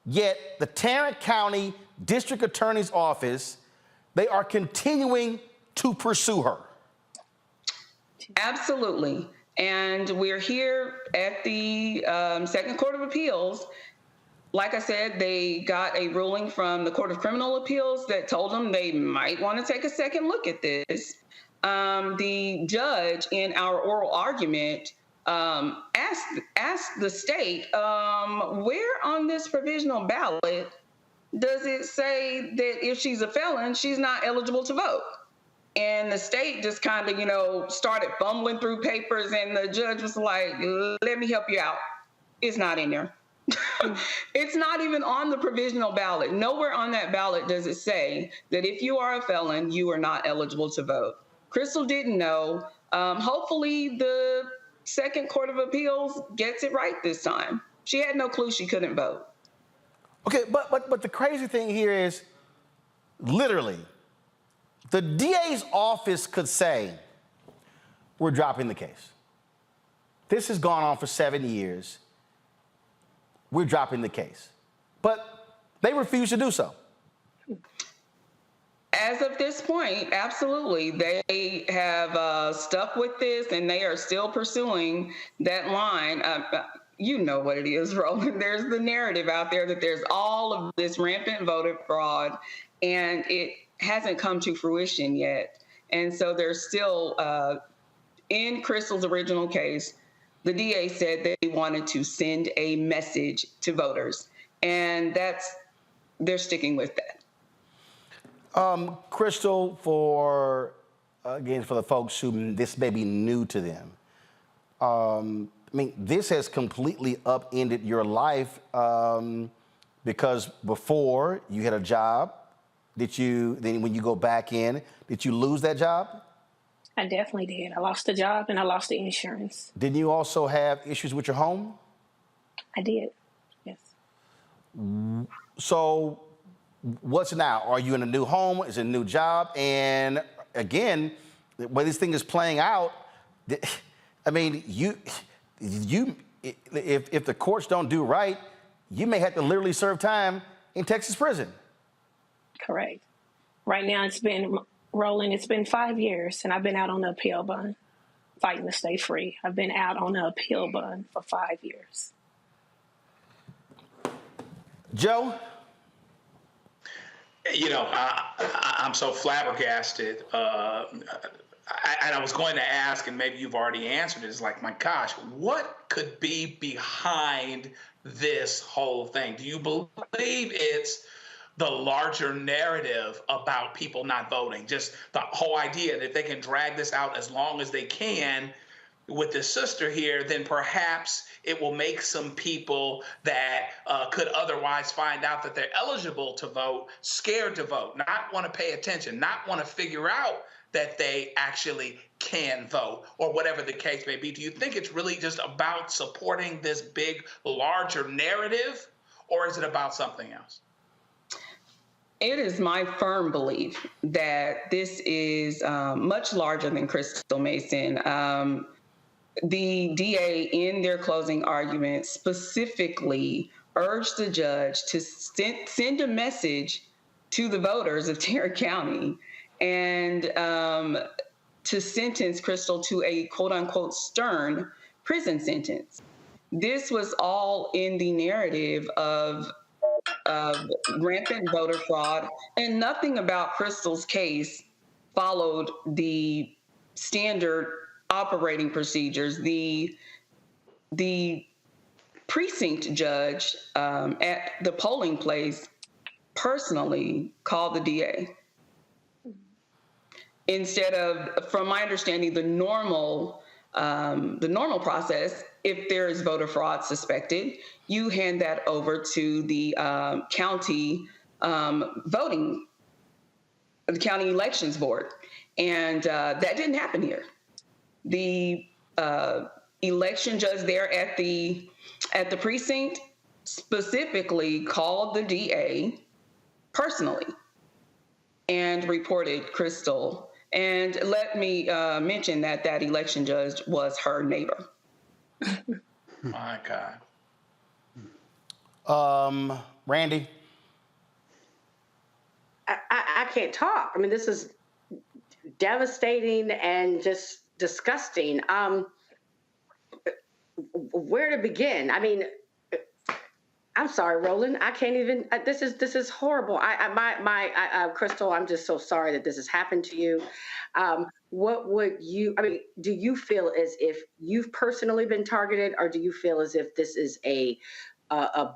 Speaker 1: yet the Tarrant County District Attorney's Office, they are continuing to pursue her.
Speaker 6: Absolutely. And we're here at the Second Court of Appeals. Like I said, they got a ruling from the Court of Criminal Appeals that told them they might want to take a second look at this. The judge in our oral argument asked the state, where on this provisional ballot does it say that if she's a felon, she's not eligible to vote? And the state just kind of, started fumbling through papers, and the judge was like, let me help you out. It's not in there. It's not even on the provisional ballot. Nowhere on that ballot does it say that if you are a felon, you are not eligible to vote. Crystal didn't know. Hopefully the Second Court of Appeals gets it right this time. She had no clue she couldn't vote.
Speaker 1: Okay, but the crazy thing here is, literally, the DA's office could say, we're dropping the case. This has gone on for 7 years. We're dropping the case. But they refuse to do so.
Speaker 6: As of this point, absolutely. They have stuck with this, and they are still pursuing that line. You know what it is, Roland. There's the narrative out there that there's all of this rampant voter fraud, and it hasn't come to fruition yet. And so there's still, in Crystal's original case, the DA said that they wanted to send a message to voters, and they're sticking with that.
Speaker 1: Crystal, for the folks who this may be new to them, this has completely upended your life because before you had a job. Then when you go back in, did you lose that job?
Speaker 8: I definitely did. I lost the job and I lost the insurance.
Speaker 1: Didn't you also have issues with your home?
Speaker 8: I did, yes.
Speaker 1: So what's now? Are you in a new home? Is it a new job? And again, the way this thing is playing out, if the courts don't do right, you may have to literally serve time in Texas prison.
Speaker 8: Correct. Right now it's been 5 years, and I've been out on the appeal bond, fighting to stay free. I've been out on the appeal bond for 5 years.
Speaker 1: Joe?
Speaker 15: I'm so flabbergasted. And I was going to ask, and maybe you've already answered it, it's like, my gosh, what could be behind this whole thing? Do you believe it's the larger narrative about people not voting? Just the whole idea that if they can drag this out as long as they can with this sister here, then perhaps it will make some people that could otherwise find out that they're eligible to vote scared to vote, not want to pay attention, not want to figure out that they actually can vote, or whatever the case may be. Do you think it's really just about supporting this big, larger narrative, or is it about something else?
Speaker 6: It is my firm belief that this is much larger than Crystal Mason. The DA, in their closing argument, specifically urged the judge to send a message to the voters of Tarrant County and to sentence Crystal to a quote-unquote stern prison sentence. This was all in the narrative of rampant voter fraud, and nothing about Crystal's case followed the standard operating procedures. The precinct judge at the polling place personally called the DA. Instead of, from my understanding, the normal process, if there is voter fraud suspected, you hand that over to the county the county elections board. And that didn't happen here. The election judge there at the precinct specifically called the DA personally and reported Crystal. And let me mention that election judge was her neighbor.
Speaker 15: My
Speaker 1: God. Randy?
Speaker 4: I can't talk. I mean, this is devastating and just disgusting. Where to begin? I mean, I'm sorry, Roland. I can't even. This is horrible. Crystal, I'm just so sorry that this has happened to you. What would you? I mean, do you feel as if you've personally been targeted, or do you feel as if this is a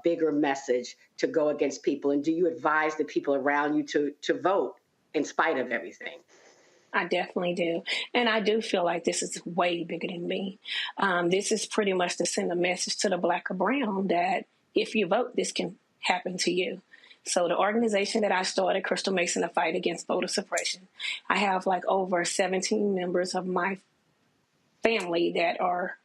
Speaker 4: bigger message to go against people? And do you advise the people around you to vote in spite of everything?
Speaker 8: I definitely do. And I do feel like this is way bigger than me. This is pretty much to send a message to the Black or brown that if you vote, this can happen to you. So the organization that I started, Crystal Mason, the Fight Against Voter Suppression, I have like over 17 members of my family that are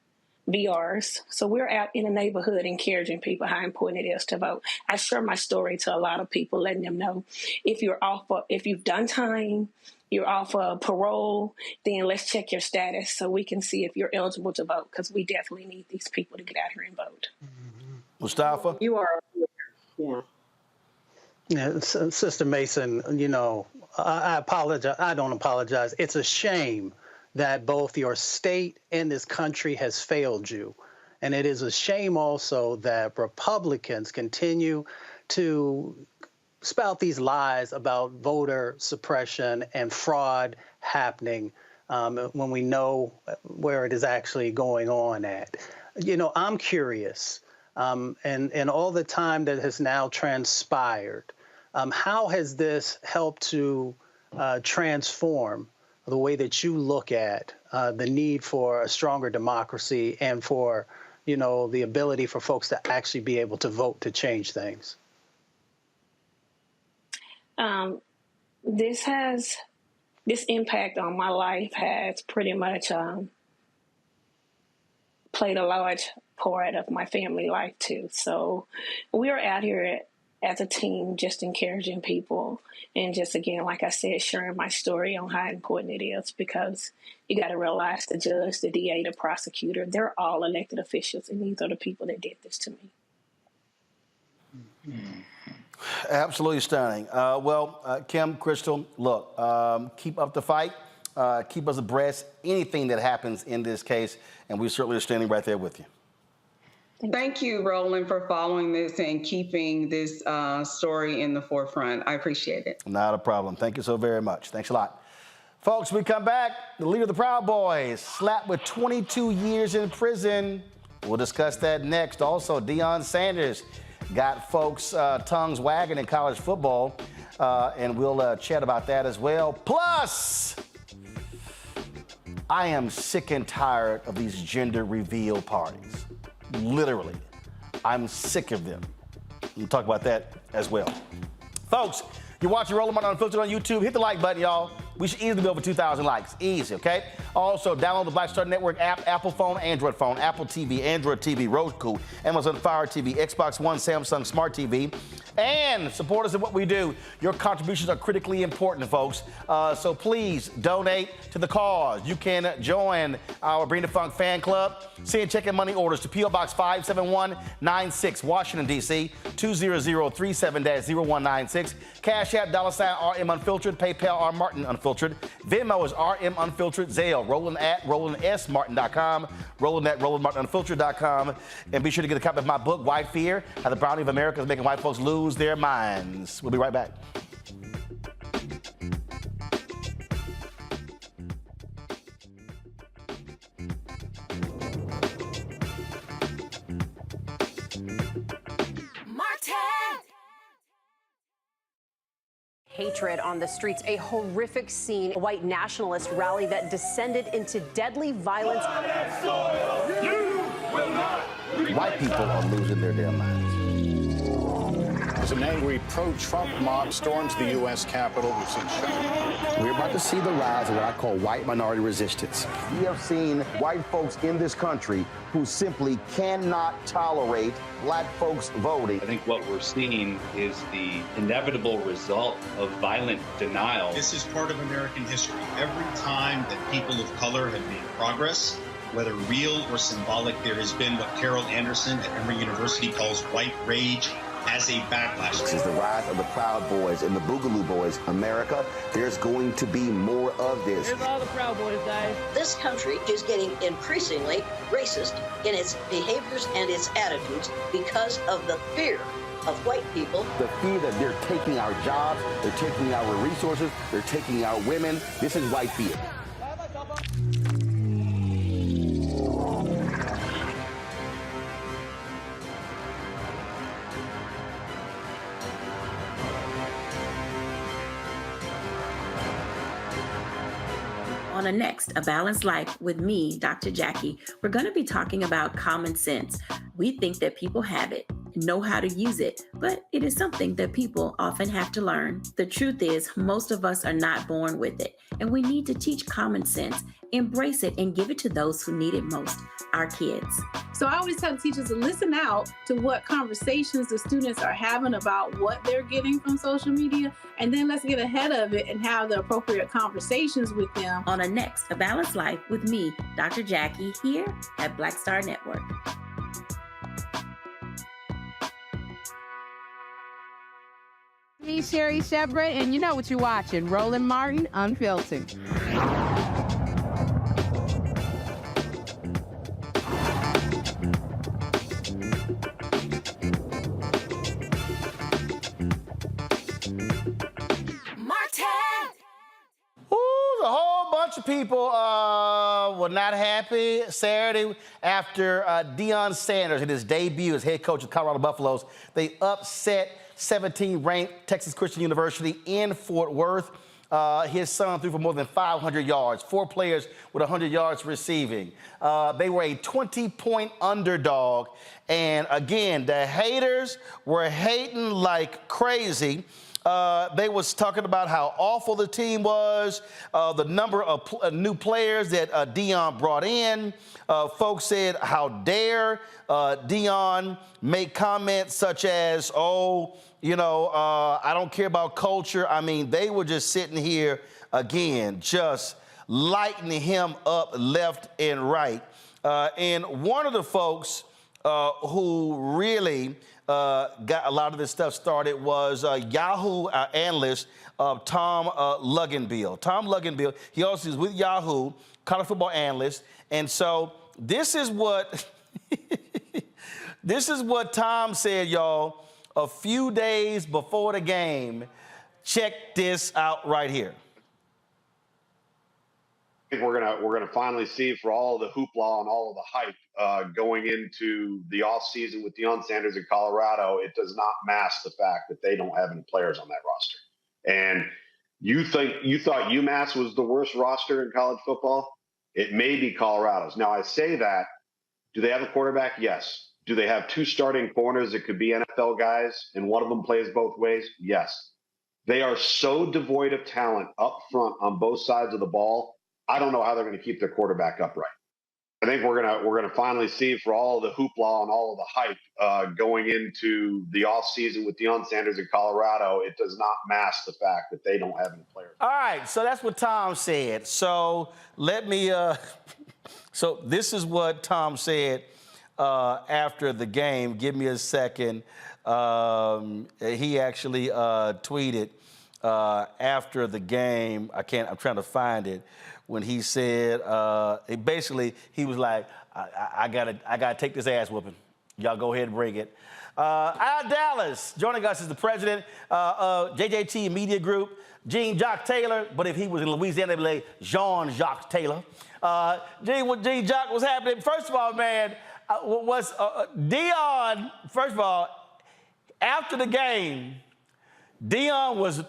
Speaker 8: VRs. So we're out in the neighborhood encouraging people how important it is to vote. I share my story to a lot of people, letting them know if you've done time, you're off of parole, then let's check your status so we can see if you're eligible to vote, because we definitely need these people to get out here and vote.
Speaker 1: Mustafa?
Speaker 4: You are, yeah.
Speaker 3: Yeah, Sister Mason, you know, I apologize. I don't apologize. It's a shame that both your state and this country has failed you. And it is a shame also that Republicans continue to spout these lies about voter suppression and fraud happening when we know where it is actually going on at. You know, I'm curious, and all the time that has now transpired, how has this helped to transform the way that you look at the need for a stronger democracy and for, you know, the ability for folks to actually be able to vote to change things?
Speaker 8: This impact on my life has pretty much played a large part of my family life too. So we're out here as a team just encouraging people and just, again, like I said, sharing my story on how important it is, because you got to realize the judge, the DA, the prosecutor, they're all elected officials, and these are the people that did this to me.
Speaker 1: Absolutely stunning. Kim, Crystal, look, keep up the fight. Keep us abreast anything that happens in this case, and we certainly are standing right there with you.
Speaker 6: Thank you, Roland, for following this and keeping this story in the forefront. I appreciate it.
Speaker 1: Not a problem. Thank you so very much. Thanks a lot. Folks, we come back. The leader of the Proud Boys slapped with 22 years in prison. We'll discuss that next. Also, Deion Sanders got folks' tongues wagging in college football, and we'll chat about that as well. Plus, I am sick and tired of these gender reveal parties. Literally, I'm sick of them. We'll talk about that as well. Folks, you're watching Roland Martin Unfiltered on YouTube. Hit the like button, y'all. We should easily be over 2,000 likes. Easy, okay? Also, download the Black Star Network app, Apple phone, Android phone, Apple TV, Android TV, Roku, Amazon Fire TV, Xbox One, Samsung Smart TV. And support us in what we do. Your contributions are critically important, folks. So please donate to the cause. You can join our Bring the Funk fan club. Send check and money orders to P.O. Box 57196, Washington, D.C., 20037-0196. Cash App, $ RM Unfiltered. PayPal, R Martin Unfiltered. Venmo is RM Unfiltered. Zelle, Roland at RolandSMartin.com. Roland at RolandMartinUnfiltered.com. And be sure to get a copy of my book, White Fear, How the Brownie of America is Making White Folks Lose Their Minds. We'll be right back.
Speaker 7: Hatred on the streets, a horrific scene, a white nationalist rally that descended into deadly violence.
Speaker 1: White people are losing their damn minds.
Speaker 9: As an angry pro-Trump mob storms the U.S. Capitol, we've seen shots.
Speaker 1: We're about to see the rise of what I call white minority resistance. We have seen white folks in this country who simply cannot tolerate black folks voting.
Speaker 10: I think what we're seeing is the inevitable result of violent denial.
Speaker 11: This is part of American history. Every time that people of color have made progress, whether real or symbolic, there has been what Carol Anderson at Emory University calls white rage as a backlash.
Speaker 1: This is the rise of the Proud Boys and the Boogaloo Boys. America, there's going to be more of this.
Speaker 26: Here's all the Proud Boys, guys. This country is getting increasingly racist in its behaviors and its attitudes because of the fear of white people.
Speaker 1: The fear that they're taking our jobs, they're taking our resources, they're taking our women. This is white fear.
Speaker 12: On the next A Balanced Life with me, Dr. Jackie, we're going to be talking about common sense. We think that people have it, know how to use it, but it is something that people often have to learn. The truth is, most of us are not born with it, and we need to teach common sense, embrace it, and give it to those who need it most, our kids.
Speaker 13: So I always tell teachers to listen out to what conversations the students are having about what they're getting from social media, and then let's get ahead of it and have the appropriate conversations with them.
Speaker 12: On the next A Balanced Life with me, Dr. Jackie, here at Black Star Network.
Speaker 14: Me, Sherry Shepard, and you know what you're watching, Roland Martin Unfiltered.
Speaker 1: A whole bunch of people were not happy Saturday after Deion Sanders, in his debut as head coach of Colorado Buffaloes, they upset 17th-ranked Texas Christian University in Fort Worth. His son threw for more than 500 yards, 4 players with 100 yards receiving. They were a 20-point underdog. And again, the haters were hating like crazy. They was talking about how awful the team was, the number of new players that Deion brought in. Folks said, how dare Deion make comments such as, I don't care about culture. I mean, they were just sitting here, again, just lighting him up left and right. And one of the folks who really got a lot of this stuff started was Yahoo analyst Tom Luginbill. Tom Luginbill, he also is with Yahoo, college football analyst. And so this is what this is what Tom said, y'all, a few days before the game. Check this out right here.
Speaker 17: I think we're gonna finally see, for all of the hoopla and all of the hype going into the offseason with Deion Sanders in Colorado, it does not mask the fact that they don't have any players on that roster. And you thought UMass was the worst roster in college football? It may be Colorado's. Now I say that, do they have a quarterback? Yes. Do they have 2 starting corners that could be NFL guys and one of them plays both ways? Yes. They are so devoid of talent up front on both sides of the ball. I don't know how they're going to keep their quarterback upright. I think we're gonna finally see, for all of the hoopla and all of the hype going into the offseason with Deion Sanders in Colorado, it does not mask the fact that they don't have any players.
Speaker 1: All right, so that's what Tom said. So let me, so this is what Tom said after the game. Give me a second. He actually tweeted after the game. I'm trying to find it. When he said, he was like, I gotta take this ass whooping. Y'all go ahead and bring it. Al Dallas, joining us is the president of JJT Media Group, Jean-Jacques Taylor, but if he was in Louisiana, they'd be like Jean-Jacques Taylor. Jean-Jacques, what's happening? First of all, man, Deion, first of all, after the game, Deion was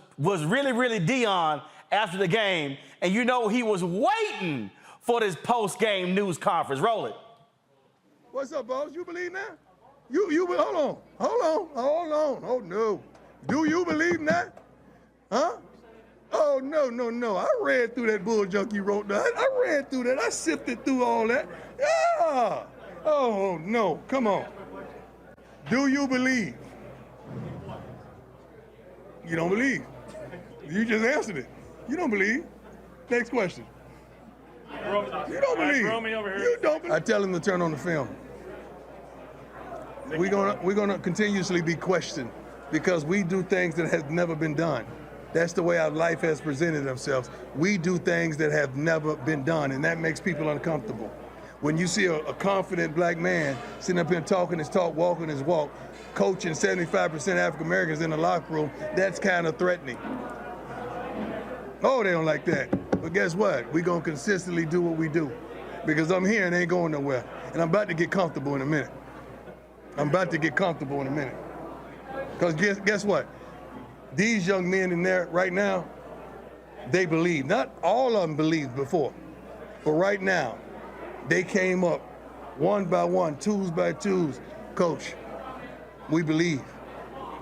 Speaker 1: really, really Deion after the game, and you know he was waiting for this post-game news conference. Roll it.
Speaker 21: What's up, boss? You believe now? Hold on. Oh, no. Do you believe that? Huh? Oh, no. I read through that bull junk you wrote down. I read through that. I sifted through all that. Yeah. Oh, no. Come on. Do you believe? You don't believe. You just answered it. You don't believe. Next question. You don't believe. You don't believe. I tell him to turn on the film. We're gonna continuously be questioned because we do things that have never been done. That's the way our life has presented themselves. We do things that have never been done, and that makes people uncomfortable. When you see a confident black man sitting up here talking his talk, walking his walk, coaching 75% African Americans in the locker room, that's kind of threatening. Oh, they don't like that. But guess what? We're going to consistently do what we do because I'm here and ain't going nowhere. And I'm about to get comfortable in a minute. Because guess what? These young men in there right now, they believe. Not all of them believed before, but right now, they came up one by one, twos by twos. Coach, we believe.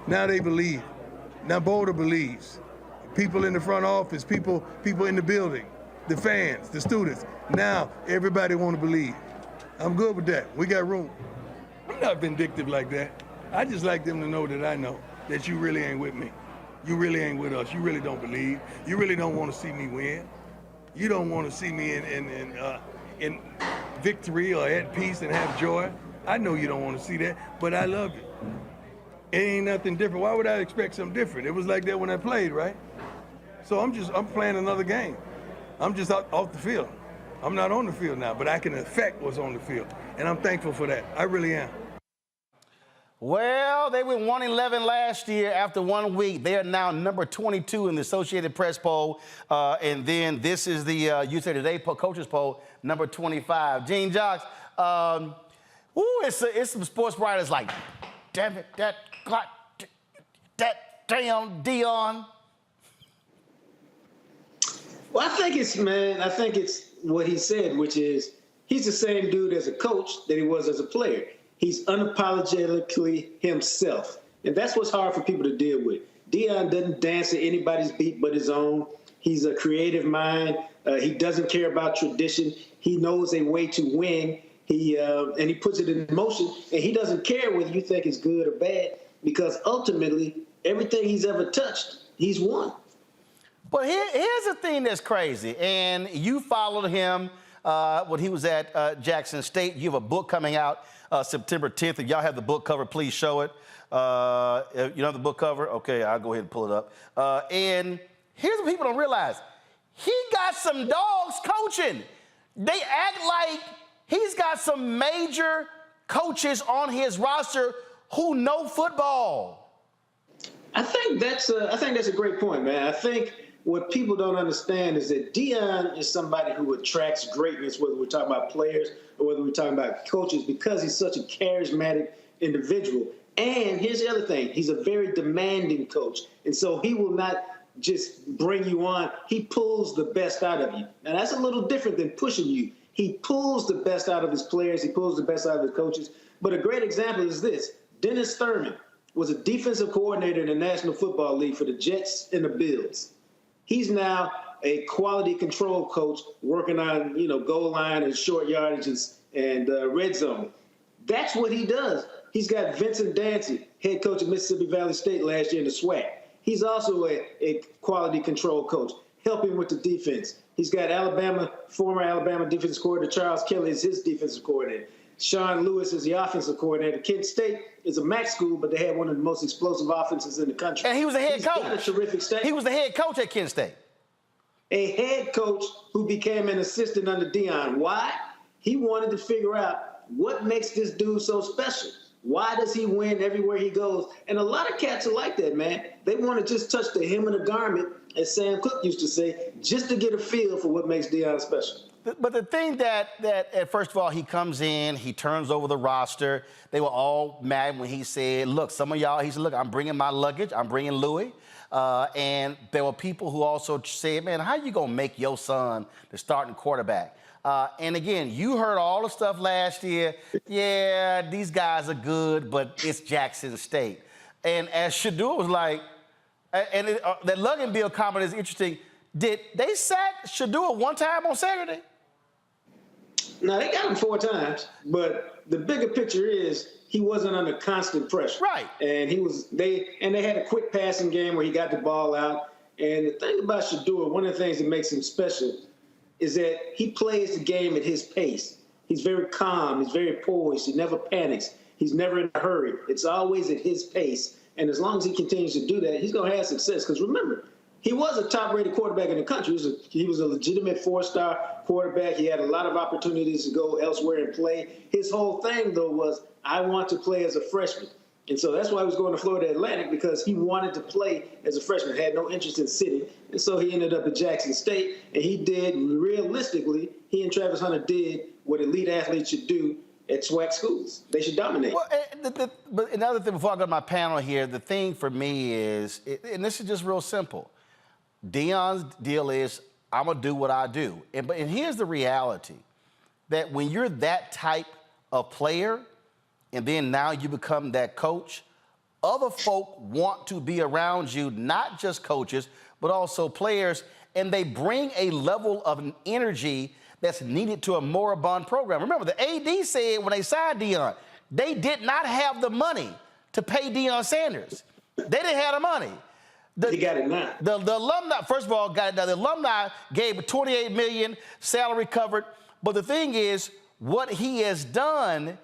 Speaker 21: Now they believe. Now Boulder believes. People in the front office, people in the building, the fans, the students. Now everybody want to believe. I'm good with that. We got room. I'm not vindictive like that. I just like them to know that I know that you really ain't with me. You really ain't with us. You really don't believe. You really don't want to see me win. You don't want to see me in victory or at peace and have joy. I know you don't want to see that, but I love you. It ain't nothing different. Why would I expect something different? It was like that when I played, right? So I'm playing another game. I'm just off the field. I'm not on the field now, but I can affect what's on the field, and I'm thankful for that. I really am.
Speaker 1: Well, they went 1-11 last year after 1 week. They are now number 22 in the Associated Press poll. And then this is the USA Today coaches poll, number 25. Gene Jocks, it's some sports writers like, damn it, that damn Deion.
Speaker 2: Well, I think it's what he said, which is he's the same dude as a coach that he was as a player. He's unapologetically himself. And that's what's hard for people to deal with. Deion doesn't dance at anybody's beat but his own. He's a creative mind. He doesn't care about tradition. He knows a way to win. And he puts it in motion. And he doesn't care whether you think it's good or bad, because ultimately, everything he's ever touched, he's won.
Speaker 1: But here's the thing that's crazy. And you followed him when he was at Jackson State. You have a book coming out September 10th. If y'all have the book cover, please show it. You know the book cover? Okay, I'll go ahead and pull it up. And here's what people don't realize. He got some dogs coaching. They act like he's got some major coaches on his roster who know football.
Speaker 2: I think that's a great point, man. I think what people don't understand is that Deion is somebody who attracts greatness, whether we're talking about players or whether we're talking about coaches, because he's such a charismatic individual. And here's the other thing. He's a very demanding coach. And so he will not just bring you on. He pulls the best out of you. Now, that's a little different than pushing you. He pulls the best out of his players. He pulls the best out of his coaches. But a great example is this. Dennis Thurman was a defensive coordinator in the National Football League for the Jets and the Bills. He's now a quality control coach working on, goal line and short yardages and red zone. That's what he does. He's got Vincent Dancy, head coach of Mississippi Valley State last year in the SWAC. He's also a quality control coach, helping with the defense. He's got former Alabama defensive coordinator Charles Kelly as his defensive coordinator. Sean Lewis is the offensive coordinator. Kent State is a MAC school, but they had one of the most explosive offenses in the country.
Speaker 1: And he was the head coach.
Speaker 2: Got a terrific staff.
Speaker 1: He was the head coach at Kent State.
Speaker 2: A head coach who became an assistant under Deion. Why? He wanted to figure out what makes this dude so special. Why does he win everywhere he goes? And a lot of cats are like that, man. They want to just touch the hem of the garment, as Sam Cooke used to say, just to get a feel for what makes Deion special.
Speaker 1: But the thing that first of all, he comes in, he turns over the roster. They were all mad when he said, look, some of y'all, he said, look, I'm bringing my luggage. I'm bringing Louis. And there were people who also said, man, how you going to make your son the starting quarterback? And again, you heard all the stuff last year. Yeah, these guys are good, but it's Jackson State. And as Shador was like, that Luggin Bill comment is interesting. Did they sack Shador one time on Saturday?
Speaker 2: No, they got him 4 times, but the bigger picture is he wasn't under constant pressure.
Speaker 1: Right.
Speaker 2: And they had a quick passing game where he got the ball out. And the thing about Shador, one of the things that makes him special is that he plays the game at his pace. He's very calm. He's very poised. He never panics. He's never in a hurry. It's always at his pace. And as long as he continues to do that, he's going to have success. Because remember, he was a top-rated quarterback in the country. He was a legitimate 4-star quarterback. He had a lot of opportunities to go elsewhere and play. His whole thing, though, was, I want to play as a freshman. And so that's why he was going to Florida Atlantic, because he wanted to play as a freshman, had no interest in sitting. And so he ended up at Jackson State, and he did, realistically, he and Travis Hunter did what elite athletes should do at SWAC schools. They should dominate.
Speaker 1: Well, but another thing, before I go to my panel here, the thing for me is, and this is just real simple, Deion's deal is, I'm going to do what I do. And here's the reality, that when you're that type of player, and then now you become that coach, other folk want to be around you, not just coaches, but also players, and they bring a level of energy that's needed to a moribund program. Remember, the AD said when they signed Deion, they did not have the money to pay Deion Sanders. They didn't have the money.
Speaker 2: He got it now.
Speaker 1: The alumni, first of all, got it now. The alumni gave $28 million, salary covered. But the thing is, what he has done,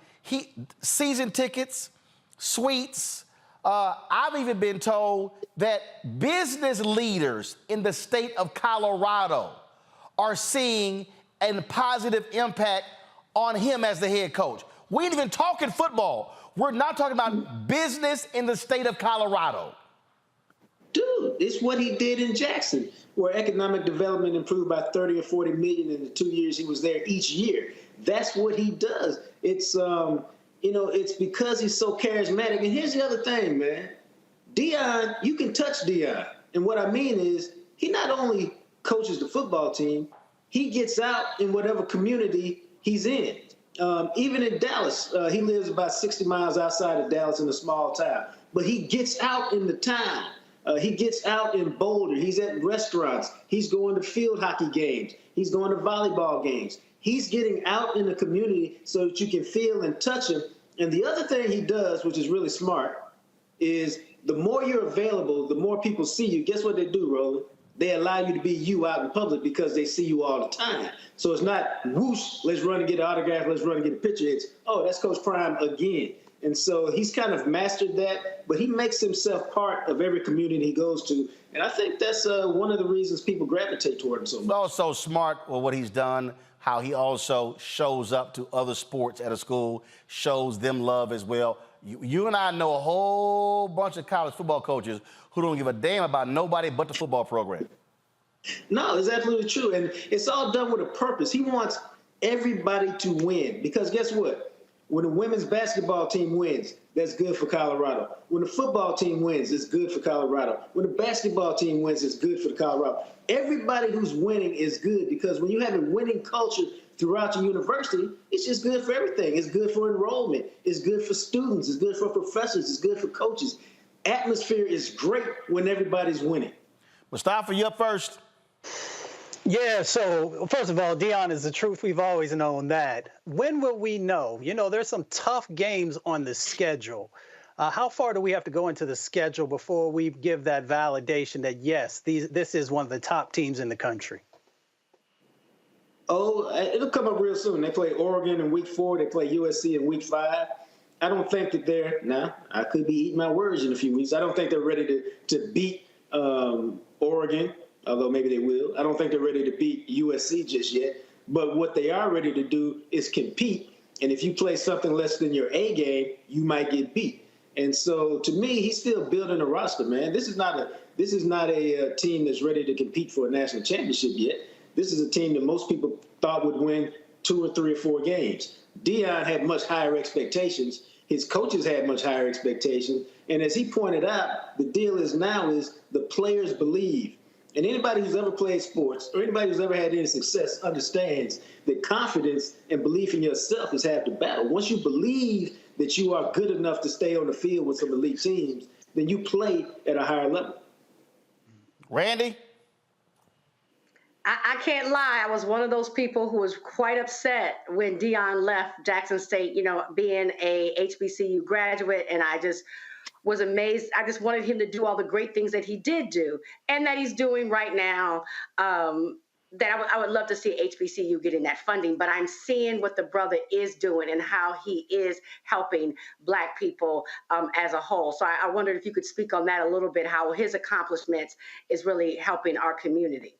Speaker 1: season tickets, suites. I've even been told that business leaders in the state of Colorado are seeing a positive impact on him as the head coach. We ain't even talking football. We're not talking about business in the state of Colorado.
Speaker 2: Dude, it's what he did in Jackson, where economic development improved by 30 or 40 million in the 2 years he was there each year. That's what he does. It's, it's because he's so charismatic. And here's the other thing, man. Deion, you can touch Deion. And what I mean is, he not only coaches the football team, he gets out in whatever community he's in. Even in Dallas, he lives about 60 miles outside of Dallas in a small town. But he gets out in the town. He gets out in Boulder. He's at restaurants. He's going to field hockey games. He's going to volleyball games. He's getting out in the community so that you can feel and touch him. And the other thing he does, which is really smart, is the more you're available, the more people see you. Guess what they do, Roland? They allow you to be you out in public because they see you all the time. So it's not, whoosh, let's run and get an autograph, let's run and get a picture. It's, oh, that's Coach Prime again. And so he's kind of mastered that, but he makes himself part of every community he goes to. And I think that's one of the reasons people gravitate toward him so much.
Speaker 1: He's also smart with what he's done, how he also shows up to other sports at a school, shows them love as well. You and I know a whole bunch of college football coaches who don't give a damn about nobody but the football program.
Speaker 2: No, it's absolutely true. And it's all done with a purpose. He wants everybody to win because guess what? When the women's basketball team wins, that's good for Colorado. When the football team wins, it's good for Colorado. When the basketball team wins, it's good for Colorado. Everybody who's winning is good because when you have a winning culture throughout your university, it's just good for everything. It's good for enrollment. It's good for students. It's good for professors. It's good for coaches. Atmosphere is great when everybody's winning.
Speaker 1: Mustafa, you up first.
Speaker 3: Yeah, so first of all, Deion is the truth. We've always known that. When will we know? You know, there's some tough games on the schedule. How far do we have to go into the schedule before we give that validation that, yes, this is one of the top teams in the country?
Speaker 2: Oh, it'll come up real soon. They play Oregon in week 4. They play USC in week 5. I don't think that they're, now, I could be eating my words in a few weeks. I don't think they're ready to beat Oregon, although maybe they will. I don't think they're ready to beat USC just yet. But what they are ready to do is compete. And if you play something less than your A game, you might get beat. And so, to me, he's still building a roster, man. This is not a team that's ready to compete for a national championship yet. This is a team that most people thought would win 2 or 3 or 4 games. Deion had much higher expectations. His coaches had much higher expectations. And as he pointed out, the deal is the players believe. And anybody who's ever played sports or anybody who's ever had any success understands that confidence and belief in yourself is half the battle. Once you believe that you are good enough to stay on the field with some elite teams, then you play at a higher level.
Speaker 1: Randy?
Speaker 4: I can't lie. I was one of those people who was quite upset when Deion left Jackson State, you know, being a HBCU graduate, and I just was amazed. I just wanted him to do all the great things that he did do and that he's doing right now. That I would love to see HBCU getting that funding, but I'm seeing what the brother is doing and how he is helping Black people as a whole. So I wondered if you could speak on that a little bit, how his accomplishments is really helping our community.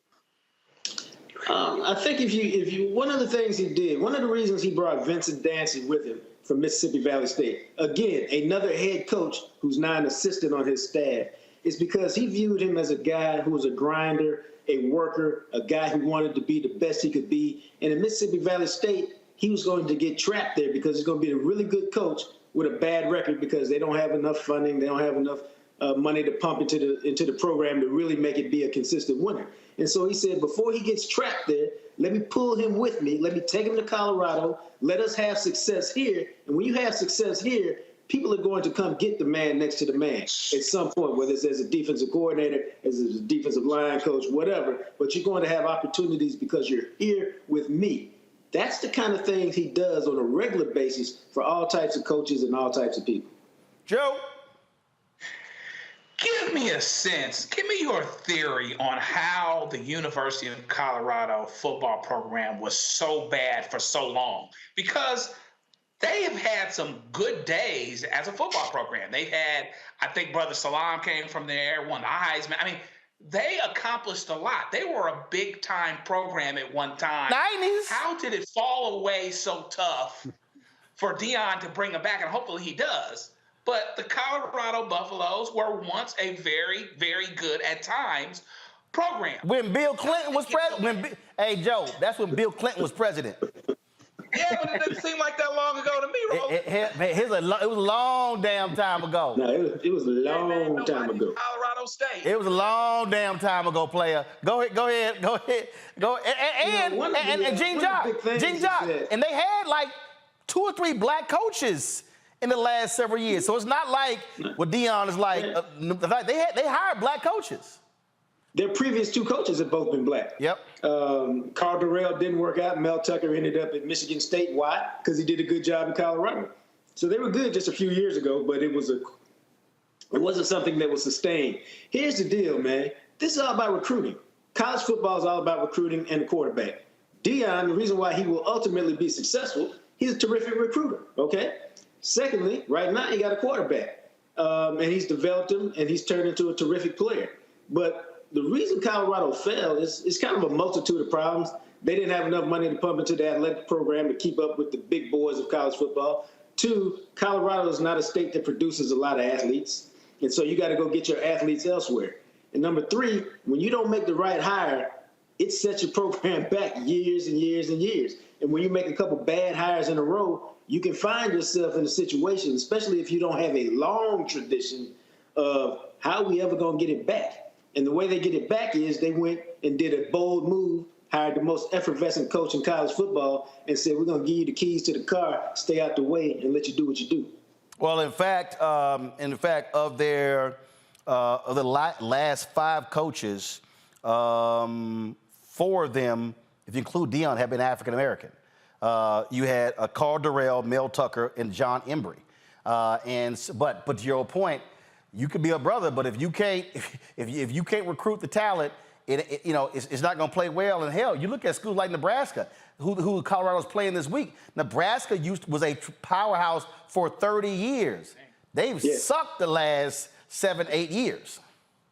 Speaker 2: I think if you one of the things he did, one of the reasons he brought Vincent Dancy with him from Mississippi Valley State, again, another head coach who's now an assistant on his staff, is because he viewed him as a guy who was a grinder, a worker, a guy who wanted to be the best he could be. And in Mississippi Valley State, he was going to get trapped there because he's going to be a really good coach with a bad record because they don't have enough funding, they don't have enough money to pump into the program to really make it be a consistent winner. And so he said, before he gets trapped there, let me pull him with me. Let me take him to Colorado. Let us have success here. And when you have success here, people are going to come get the man next to the man at some point, whether it's as a defensive coordinator, as a defensive line coach, whatever. But you're going to have opportunities because you're here with me. That's the kind of things he does on a regular basis for all types of coaches and all types of people.
Speaker 1: Joe?
Speaker 15: Give me a sense, give me your theory on how the University of Colorado football program was so bad for so long. Because they have had some good days as a football program. They've had, I think Brother Salam came from there, won the Heisman. I mean, they accomplished a lot. They were a big-time program at one time.
Speaker 1: 90s.
Speaker 15: How did it fall away so tough for Deion to bring them back? And hopefully he does. But the Colorado Buffaloes were once a very, very good, at times, program.
Speaker 1: When Bill Clinton was president, hey, Joe, that's when Bill Clinton was president.
Speaker 15: Yeah, but it doesn't seem like that long ago to me, Roland.
Speaker 1: It was a long damn time ago.
Speaker 2: No, it was a long time ago.
Speaker 15: Colorado State.
Speaker 1: It was a long damn time ago, player. Go ahead. And Gene Jock. And they had like 2 or 3 black coaches in the last several years. So it's not like what Deion is like. They hired black coaches.
Speaker 2: Their previous 2 coaches have both been black.
Speaker 1: Yep.
Speaker 2: Carl Durrell didn't work out. Mel Tucker ended up at Michigan State. Why? Because he did a good job in Colorado. So they were good just a few years ago, but it wasn't something that was sustained. Here's the deal, man. This is all about recruiting. College football is all about recruiting and the quarterback. Deion, the reason why he will ultimately be successful, he's a terrific recruiter, okay? Secondly, right now he got a quarterback, and he's developed him, and he's turned into a terrific player. But the reason Colorado fell is kind of a multitude of problems. They didn't have enough money to pump into the athletic program to keep up with the big boys of college football. 2, Colorado is not a state that produces a lot of athletes, and so you got to go get your athletes elsewhere. And number 3, when you don't make the right hire, it sets your program back years and years and years. And when you make a couple bad hires in a row, you can find yourself in a situation, especially if you don't have a long tradition of how we ever going to get it back. And the way they get it back is they went and did a bold move, hired the most effervescent coach in college football, and said, we're going to give you the keys to the car, stay out the way, and let you do what you do.
Speaker 1: Well, in fact, of the last 5 coaches, 4 of them, if you include Deion, have been African American. You had Carl Durrell, Mel Tucker, and John Embry. But to your point, you could be a brother, but if you can't recruit the talent, it's not going to play well. And hell, you look at schools like Nebraska, who Colorado's playing this week. Nebraska was a powerhouse for 30 years. They've sucked the last 7-8 years.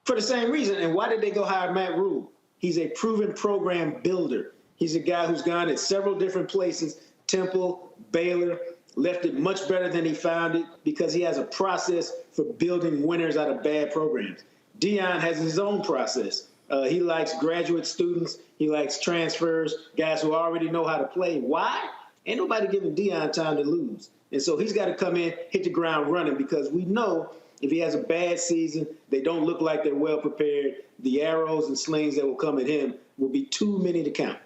Speaker 2: For the same reason. And why did they go hire Matt Rule? He's a proven program builder. He's a guy who's gone at several different places, Temple, Baylor, left it much better than he found it because he has a process for building winners out of bad programs. Deion has his own process. He likes graduate students. He likes transfers, guys who already know how to play. Why? Ain't nobody giving Deion time to lose. And so he's got to come in, hit the ground running, because we know if he has a bad season, they don't look like they're well prepared. The arrows and slings that will come at him will be too many to count.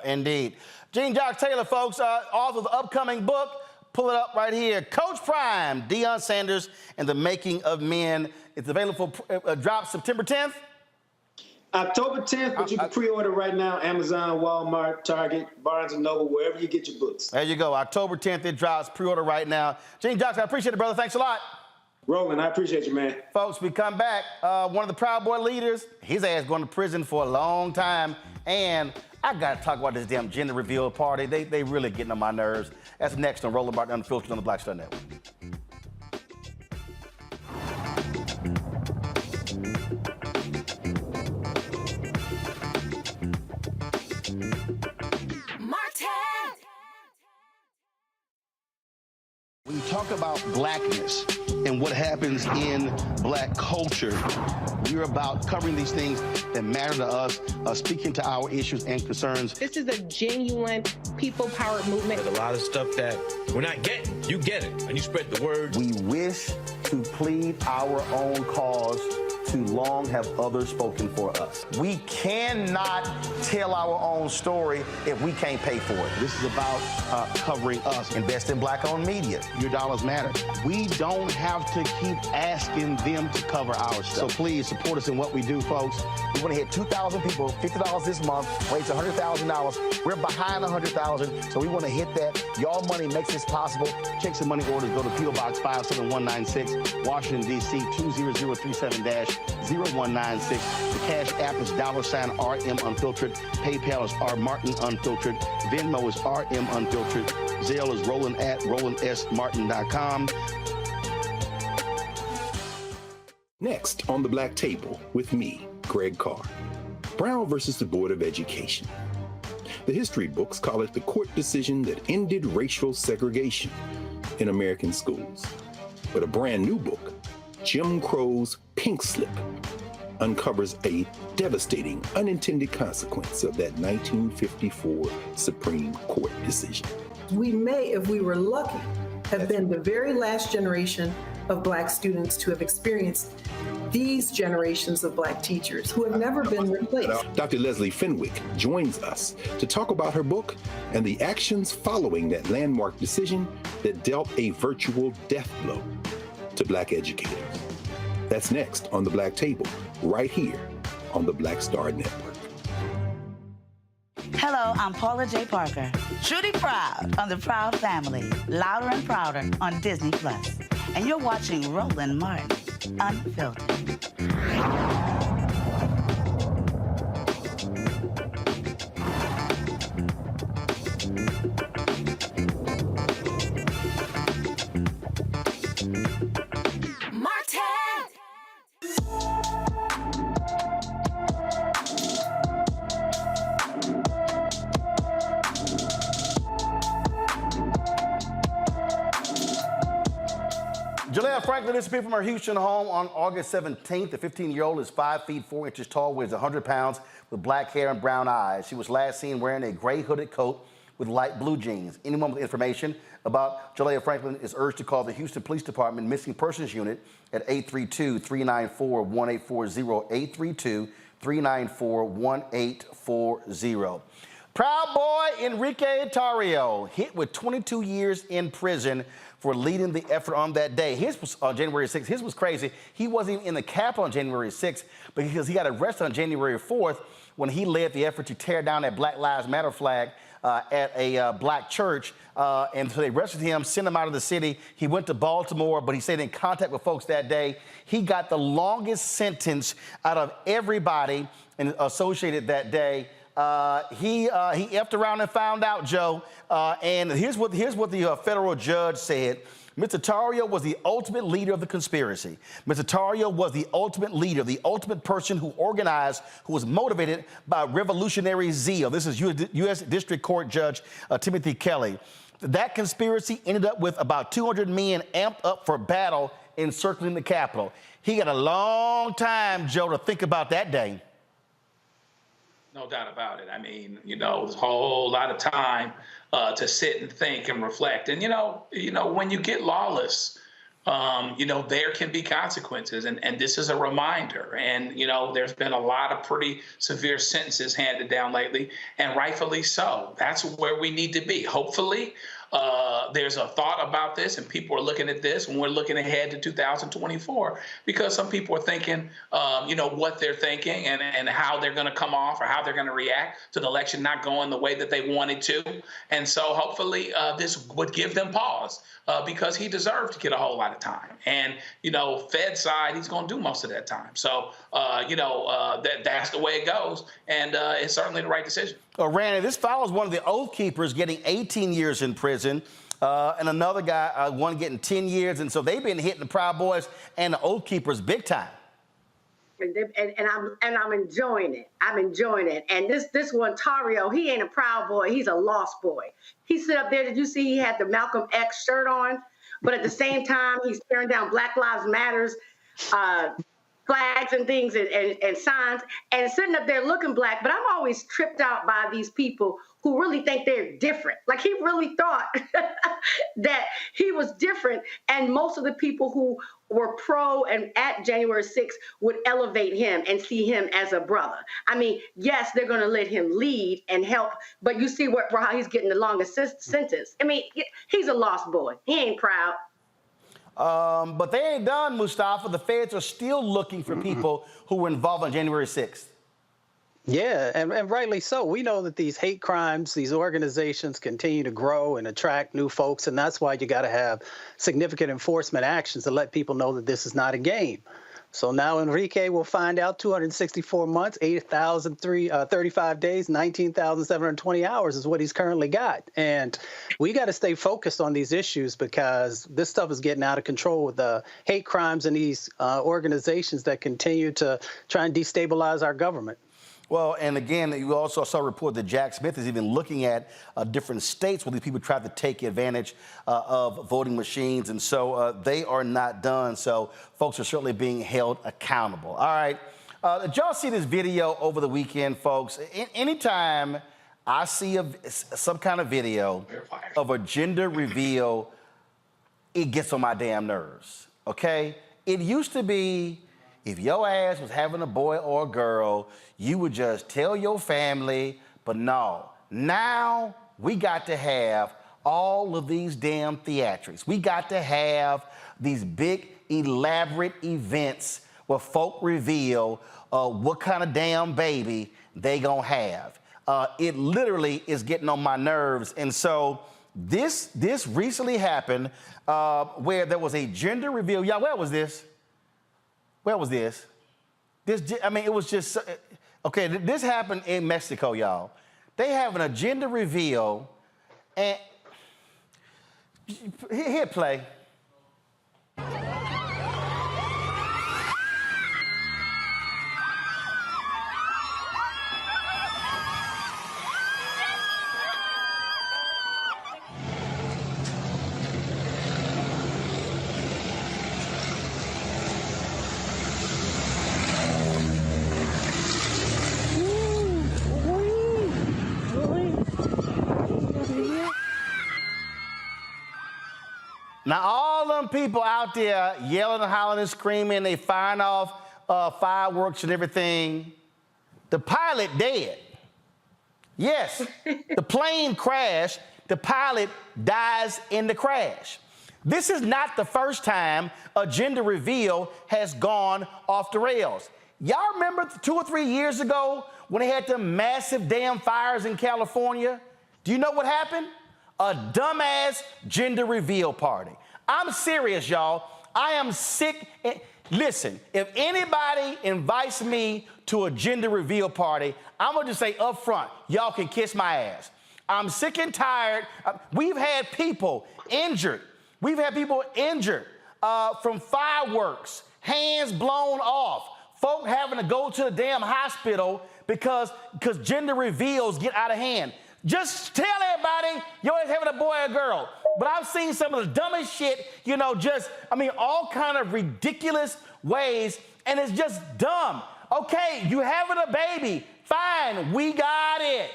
Speaker 1: Indeed. Gene Jock Taylor, folks, author of the upcoming book. Pull it up right here. Coach Prime, Deion Sanders and the Making of Men. It's available, drops September 10th?
Speaker 2: October 10th, but you can pre-order right now, Amazon, Walmart, Target, Barnes & Noble, wherever you get your books.
Speaker 1: There you go. October 10th, it drops. Pre-order right now. Gene Jock, I appreciate it, brother. Thanks a lot.
Speaker 2: Roland, I appreciate you, man.
Speaker 1: Folks, we come back. One of the Proud Boy leaders, his ass going to prison for a long time. And I got to talk about this damn gender reveal party. They really getting on my nerves. That's next on Roland Martin Unfiltered on the Black Star Network. We talk about blackness and what happens in black culture, we're about covering these things that matter to us, speaking to our issues and concerns.
Speaker 5: This is a genuine people-powered movement.
Speaker 16: There's a lot of stuff that we're not getting. You get it, and you spread the word.
Speaker 1: We wish to plead our own cause. Too long have others spoken for us. We cannot tell our own story if we can't pay for it. This is about covering us. Invest in black-owned media. Your dollars matter. We don't have to keep asking them to cover our stuff. So please support us in what we do, folks. We want to hit 2,000 people, $50 this month, raise $100,000. We're behind $100,000, so we want to hit that. Y'all money makes this possible. Checks and money orders go to P.O. Box 57196, Washington, D.C. 20037-0196. The Cash App is $RM Unfiltered. PayPal is R Martin Unfiltered. Venmo is RM Unfiltered. Zelle is Roland@RolandSMartin.com.
Speaker 22: Next on the Black Table with me, Greg Carr. Brown versus the Board of Education. The history books call it the court decision that ended racial segregation in American schools. But a brand new book, Jim Crow's Pink Slip, uncovers a devastating unintended consequence of that 1954 Supreme Court decision.
Speaker 23: We may, if we were lucky, have been the very last generation of Black students to have experienced these generations of Black teachers who have never been replaced.
Speaker 22: Dr. Leslie Fenwick joins us to talk about her book and the actions following that landmark decision that dealt a virtual death blow to Black educators. That's next on the Black Table, right here on the Black Star Network.
Speaker 18: Hello, I'm Paula J. Parker. Truly proud of the Proud Family, Louder and Prouder on Disney+. And you're watching Roland Martin, Unfiltered.
Speaker 1: Jalea Franklin disappeared from her Houston home on August 17th. The 15-year-old is 5 feet 4 inches tall, weighs 100 pounds, with black hair and brown eyes. She was last seen wearing a gray hooded coat with light blue jeans. Anyone with information about Jalea Franklin is urged to call the Houston Police Department Missing Persons Unit at 832-394-1840, 832-394-1840. Proud Boy Enrique Tarrio hit with 22 years in prison for leading the effort on that day. His was on January 6th. His was crazy. He wasn't even in the Capitol on January 6th because he got arrested on January 4th when he led the effort to tear down that Black Lives Matter flag at a black church. And so they arrested him, sent him out of the city. He went to Baltimore, but he stayed in contact with folks that day. He got the longest sentence out of everybody associated that day. He effed around and found out, Joe. And here's what the federal judge said. Mr. Tarrio was the ultimate leader of the conspiracy. Mr. Tarrio was the ultimate leader, the ultimate person who organized, who was motivated by revolutionary zeal. This is U.S. District Court Judge Timothy Kelly. That conspiracy ended up with about 200 men amped up for battle encircling the Capitol. He got a long time, Joe, to think about that day.
Speaker 15: No doubt about it. I mean, there's a whole lot of time to sit and think and reflect. And, when you get lawless, there can be consequences. And this is a reminder. And, there's been a lot of pretty severe sentences handed down lately, and rightfully so. That's where we need to be. Hopefully, there's a thought about this and people are looking at this when we're looking ahead to 2024, because some people are thinking, what they're thinking and how they're going to come off or how they're going to react to the election not going the way that they wanted to. And so hopefully this would give them pause because he deserved to get a whole lot of time. And, Fed side, he's going to do most of that time. So, that's the way it goes. And it's certainly the right decision.
Speaker 1: Randy, this follows one of the Oath Keepers getting 18 years in prison, and another guy, one getting 10 years. And so they've been hitting the Proud Boys and the Oath Keepers big time.
Speaker 4: And I'm enjoying it. I'm enjoying it. And this one, Tarrio, he ain't a Proud Boy. He's a lost boy. He sit up there. Did you see he had the Malcolm X shirt on? but at the same time, he's tearing down Black Lives Matters flags and things and signs and sitting up there looking black. But I'm always tripped out by these people who really think they're different. Like, he really thought that he was different. And most of the people who were pro and at January 6th would elevate him and see him as a brother. I mean, yes, they're going to let him lead and help, but you see how he's getting the longest sentence. I mean, he's a lost boy. He ain't proud.
Speaker 1: But they ain't done, Mustafa. The feds are still looking for people who were involved on January 6th.
Speaker 3: Yeah, and rightly so. We know that these hate crimes, these organizations continue to grow and attract new folks, and that's why you got to have significant enforcement actions to let people know that this is not a game. So now Enrique will find out 264 months, 8,035 days, 19,720 hours is what he's currently got. And we got to stay focused on these issues because this stuff is getting out of control with the hate crimes and these organizations that continue to try and destabilize our government.
Speaker 1: Well, and again, you also saw a report that Jack Smith is even looking at different states where these people try to take advantage of voting machines. And so they are not done. So folks are certainly being held accountable. All right. Did y'all see this video over the weekend, folks? Anytime I see some kind of video of a gender reveal, it gets on my damn nerves. OK, it used to be if your ass was having a boy or a girl, you would just tell your family, but no. Now we got to have all of these damn theatrics. We got to have these big, elaborate events where folk reveal what kind of damn baby they gonna have. It literally is getting on my nerves. And so this recently happened where there was a gender reveal. Y'all, where was this? Where was this? I mean, it was just, okay, this happened in Mexico, y'all. They having a gender reveal, and hit play. Now, all them people out there yelling and hollering and screaming, they firing off fireworks and everything. The pilot dead. Yes, the plane crashed. The pilot dies in the crash. This is not the first time a gender reveal has gone off the rails. Y'all remember 2 or 3 years ago when they had the massive damn fires in California? Do you know what happened? A dumbass gender reveal party. I'm serious, y'all. I am sick. Listen, if anybody invites me to a gender reveal party, I'm going to just say up front, y'all can kiss my ass. I'm sick and tired. We've had people injured. We've had people injured from fireworks, hands blown off, folk having to go to the damn hospital because gender reveals get out of hand. Just tell everybody you're always having a boy or a girl. But I've seen some of the dumbest shit, all kind of ridiculous ways, and it's just dumb. Okay, you having a baby, fine, we got it.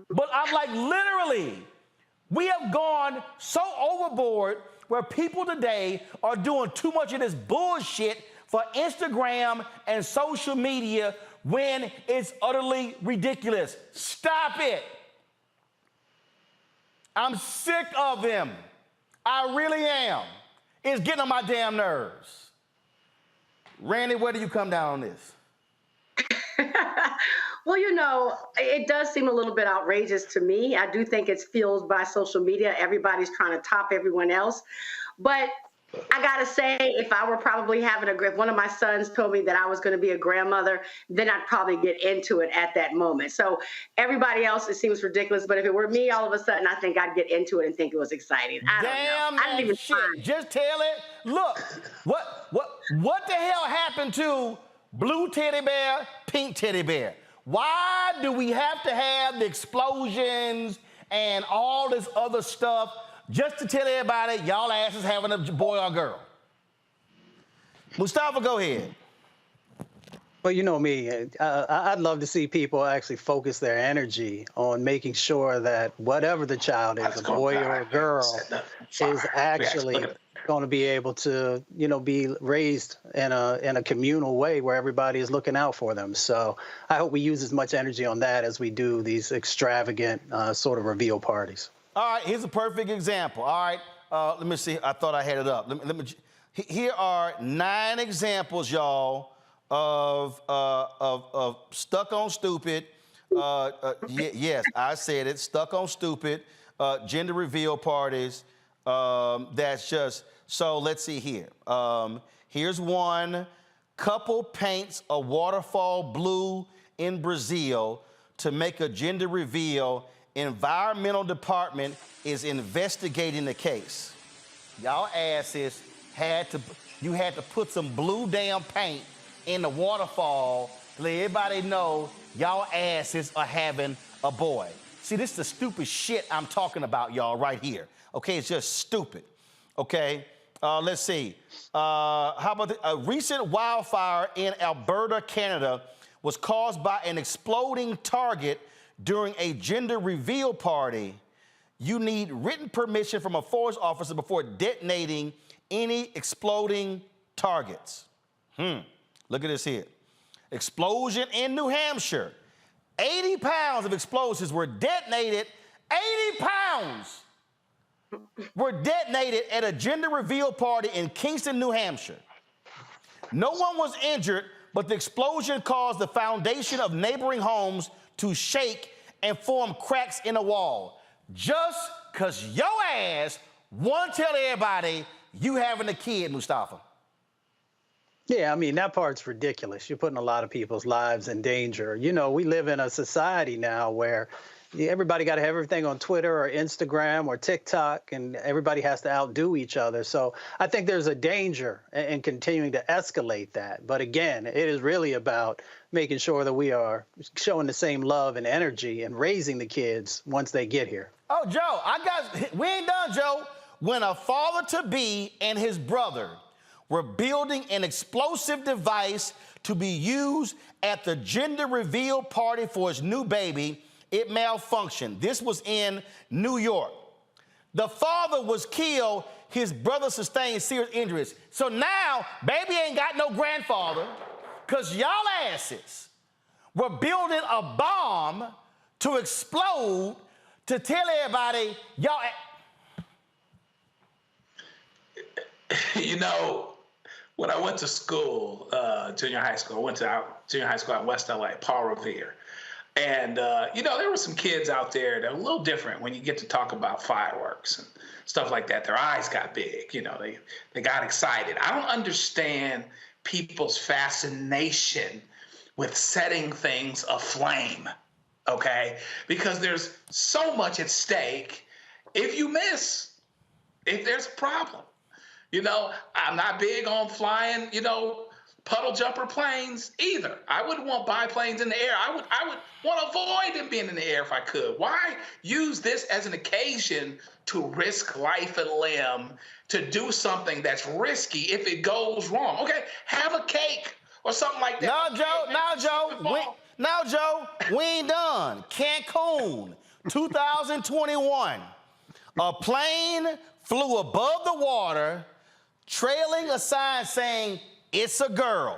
Speaker 1: But I'm like, literally, we have gone so overboard where people today are doing too much of this bullshit for Instagram and social media when it's utterly ridiculous. Stop it. I'm sick of them. I really am. It's getting on my damn nerves. Randy, where do you come down on this?
Speaker 4: Well, it does seem a little bit outrageous to me. I do think it's fueled by social media. Everybody's trying to top everyone else. But I got to say, if I were probably if one of my sons told me that I was going to be a grandmother, then I'd probably get into it at that moment. So everybody else, it seems ridiculous. But if it were me, all of a sudden, I think I'd get into it and think it was exciting. I don't know. I didn't even
Speaker 1: shit. Just tell it. Look, what the hell happened to blue teddy bear, pink teddy bear? Why do we have to have the explosions and all this other stuff just to tell everybody y'all asses having a boy or girl. Mustafa, go ahead.
Speaker 3: Well, you know me, I'd love to see people actually focus their energy on making sure that whatever the child is, a boy or a girl, is actually going to be able to, you know, be raised in a communal way where everybody is looking out for them. So I hope we use as much energy on that as we do these extravagant sort of reveal parties.
Speaker 1: All right, here's a perfect example. All right, let me see. I thought I had it up. Here are 9 examples, y'all, of stuck on stupid. Yes, I said it. Stuck on stupid. Gender reveal parties. That's just so. Let's see here. Here's one. Couple paints a waterfall blue in Brazil to make a gender reveal. Environmental department is investigating the case. Y'all asses had to put some blue damn paint in the waterfall to let everybody know y'all asses are having a boy. See, this is the stupid shit I'm talking about, y'all, right here. Okay, it's just stupid. Okay, let's see. How about a recent wildfire in Alberta, Canada, was caused by an exploding target during a gender reveal party. You need written permission from a forest officer before detonating any exploding targets. Look at this here. Explosion in New Hampshire. 80 pounds of explosives were detonated. 80 pounds were detonated at a gender reveal party in Kingston, New Hampshire. No one was injured, but the explosion caused the foundation of neighboring homes to shake and form cracks in the wall. Just because your ass want to tell everybody you having a kid, Mustafa.
Speaker 3: Yeah, I mean, that part's ridiculous. You're putting a lot of people's lives in danger. You know, we live in a society now where everybody got to have everything on Twitter or Instagram or TikTok, and everybody has to outdo each other. So I think there's a danger in continuing to escalate that. But again, it is really about making sure that we are showing the same love and energy and raising the kids once they get here.
Speaker 1: Oh, Joe, we ain't done, Joe. When a father-to-be and his brother were building an explosive device to be used at the gender reveal party for his new baby, it malfunctioned. This was in New York. The father was killed. His brother sustained serious injuries. So now, baby ain't got no grandfather because y'all asses were building a bomb to explode to tell everybody y'all...
Speaker 15: You know, when I went to school, junior high school, I went to junior high school at West LA, Paul Revere. And, you know, there were some kids out there that were a little different when you get to talk about fireworks and stuff like that. Their eyes got big, you know, they got excited. I don't understand people's fascination with setting things aflame, okay? Because there's so much at stake. If you miss, if there's a problem. You know, I'm not big on flying, you know, puddle jumper planes either. I wouldn't want biplanes in the air. I would want to avoid them being in the air if I could. Why use this as an occasion to risk life and limb to do something that's risky if it goes wrong? Okay, have a cake or something like that.
Speaker 1: Now, Joe, we ain't done. Cancun, 2021. A plane flew above the water, trailing a sign saying, "It's a girl."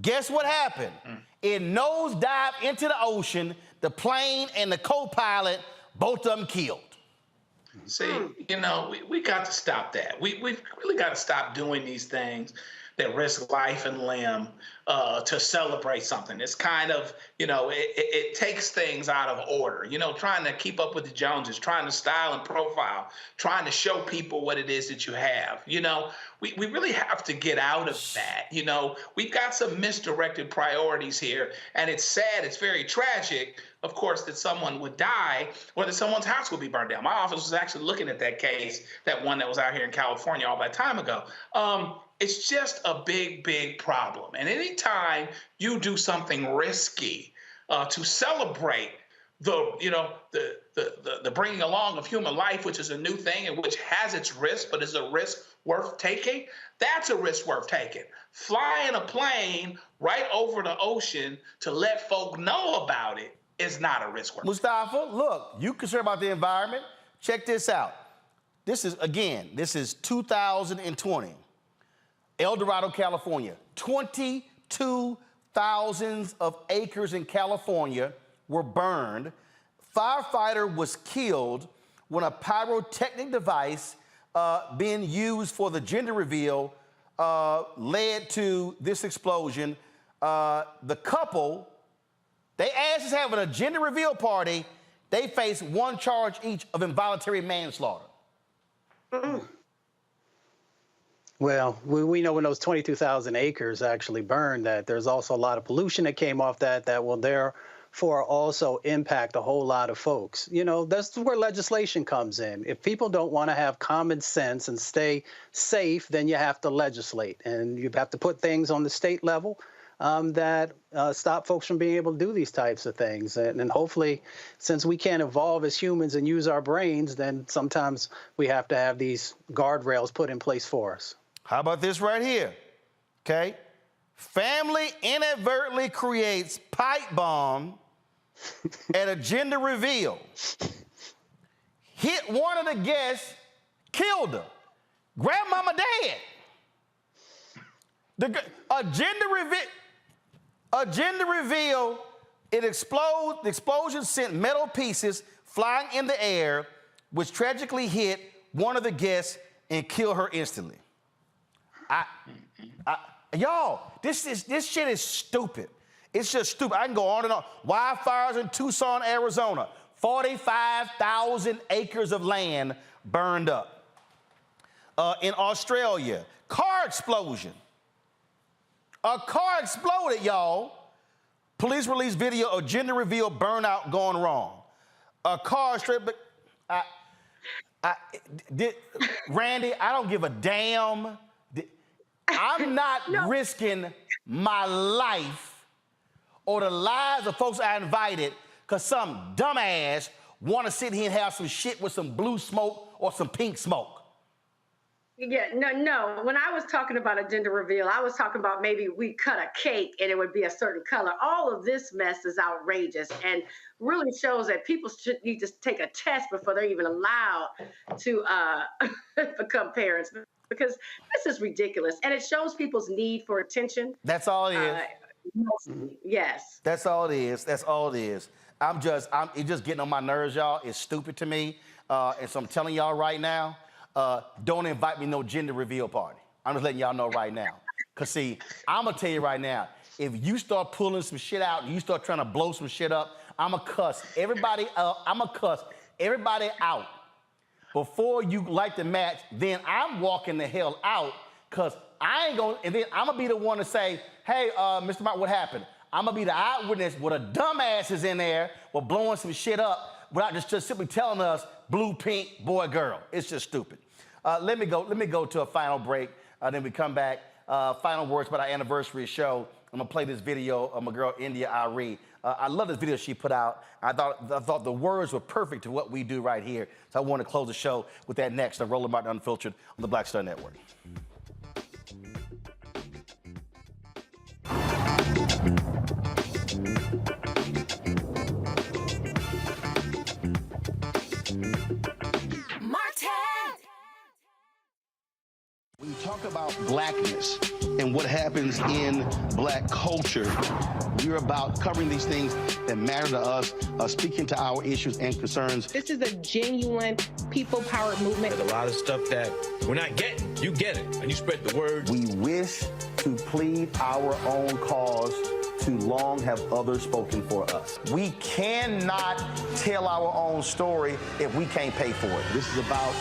Speaker 1: Guess what happened? It nosedived into the ocean. The plane and the co-pilot, both of them killed.
Speaker 15: See, you know, we got to stop that. We've really got to stop doing these things that risk life and limb to celebrate something. It's kind of, you know, it takes things out of order. You know, trying to keep up with the Joneses, trying to style and profile, trying to show people what it is that you have. You know, we really have to get out of that. You know, we've got some misdirected priorities here, and it's sad, it's very tragic, of course, that someone would die or that someone's house would be burned down. My office was actually looking at that case, that one that was out here in California all that time ago. It's just a big, big problem. And anytime you do something risky to celebrate the the bringing along of human life, which is a new thing and which has its risk, but is a risk worth taking, that's a risk worth taking. Flying a plane right over the ocean to let folk know about it is not a risk worth taking.
Speaker 1: Mustafa, look, you concerned about the environment? Check this out. This is 2020. El Dorado, California. 22,000 of acres in California were burned. Firefighter was killed when a pyrotechnic device being used for the gender reveal led to this explosion. The couple, they asked us having a gender reveal party. They face one charge each of involuntary manslaughter.
Speaker 3: Well, we know when those 22,000 acres actually burned that there's also a lot of pollution that came off that will therefore also impact a whole lot of folks. You know, that's where legislation comes in. If people don't want to have common sense and stay safe, then you have to legislate. And you have to put things on the state level that stop folks from being able to do these types of things. And hopefully, since we can't evolve as humans and use our brains, then sometimes we have to have these guardrails put in place for us.
Speaker 1: How about this right here? Okay. Family inadvertently creates pipe bomb at a gender reveal. Hit one of the guests, killed her. Grandmama dead. A gender reveal, it explodes. The explosion sent metal pieces flying in the air, which tragically hit one of the guests and killed her instantly. Y'all, this shit is stupid. It's just stupid. I can go on and on. Wildfires in Tucson, Arizona. 45,000 acres of land burned up. In Australia, car explosion. A car exploded, y'all. Police released video of gender reveal burnout gone wrong. A car straight, but Randy, I don't give a damn. I'm not risking my life or the lives of folks I invited because some dumbass want to sit here and have some shit with some blue smoke or some pink smoke.
Speaker 4: Yeah, no. When I was talking about a gender reveal, I was talking about maybe we cut a cake and it would be a certain color. All of this mess is outrageous and really shows that people should need to take a test before they're even allowed to become parents, because this is ridiculous. And it shows people's need for attention.
Speaker 1: That's all it is.
Speaker 4: Yes.
Speaker 1: That's all it is. That's all it is. It's just getting on my nerves, y'all. It's stupid to me. And so I'm telling y'all right now, don't invite me no gender reveal party. I'm just letting y'all know right now. Because, see, I'm going to tell you right now, if you start pulling some shit out and you start trying to blow some shit up, I'm going to cuss everybody out. Before you light the match, then I'm walking the hell out because I ain't going to, and then I'm going to be the one to say, hey, Mr. Martin, what happened? I'm going to be the eyewitness with a dumbass is in there with blowing some shit up without just simply telling us blue, pink, boy, girl. It's just stupid. Let me go to a final break. Then we come back. Final words about our anniversary show. I'm going to play this video of my girl, India Ari. I love this video she put out. I thought the words were perfect to what we do right here. So I want to close the show with that next. Roland Martin Unfiltered on the Black Star Network. When you talk about blackness and what happens in black culture, we're about covering these things that matter to us, speaking to our issues and concerns.
Speaker 5: This is a genuine people-powered movement.
Speaker 16: There's a lot of stuff that we're not getting. You get it, and you spread the word.
Speaker 1: We wish to plead our own cause. Too long have others spoken for us. We cannot tell our own story if we can't pay for it. This is about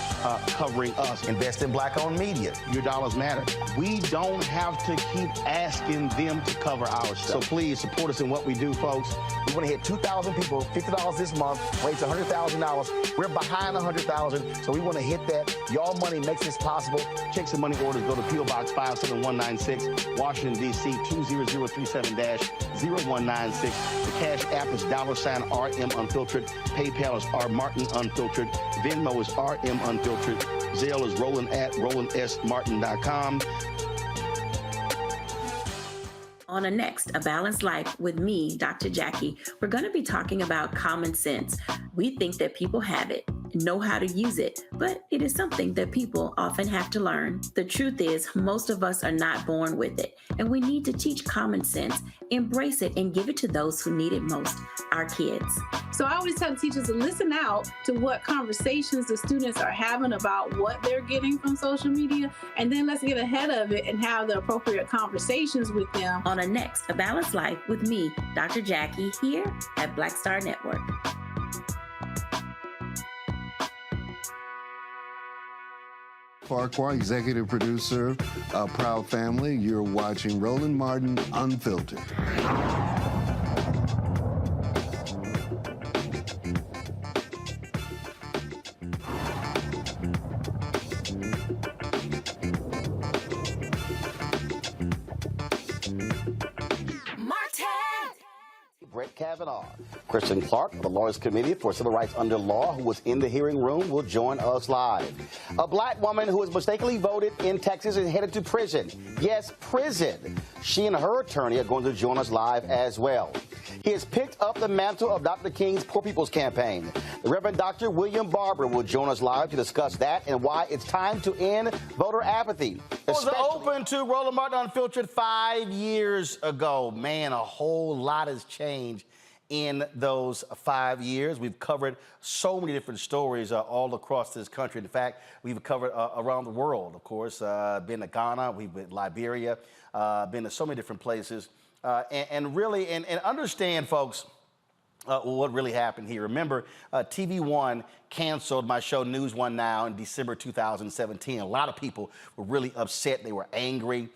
Speaker 1: covering us. Invest in black-owned media. Your dollars matter. We don't have to keep asking them to cover our stuff. So please support us in what we do, folks. We want to hit 2,000 people, $50 this month, raise $100,000. We're behind $100,000, so we want to hit that. Y'all money makes this possible. Check some money orders. Go to P.O. Box 57196, Washington, D.C. 20037- 0196. The Cash App is $RM Unfiltered. PayPal is RMartin Unfiltered. Venmo is RM Unfiltered. Zelle is roland@rolandsmartin.com.
Speaker 12: On a next, A Balanced Life with me, Dr. Jackie, we're going to be talking about common sense. We think that people have it, know how to use it, but it is something that people often have to learn. The truth is, most of us are not born with it, and we need to teach common sense, embrace it, and give it to those who need it most, our kids.
Speaker 13: So I always tell teachers to listen out to what conversations the students are having about what they're getting from social media, and then let's get ahead of it and have the appropriate conversations with them.
Speaker 12: On a next, A Balanced Life with me, Dr. Jackie, here at Black Star Network.
Speaker 6: Farquhar, executive producer of Proud Family. You're watching Roland Martin Unfiltered.
Speaker 1: Brett Kavanaugh. Kristen Clark of the Lawyers Committee for Civil Rights Under Law, who was in the hearing room, will join us live. A black woman who was mistakenly voted in Texas and headed to prison. Yes, prison. She and her attorney are going to join us live as well. He has picked up the mantle of Dr. King's Poor People's Campaign. The Reverend Dr. William Barber will join us live to discuss that and why it's time to end voter apathy. It was open to Roland Martin Unfiltered 5 years ago. Man, a whole lot has changed in those 5 years. We've covered so many different stories all across this country. In fact, we've covered around the world, of course. Been to Ghana, we've been to Liberia, been to so many different places. And really understand, folks, what really happened here. Remember, TV One canceled my show News One Now in December 2017. A lot of people were really upset. They were angry.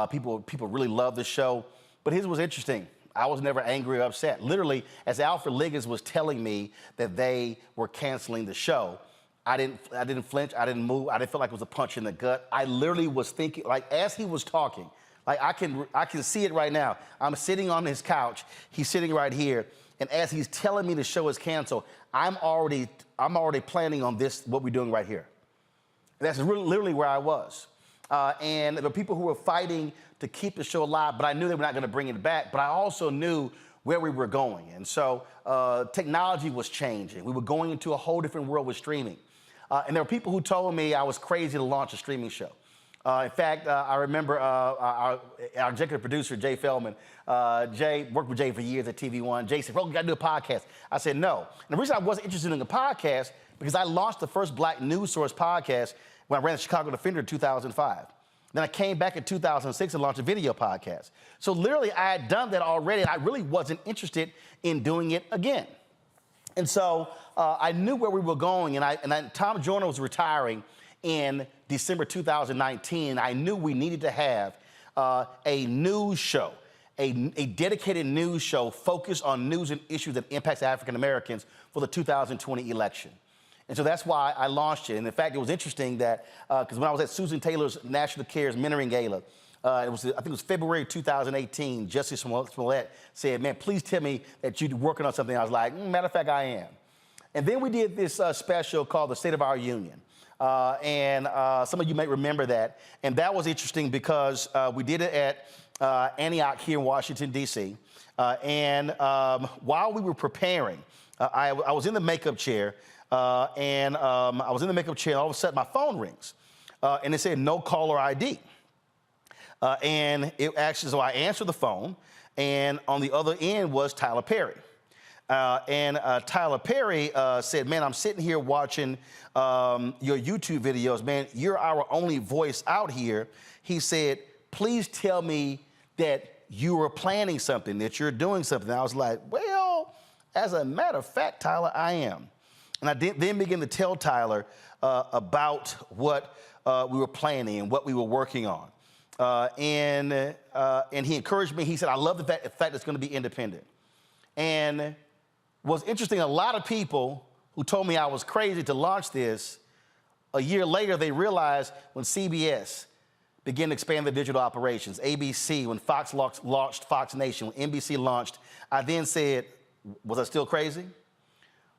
Speaker 1: People really loved the show. But here's what's interesting. I was never angry or upset. Literally, as Alfred Liggins was telling me that they were canceling the show, I didn't flinch. I didn't move. I didn't feel like it was a punch in the gut. I literally was thinking, like, as he was talking, like I can see it right now. I'm sitting on his couch. He's sitting right here. And as he's telling me the show is canceled, I'm already planning on this, what we're doing right here. And that's literally where I was. And there were people who were fighting to keep the show alive, but I knew they were not going to bring it back. But I also knew where we were going. And so technology was changing. We were going into a whole different world with streaming. And there were people who told me I was crazy to launch a streaming show. In fact, I remember our executive producer, Jay Feldman. Jay worked with Jay for years at TV One. Jay said, "Roland, you got to do a podcast." I said, "No." And the reason I wasn't interested in a podcast, because I launched the first black news source podcast when I ran the Chicago Defender in 2005. Then I came back in 2006 and launched a video podcast. So literally, I had done that already, and I really wasn't interested in doing it again. And so I knew where we were going, and Tom Joyner was retiring in December 2019. I knew we needed to have a news show, a dedicated news show focused on news and issues that impacts African Americans for the 2020 election. And so that's why I launched it. And in fact, it was interesting that, because when I was at Susan Taylor's National Cares Mentoring Gala, I think it was February 2018, Justice Smollett said, "Man, please tell me that you're working on something." I was like, matter of fact, I am. And then we did this special called The State of Our Union. And some of you may remember that. And that was interesting because we did it at Antioch here in Washington, D.C. And while we were preparing, I was in the makeup chair. And I was in the makeup chair, and all of a sudden my phone rings. And it said no caller ID. And it actually, so I answered the phone, and on the other end was Tyler Perry. And Tyler Perry said, "Man, I'm sitting here watching your YouTube videos. Man, you're our only voice out here." He said, "Please tell me that you were planning something, that you're doing something." I was like, "Well, as a matter of fact, Tyler, I am." And I then began to tell Tyler about what we were planning and what we were working on. And he encouraged me. He said, "I love the fact it's going to be independent." And what's interesting, a lot of people who told me I was crazy to launch this, a year later, they realized when CBS begin to expand their digital operations. ABC, when Fox launched Fox Nation, when NBC launched, I then said, was I still crazy?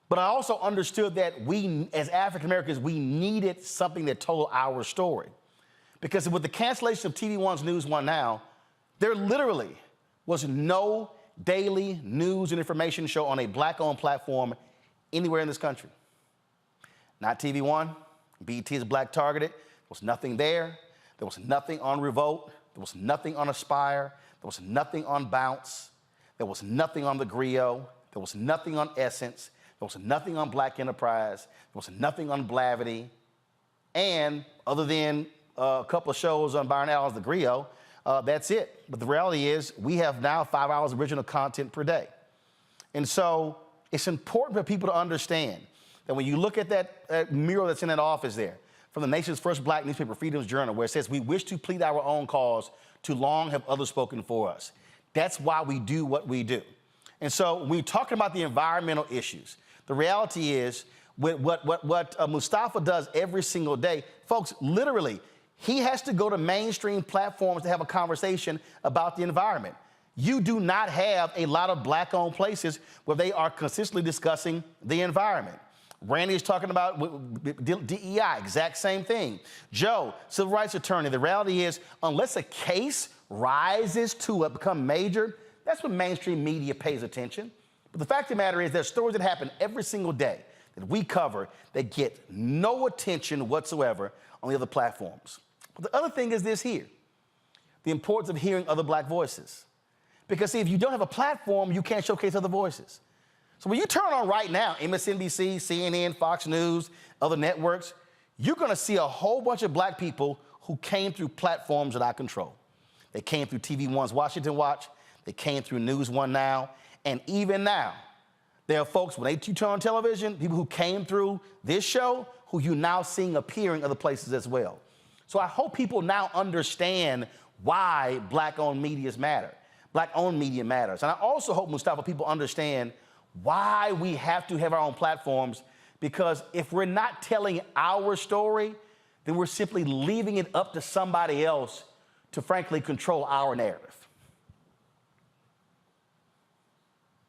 Speaker 1: But I also understood that we, as African Americans, we needed something that told our story. Because with the cancellation of TV One's News One Now, there literally was no daily news and information show on a Black-owned platform anywhere in this country. Not TV One, BET is Black targeted. There was nothing there. There was nothing on Revolt. There was nothing on Aspire. There was nothing on Bounce. There was nothing on The Griot. There was nothing on Essence. There was nothing on Black Enterprise. There was nothing on Blavity. And other than a couple of shows on Byron Allen's The Griot, that's it. But the reality is we have now 5 hours of original content per day. And so it's important for people to understand that when you look at that mural that's in that office there, from the nation's first Black newspaper, Freedom's Journal, where it says, we wish to plead our own cause, too long have others spoken for us. That's why we do what we do. And so when we're talking about the environmental issues, the reality is what Mustafa does every single day, folks, literally, he has to go to mainstream platforms to have a conversation about the environment. You do not have a lot of Black-owned places where they are consistently discussing the environment. Randy is talking about DEI, exact same thing. Joe, civil rights attorney. The reality is, unless a case rises to become major, that's when mainstream media pays attention. But the fact of the matter is, there's stories that happen every single day that we cover that get no attention whatsoever on the other platforms. But the other thing is this here, the importance of hearing other Black voices. Because see, if you don't have a platform, you can't showcase other voices. So when you turn on right now, MSNBC, CNN, Fox News, other networks, you're gonna see a whole bunch of Black people who came through platforms that I control. They came through TV One's Washington Watch, they came through News One Now, and even now, there are folks, when you turn on television, people who came through this show, who you're now seeing appearing other places as well. So I hope people now understand why Black-owned media matter. Black-owned media matters. And I also hope, Mustafa, people understand why we have to have our own platforms, because if we're not telling our story, then we're simply leaving it up to somebody else to frankly control our narrative.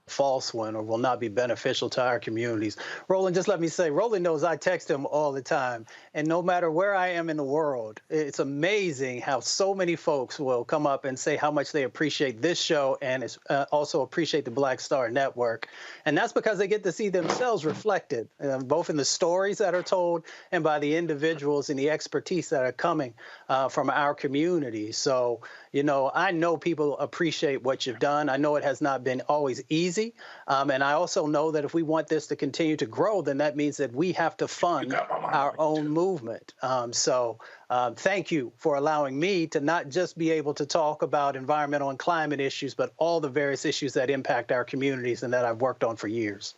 Speaker 3: False one or will not be beneficial to our communities. Roland, just let me say, Roland knows I text him all the time. And no matter where I am in the world, it's amazing how so many folks will come up and say how much they appreciate this show and also appreciate the Black Star Network. And that's because they get to see themselves reflected, both in the stories that are told and by the individuals and the expertise that are coming from our community. So, you know, I know people appreciate what you've done. I know it has not been always easy. And I also know that if we want this to continue to grow, then that means that we have to fund our own movement. So thank you for allowing me to not just be able to talk about environmental and climate issues, but all the various issues that impact our communities and that I've worked on for years.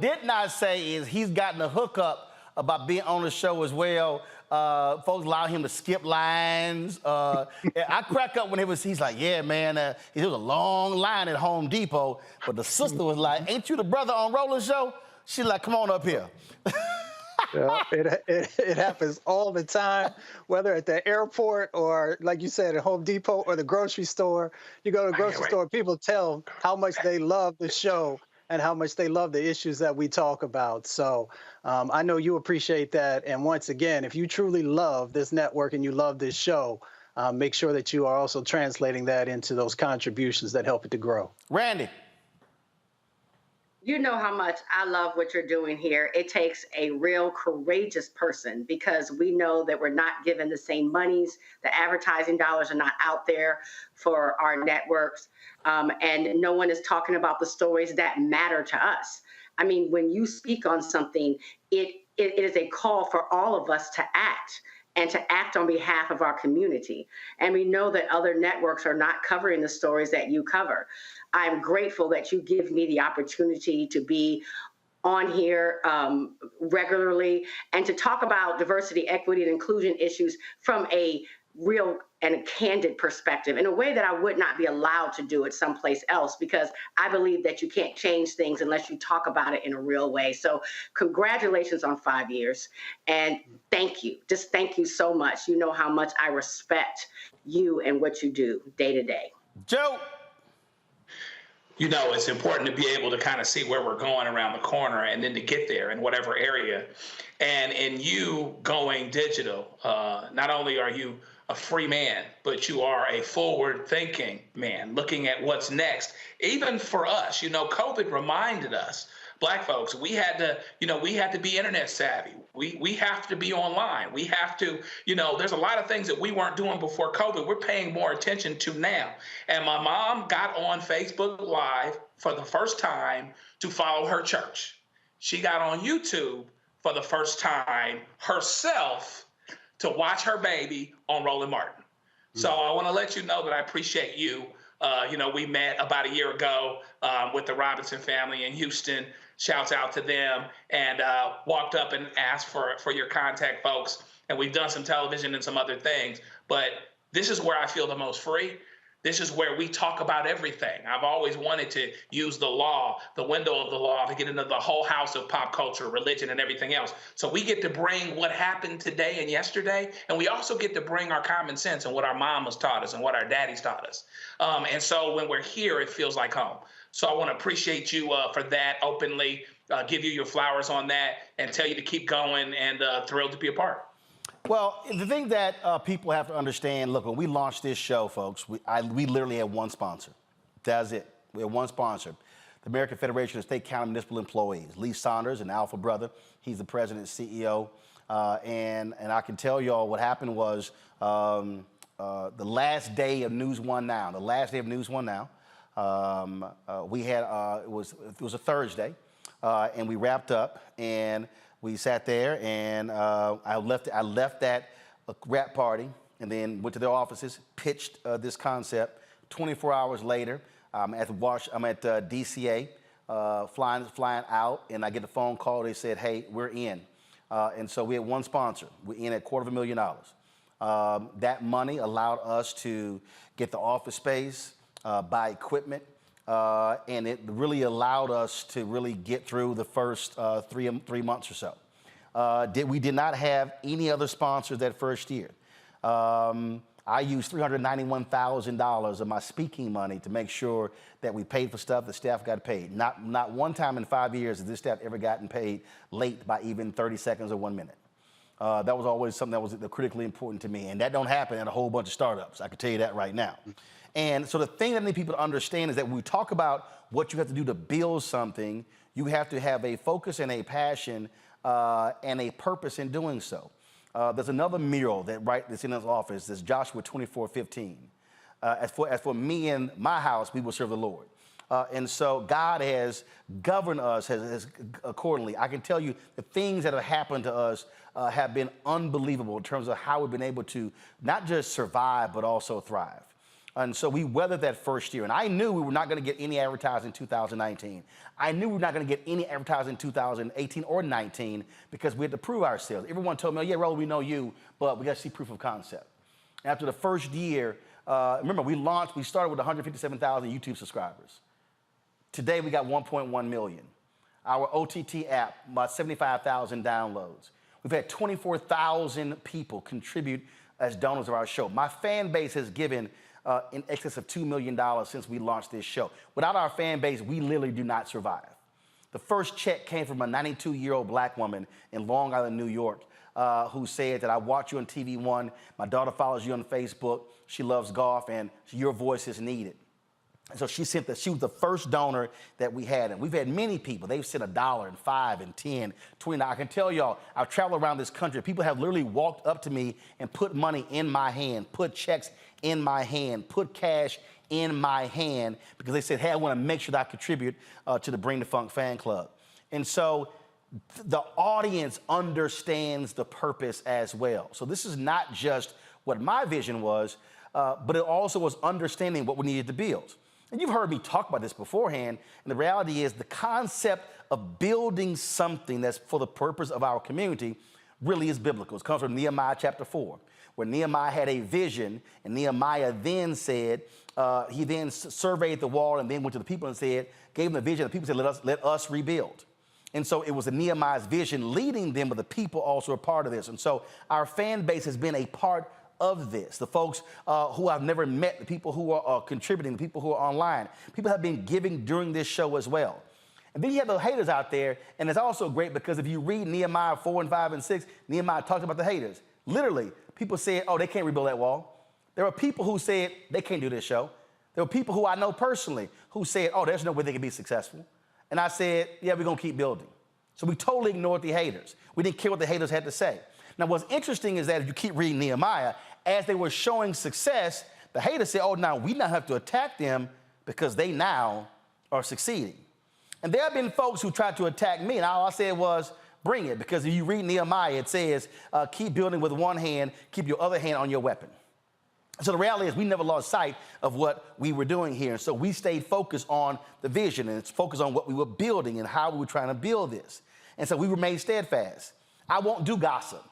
Speaker 1: Did not say is he's gotten a hookup about being on the show as well. Folks allow him to skip lines. I crack up when he's like, yeah, man, there was a long line at Home Depot, but the sister was like, ain't you the brother on Roland's show? She's like, come on up here.
Speaker 3: Yeah, it happens all the time, whether at the airport or, like you said, at Home Depot or the grocery store. You go to the grocery store, people tell how much they love the show and how much they love the issues that we talk about. So I know you appreciate that. And once again, if you truly love this network and you love this show, make sure that you are also translating that into those contributions that help it to grow.
Speaker 1: Randy.
Speaker 4: You know how much I love what you're doing here. It takes a real courageous person, because we know that we're not given the same monies. The advertising dollars are not out there for our networks. And no one is talking about the stories that matter to us. I mean, when you speak on something, it is a call for all of us to act, and to act on behalf of our community. And we know that other networks are not covering the stories that you cover. I'm grateful that you give me the opportunity to be on here regularly and to talk about diversity, equity, and inclusion issues from a real and candid perspective in a way that I would not be allowed to do it someplace else, because I believe that you can't change things unless you talk about it in a real way. So congratulations on 5 years, and thank you. Just thank you so much. You know how much I respect you and what you do day to day.
Speaker 1: Joe.
Speaker 15: You know, it's important to be able to kind of see where we're going around the corner and then to get there in whatever area. And in you going digital, not only are you a free man, but you are a forward-thinking man, looking at what's next. Even for us, you know, COVID reminded us, Black folks, we had to be internet savvy. We have to be online. We have to, you know, there's a lot of things that we weren't doing before COVID. We're paying more attention to now. And my mom got on Facebook Live for the first time to follow her church. She got on YouTube for the first time herself to watch her baby on Roland Martin. So I want to let you know that I appreciate you. You know, we met about a year ago with the Robinson family in Houston. Shouts out to them, and walked up and asked for your contact, folks. And we've done some television and some other things. But this is where I feel the most free. This is where we talk about everything. I've always wanted to use the law, the window of the law, to get into the whole house of pop culture, religion, and everything else. So we get to bring what happened today and yesterday, and we also get to bring our common sense and what our mamas taught us and what our daddies taught us. And so when we're here, it feels like home. So I want to appreciate you for that openly, give you your flowers on that, and tell you to keep going, and thrilled to be a part.
Speaker 1: Well, the thing that people have to understand, look, when we launched this show, folks, we literally had one sponsor. That's it. We had one sponsor. The American Federation of State, County, Municipal Employees. Lee Saunders, an alpha brother. He's the president and CEO. And I can tell y'all what happened was the last day of News One Now. The last day of News One Now. We had, it was a Thursday, and we wrapped up, and we sat there, and I left that wrap party, and then went to their offices, pitched this concept. 24 hours later, I'm at DCA, flying out, and I get a phone call. They said, "Hey, we're in," and so we had one sponsor. We're in at $250,000. That money allowed us to get the office space, buy equipment. And it really allowed us to really get through the first 3 months or so. We did not have any other sponsors that first year. I used $391,000 of my speaking money to make sure that we paid for stuff, the staff got paid. Not one time in 5 years has this staff ever gotten paid late by even 30 seconds or 1 minute. That was always something that was critically important to me, and that don't happen at a whole bunch of startups. I can tell you that right now. And so the thing that I need people to understand is that when we talk about what you have to do to build something, you have to have a focus and a passion and a purpose in doing so. There's another mural that's in his office. That's Joshua 24:15. As for me and my house, we will serve the Lord. And so God has governed us has accordingly. I can tell you the things that have happened to us have been unbelievable in terms of how we've been able to not just survive, but also thrive. And so we weathered that first year. And I knew we were not going to get any advertising in 2019. I knew we were not going to get any advertising in 2018 or 19 because we had to prove ourselves. Everyone told me, "Oh, yeah, Roland, we know you, but we got to see proof of concept." And after the first year, remember, we started with 157,000 YouTube subscribers. Today, we got 1.1 million. Our OTT app, about 75,000 downloads. We've had 24,000 people contribute as donors of our show. My fan base has given in excess of $2 million since we launched this show. Without our fan base, we literally do not survive. The first check came from a 92-year-old black woman in Long Island, New York, who said that I watch you on TV One, my daughter follows you on Facebook, she loves golf, and your voice is needed. And so she was the first donor that we had. And we've had many people. They've sent $1 and $5 and $10, $20. I can tell y'all, I've traveled around this country. People have literally walked up to me and put money in my hand, put checks in my hand, put cash in my hand because they said, "Hey, I want to make sure that I contribute to the Bring the Funk fan club." And so the audience understands the purpose as well. So this is not just what my vision was, but it also was understanding what we needed to build. And you've heard me talk about this beforehand, and the reality is the concept of building something that's for the purpose of our community really is biblical. It comes from Nehemiah chapter 4, where Nehemiah had a vision, and Nehemiah then said, he then surveyed the wall and then went to the people and said, gave them the vision. The people said, let us rebuild. And so it was Nehemiah's vision leading them, but the people also are part of this. And so our fan base has been a part of this. The folks who I've never met, the people who are contributing, the people who are online, people have been giving during this show as well. And then you have the haters out there, and it's also great because if you read Nehemiah 4 and 5 and 6, Nehemiah talks about the haters. Literally, people said, oh, they can't rebuild that wall. There were people who said they can't do this show. There were people who I know personally who said, oh, there's no way they can be successful. And I said, yeah, we're going to keep building. So we totally ignored the haters. We didn't care what the haters had to say. Now, what's interesting is that if you keep reading Nehemiah, as they were showing success, the haters said, oh, now we now have to attack them because they now are succeeding. And there have been folks who tried to attack me, and all I said was, bring it, because if you read Nehemiah, it says, keep building with one hand, keep your other hand on your weapon. So the reality is we never lost sight of what we were doing here. And so we stayed focused on the vision and it's focused on what we were building and how we were trying to build this. And so we remained steadfast. I won't do gossip.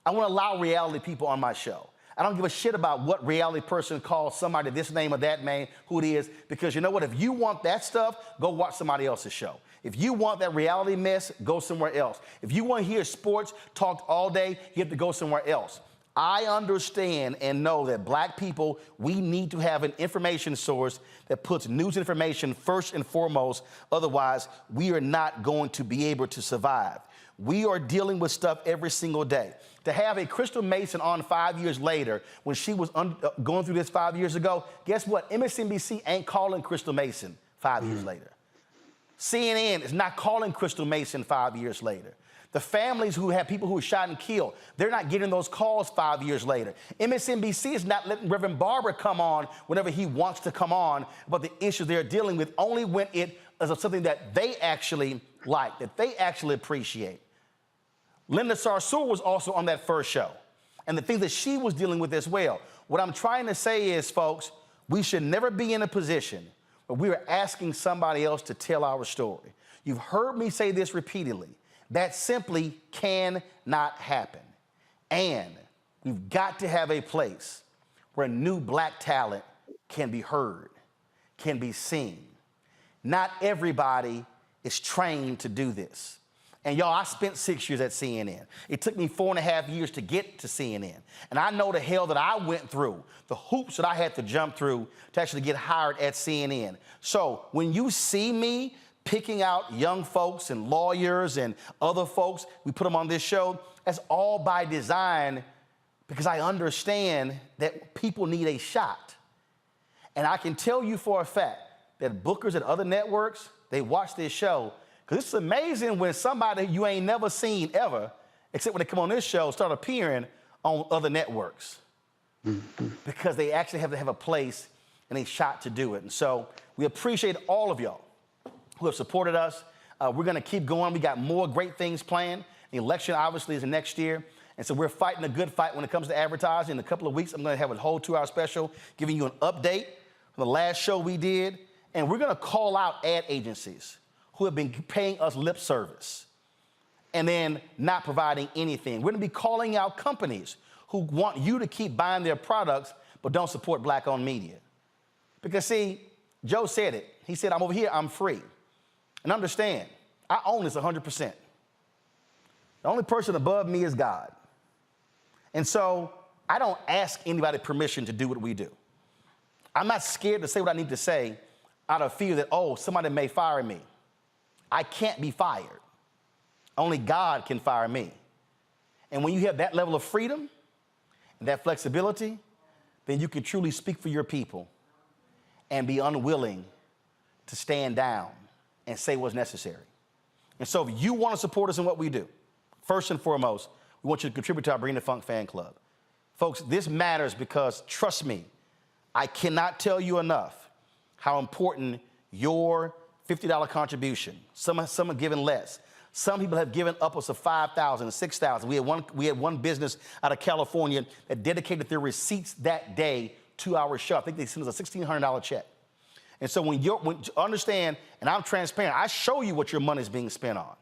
Speaker 1: I want to allow reality people on my show. I don't give a shit about what reality person calls somebody this name or that name, who it is, because you know what? If you want that stuff, go watch somebody else's show. If you want that reality mess, go somewhere else. If you want to hear sports talked all day, you have to go somewhere else. I understand and know that black people, we need to have an information source that puts news information first and foremost. Otherwise, we are not going to be able to survive. We are dealing with stuff every single day. To have a Crystal Mason on 5 years later, when she was going through this 5 years ago, guess what? MSNBC ain't calling Crystal Mason 5 years later. CNN is not calling Crystal Mason 5 years later. The families who have people who were shot and killed, they're not getting those calls 5 years later. MSNBC is not letting Reverend Barber come on whenever he wants to come on about the issues they're dealing with, only when it is something that they actually like, that they actually appreciate. Linda Sarsour was also on that first show, and the things that she was dealing with as well. What I'm trying to say is, folks, we should never be in a position where we are asking somebody else to tell our story. You've heard me say this repeatedly. That simply cannot happen. And we've got to have a place where new black talent can be heard, can be seen. Not everybody is trained to do this. And y'all, I spent 6 years at CNN. It took me 4.5 years to get to CNN. And I know the hell that I went through, the hoops that I had to jump through to actually get hired at CNN. So when you see me picking out young folks and lawyers and other folks, we put them on this show, that's all by design, because I understand that people need a shot. And I can tell you for a fact that bookers at other networks, they watch this show, because it's amazing when somebody you ain't never seen ever, except when they come on this show, start appearing on other networks. Because they actually have to have a place and a shot to do it. And so we appreciate all of y'all who have supported us. We're going to keep going. We got more great things planned. The election, obviously, is the next year. And so we're fighting a good fight when it comes to advertising. In a couple of weeks, I'm going to have a whole 2-hour special giving you an update from the last show we did. And we're going to call out ad agencies who have been paying us lip service and then not providing anything. We're going to be calling out companies who want you to keep buying their products but don't support black-owned media. Because, see, Joe said it. He said, I'm over here, I'm free. And understand, I own this 100%. The only person above me is God. And so I don't ask anybody permission to do what we do. I'm not scared to say what I need to say out of fear that, oh, somebody may fire me. I can't be fired. Only God can fire me. And when you have that level of freedom and that flexibility, then you can truly speak for your people and be unwilling to stand down and say what's necessary. And so if you want to support us in what we do, first and foremost, we want you to contribute to our Bring the Funk fan club. Folks, this matters because, trust me, I cannot tell you enough how important your $50 contribution. Some have given less. Some people have given upwards of $5,000, $6,000. We had one business out of California that dedicated their receipts that day to our show. I think they sent us a $1,600 check. And so when you understand, and I'm transparent, I show you what your money is being spent on.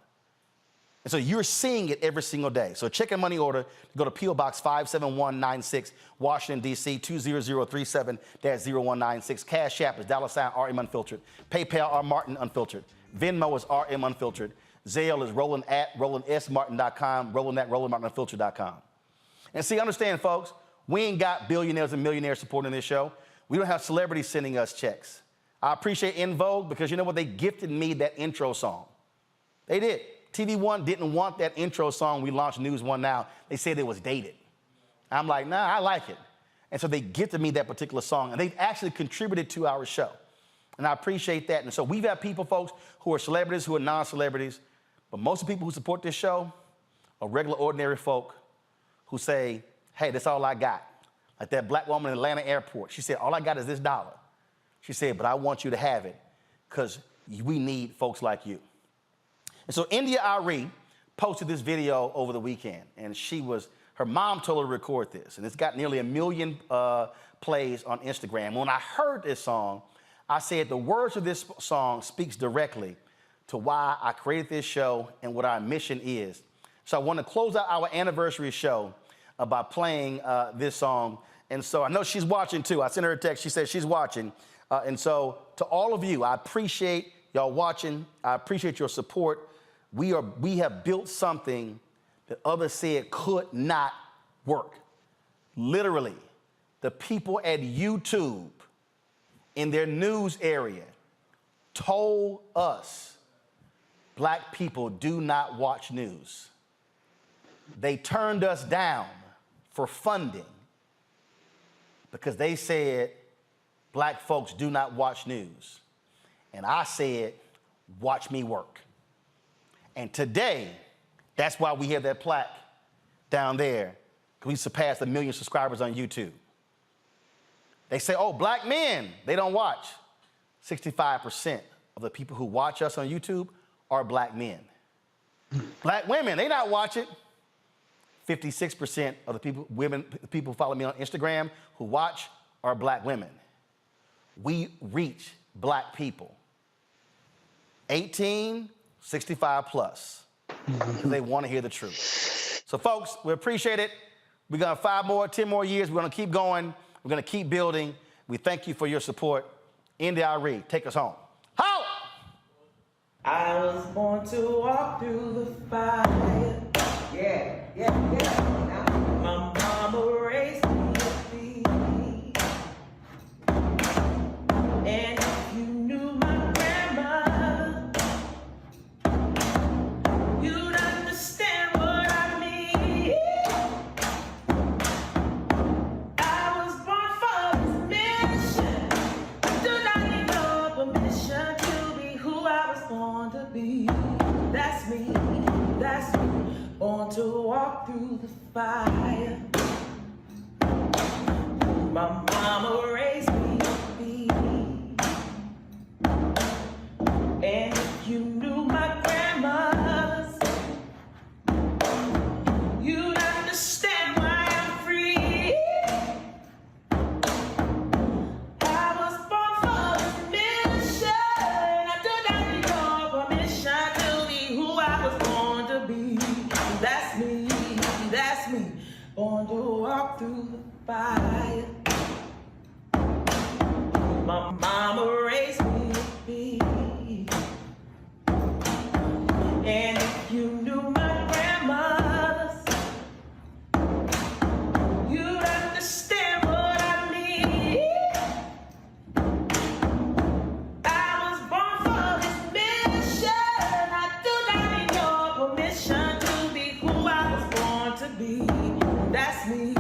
Speaker 1: And so you're seeing it every single day. So check and money order, go to P.O. Box 57196, Washington, D.C., 20037-0196. Cash App is $RM Unfiltered. PayPal, R Martin Unfiltered. Venmo is RM Unfiltered. Zelle is Roland@RolandSMartin.com, Roland@RolandMartinUnfiltered.com. And see, understand, folks, we ain't got billionaires and millionaires supporting this show. We don't have celebrities sending us checks. I appreciate En Vogue because you know what? They gifted me that intro song. They did. TV One didn't want that intro song we launched News One Now. They said it was dated. I'm like, nah, I like it. And so they gifted me that particular song, and they've actually contributed to our show. And I appreciate that. And so we've had people, folks, who are celebrities, who are non-celebrities, but most of the people who support this show are regular, ordinary folk who say, hey, that's all I got. Like that black woman in Atlanta airport. She said, all I got is this dollar. She said, but I want you to have it because we need folks like you. And so India Ari posted this video over the weekend, and her mom told her to record this, and it's got nearly 1 million plays on Instagram. When I heard this song, I said the words of this song speaks directly to why I created this show and what our mission is. So I want to close out our anniversary show by playing this song. And so I know she's watching too. I sent her a text. She said she's watching. And so to all of you, I appreciate y'all watching. I appreciate your support. We have built something that others said could not work. Literally, the people at YouTube in their news area told us black people do not watch news. They turned us down for funding because they said black folks do not watch news. And I said, watch me work. And today, that's why we have that plaque down there, because we surpassed 1 million subscribers on YouTube. They say, oh, black men, they don't watch. 65% of the people who watch us on YouTube are black men. Black women, they not watch it. 56% of the people who follow me on Instagram who watch are black women. We reach black people. 18, 65 plus. They want to hear the truth. So folks, we appreciate it. We're going to 5 more, 10 more years. We're going to keep going. We're going to keep building. We thank you for your support. India Ari, take us home. How?
Speaker 7: I was born to walk through the fire. Yeah. My mama raised me to be. And if you knew my grandma, you'd understand what I mean. I was born for this mission. I do not need no permission to be who I was born to be. That's me. Born to walk through the fire. My mama raised me to be. And if you knew my grandmas, you'd understand why I'm free. I was born for this mission. I do not need your permission to be who I was born to be. That's me, born to walk through the fire. My mama raised me to be. And if you knew my grandmas, you'd understand what I mean. I was born for this mission. I do not need your permission to be who I was born to be. That's me.